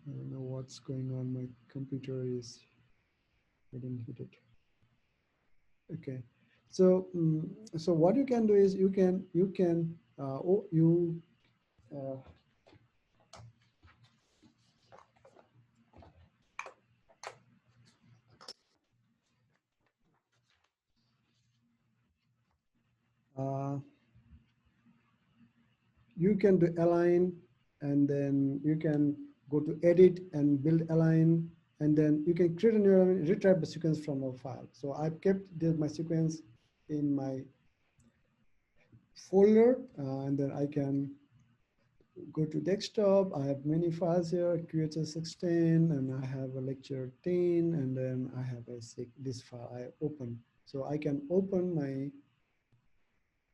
S1: I don't know what's going on. My computer is getting heated. Okay, so so what you can do is you can oh you uh, uh, you can do align, and then you can go to edit and build align, and then you can create a new element, retrieve the sequence from a file. So I've kept my sequence in my folder, and then I can go to desktop. I have many files here, QHS16, and I have a lecture 10, and then I have this file I open. So I can open my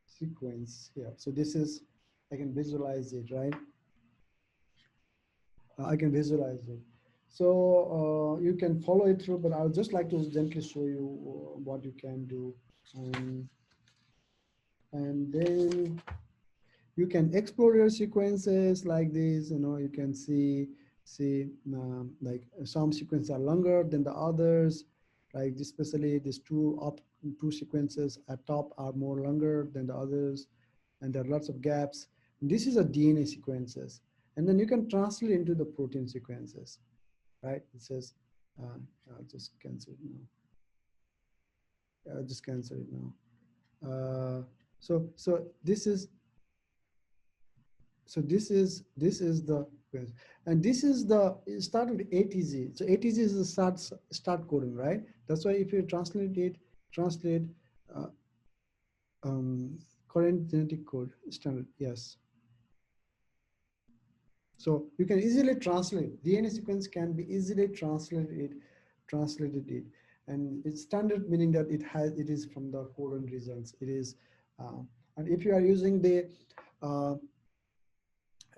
S1: sequence here. So this is, I can visualize it, right? I can visualize it. So you can follow it through, but I would just like to gently show you what you can do. And then you can explore your sequences like this. You can see like some sequences are longer than the others, like especially these two sequences at top are more longer than the others, and there are lots of gaps. This is a DNA sequences, and then you can translate into the protein sequences, right? It says I'll just cancel it now. I'll just cancel it now. So this is the quest. And this is the, it start with ATZ. So ATZ is the start coding, right? That's why if you translate uh, current genetic code standard, yes. So you can easily translate DNA sequence, can be easily translated it, and it's standard, meaning that it is from the codon regions. It is, and if you are using uh,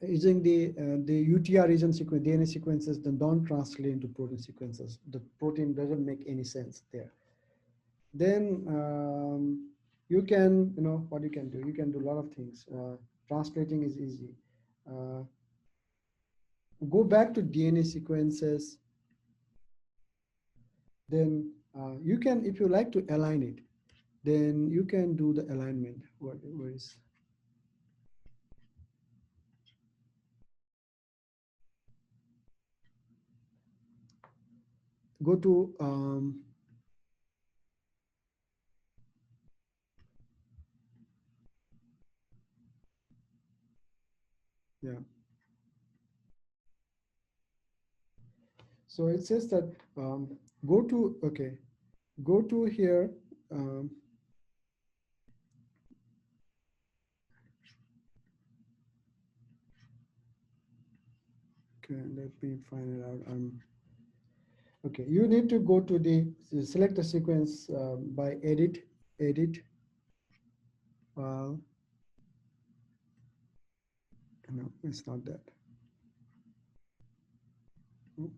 S1: the UTR region sequence, DNA sequences, then don't translate into protein sequences. The protein doesn't make any sense there. Then you can, what you can do. You can do a lot of things. Translating is easy. Uh, Go back to DNA sequences. Then you can, if you like to align it, then you can do the alignment. Where is? Go to yeah. So it says that go to, okay, go to here. Okay, let me find it out. Okay, you need to go to the select the sequence by edit file. No, it's not that. Oh,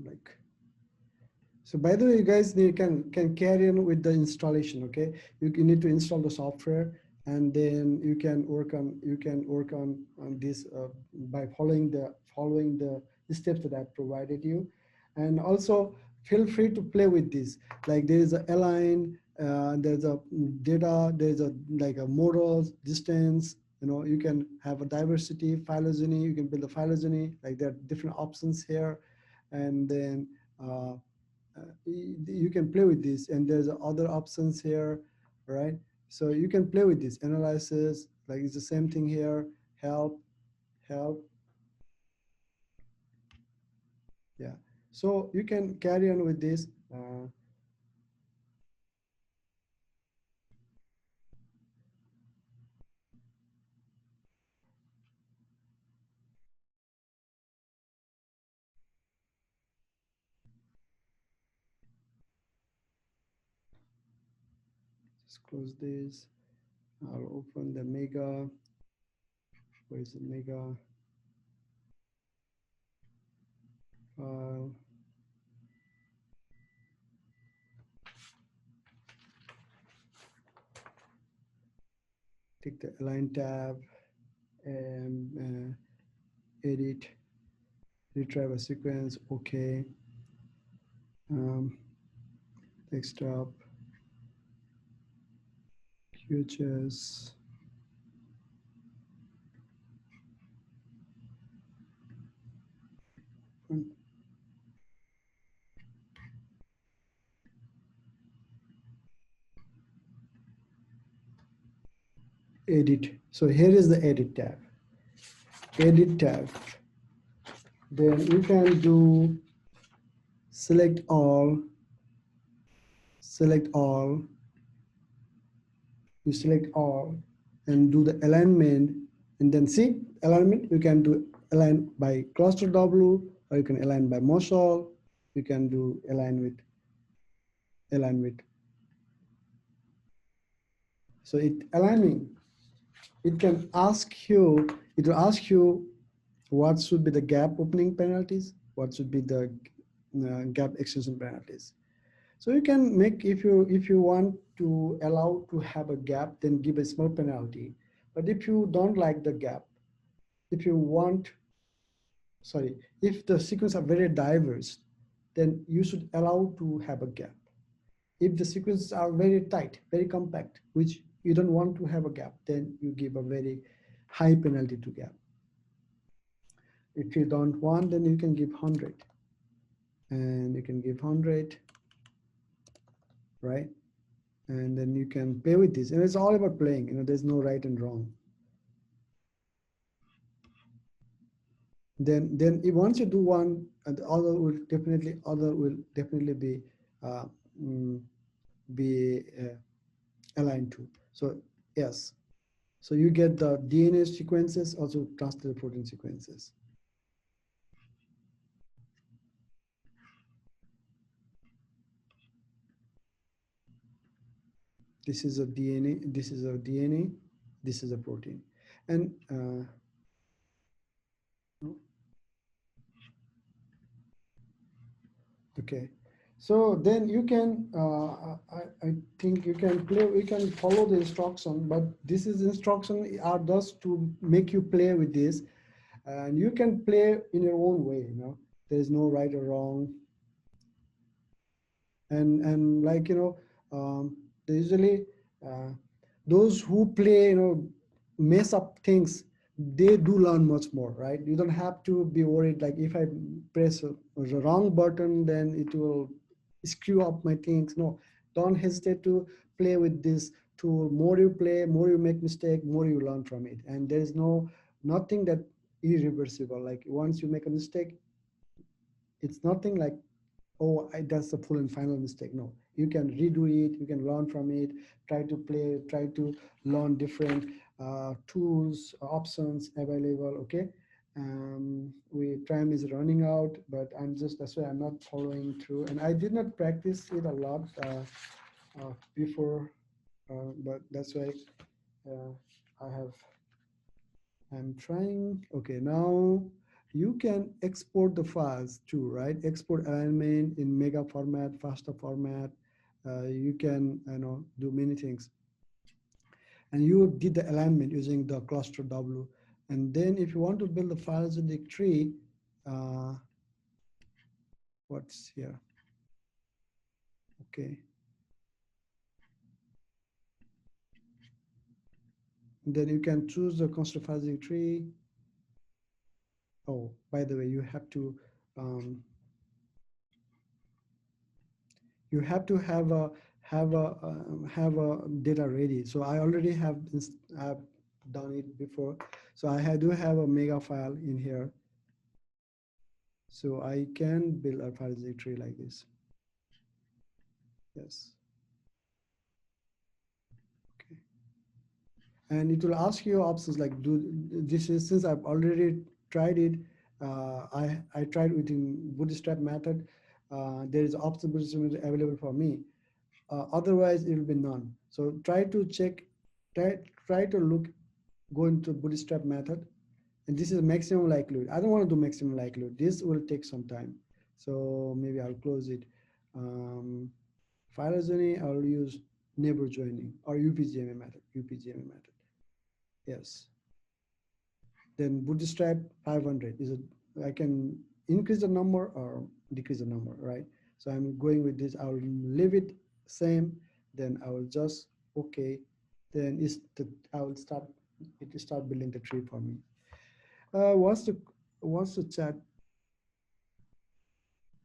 S1: like, so by the way, you guys can carry on with the installation. Okay, you need to install the software, and then you can work on this by following the steps that I provided you. And also feel free to play with this. Like there is a align, there's a data, there's a like a models, distance. You can have a diversity, phylogeny. You can build a phylogeny. Like there are different options here, and then you can play with this, and there's other options here, right? So you can play with this analysis, like it's the same thing here, help, yeah. So you can carry on with this. let's close this. I'll open the mega. Where is the mega file? Take the align tab and edit, retrieve a sequence. Okay. Desktop, QHS. Edit. So here is the edit tab. Edit tab. Then you can do select all, select all. You select all and do the alignment, and then see alignment. You can do align by cluster W, or you can align by Mosul. You can do align with align with. So it aligning. It can ask you. It will ask you what should be the gap opening penalties, what should be the gap extension penalties. So you can make, if you want to allow to have a gap, then give a small penalty. But if you don't like the gap, if you want, sorry, if the sequences are very diverse, then you should allow to have a gap. If the sequences are very tight, very compact, which you don't want to have a gap, then you give a very high penalty to gap. If you don't want, then you can give 100, and you can give 100, right? And then you can play with this, and it's all about playing. There's no right and wrong. Then once you do one, and the other will definitely uh, mm, be aligned to. So yes, so you get the DNA sequences, also translated protein sequences. This is a DNA. This is a DNA. This is a protein, and okay. So then you can, I think you can play, we can follow the instruction, but this is instruction are just to make you play with this, and you can play in your own way. There is no right or wrong. And like, usually uh, those who play, mess up things, they do learn much more, right? You don't have to be worried, like if I press the wrong button, then it will screw up my things. No, don't hesitate to play with this tool. More you play, more you make mistake, more you learn from it. And there is nothing that irreversible. Like once you make a mistake, it's nothing like, oh, that's the full and final mistake. No, you can redo it, you can learn from it, try to play, try to learn different tools, options available. Okay. Time is running out, but that's why I'm not following through, and I did not practice it a lot before, but that's why uh, I have I'm trying. Okay, now you can export the files too, right? Export alignment in mega format, FASTA format. You can, do many things. And you did the alignment using the cluster W. And then if you want to build the phylogenetic tree, uh, what's here? Okay. And then you can choose the cluster phylogenetic tree. Oh, by the way, you have to have a data ready. So I already have done it before. So do have a mega file in here. So I can build a file tree like this. Yes. Okay. And it will ask you options like, since I've already tried it, I tried within Bootstrap method. There is option available for me. Otherwise it will be none. So try to check, try to look, go into bootstrap method, and this is maximum likelihood. I don't want to do maximum likelihood. This will take some time. So maybe I'll close it. Um, Phylogeny, I'll use neighbor joining or UPGMA method. UPGMA method. Yes. Then bootstrap 500 is I can increase the number or decrease the number, right? So I'm going with this. I'll leave it same. Then I will just okay. Then I will start. It will start building the tree for me. What's the chat?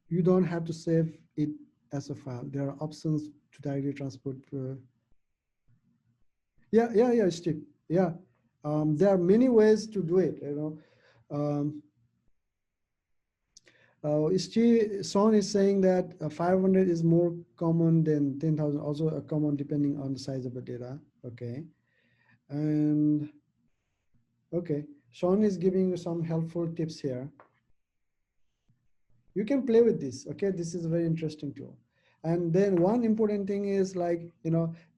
S1: You don't have to save it as a file. There are options to directly transport. Yeah, Steve. Yeah, there are many ways to do it. Um, Sean is saying that 500 is more common than 10,000, also a common depending on the size of the data. Okay, and okay, Sean is giving you some helpful tips here. You can play with this. Okay, this is a very interesting tool. And then one important thing is like,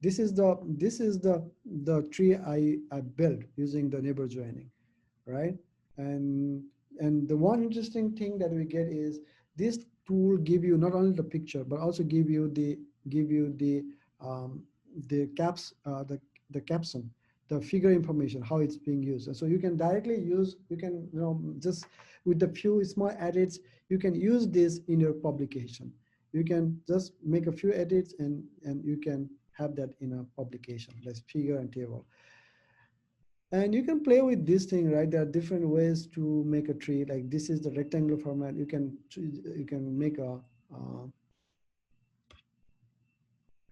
S1: this is the tree I built using the neighbor joining, right? And the one interesting thing that we get is this tool give you not only the picture but also give you um, the the caption, the figure information, how it's being used. And so you can directly use, you can just with the few small edits, you can use this in your publication. You can just make a few edits and you can have that in a publication, like figure and table. And you can play with this thing, right? There are different ways to make a tree. Like this is the rectangular format. You can make a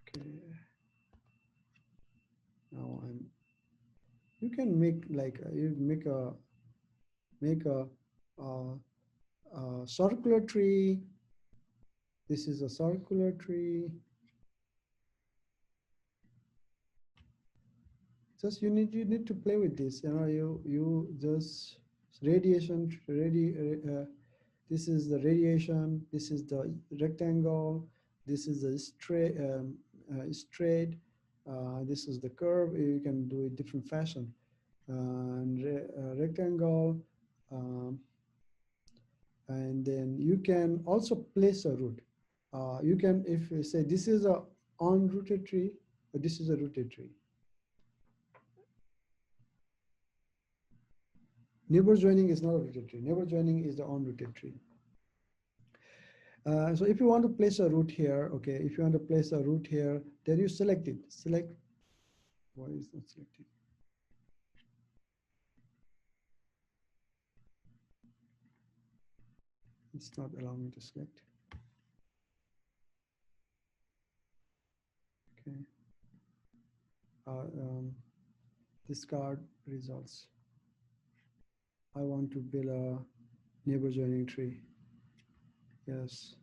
S1: okay. Now you can make like you make a circular tree. This is a circular tree. Just you need to play with this. You just radiation this is the radiation, this is the rectangle, this is the straight, this is the curve. You can do it different fashion. And rectangle, um, and then you can also place a root. You can, if you say this is a unrooted tree, or this is a rooted tree. Neighbor joining is not a rooted tree. Neighbor joining is the unrooted tree. So if you want to place a root here, okay, if you want to place a root here, then you select it. Select, why is not selected? It's not allowing me to select. Okay. Discard results. I want to build a neighbor joining tree. Yes.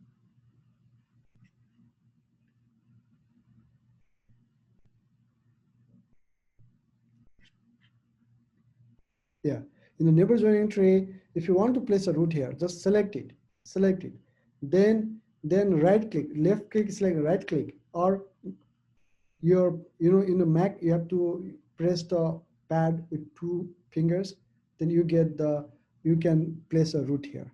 S1: Yeah. In the neighbor joining tree, if you want to place a root here, just select it. Select it. Then right click, left click, select right click, or in a Mac you have to press the pad with 2 fingers. Then you can place a root here.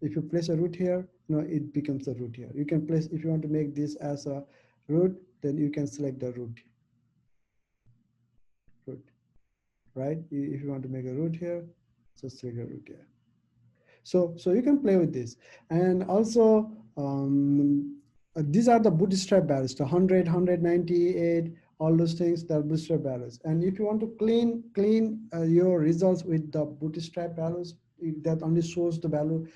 S1: If you place a root here, it becomes a root here. You can place, if you want to make this as a root, then you can select the root, right? If you want to make a root here, just select a root here. So you can play with this. And also, these are the bootstrap values, the 100, 198, all those things, that are bootstrap values. And if you want to clean your results with the bootstrap values, that only shows the value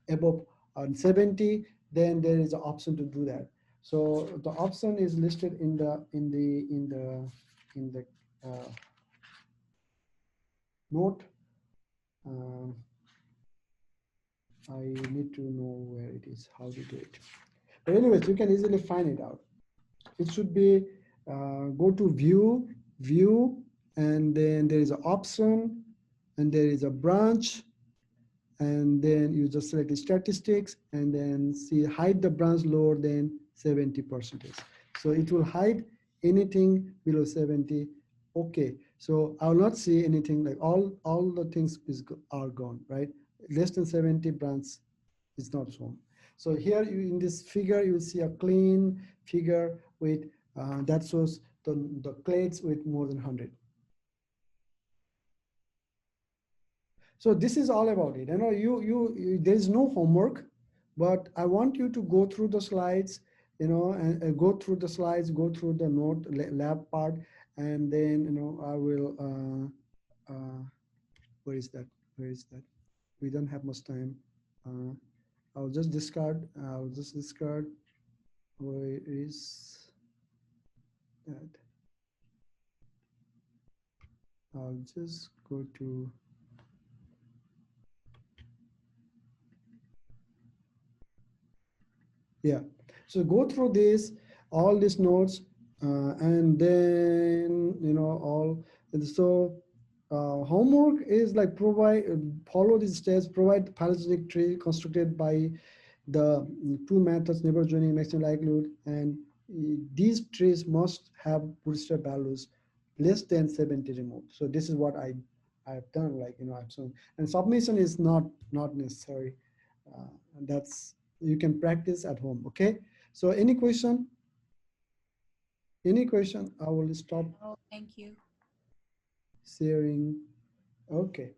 S1: above 70, then there is an option to do that. So the option is listed in the note. I need to know where it is, how to do it. But anyways, you can easily find it out. It should be go to view, and then there is an option, and there is a branch, and then you just select the statistics, and then see hide the branch lower than 70%. So it will hide anything below 70. Okay, so I will not see anything like all the things are gone, right? Less than 70 brands is not shown. So here you, in this figure, you will see a clean figure with that shows the clades with more than 100. So this is all about it. There is no homework, but I want you to go through the slides, and go through the slides, go through the lab part, and then I will. Where is that? Where is that? We don't have much time. Uh, I'll just discard. I'll just discard. Where is that? I'll just go to. Yeah, so go through this, all these notes, and then all. And so homework is like provide follow these steps, provide phylogenetic tree constructed by the two methods, neighbor joining, maximum likelihood, and these trees must have bootstrap values less than 70 removed. So this is what I've done, like I've shown. And submission is not necessary. That's you can practice at home. Okay, so any question? Any question? I will stop
S2: Oh, thank you.
S1: sharing. Okay.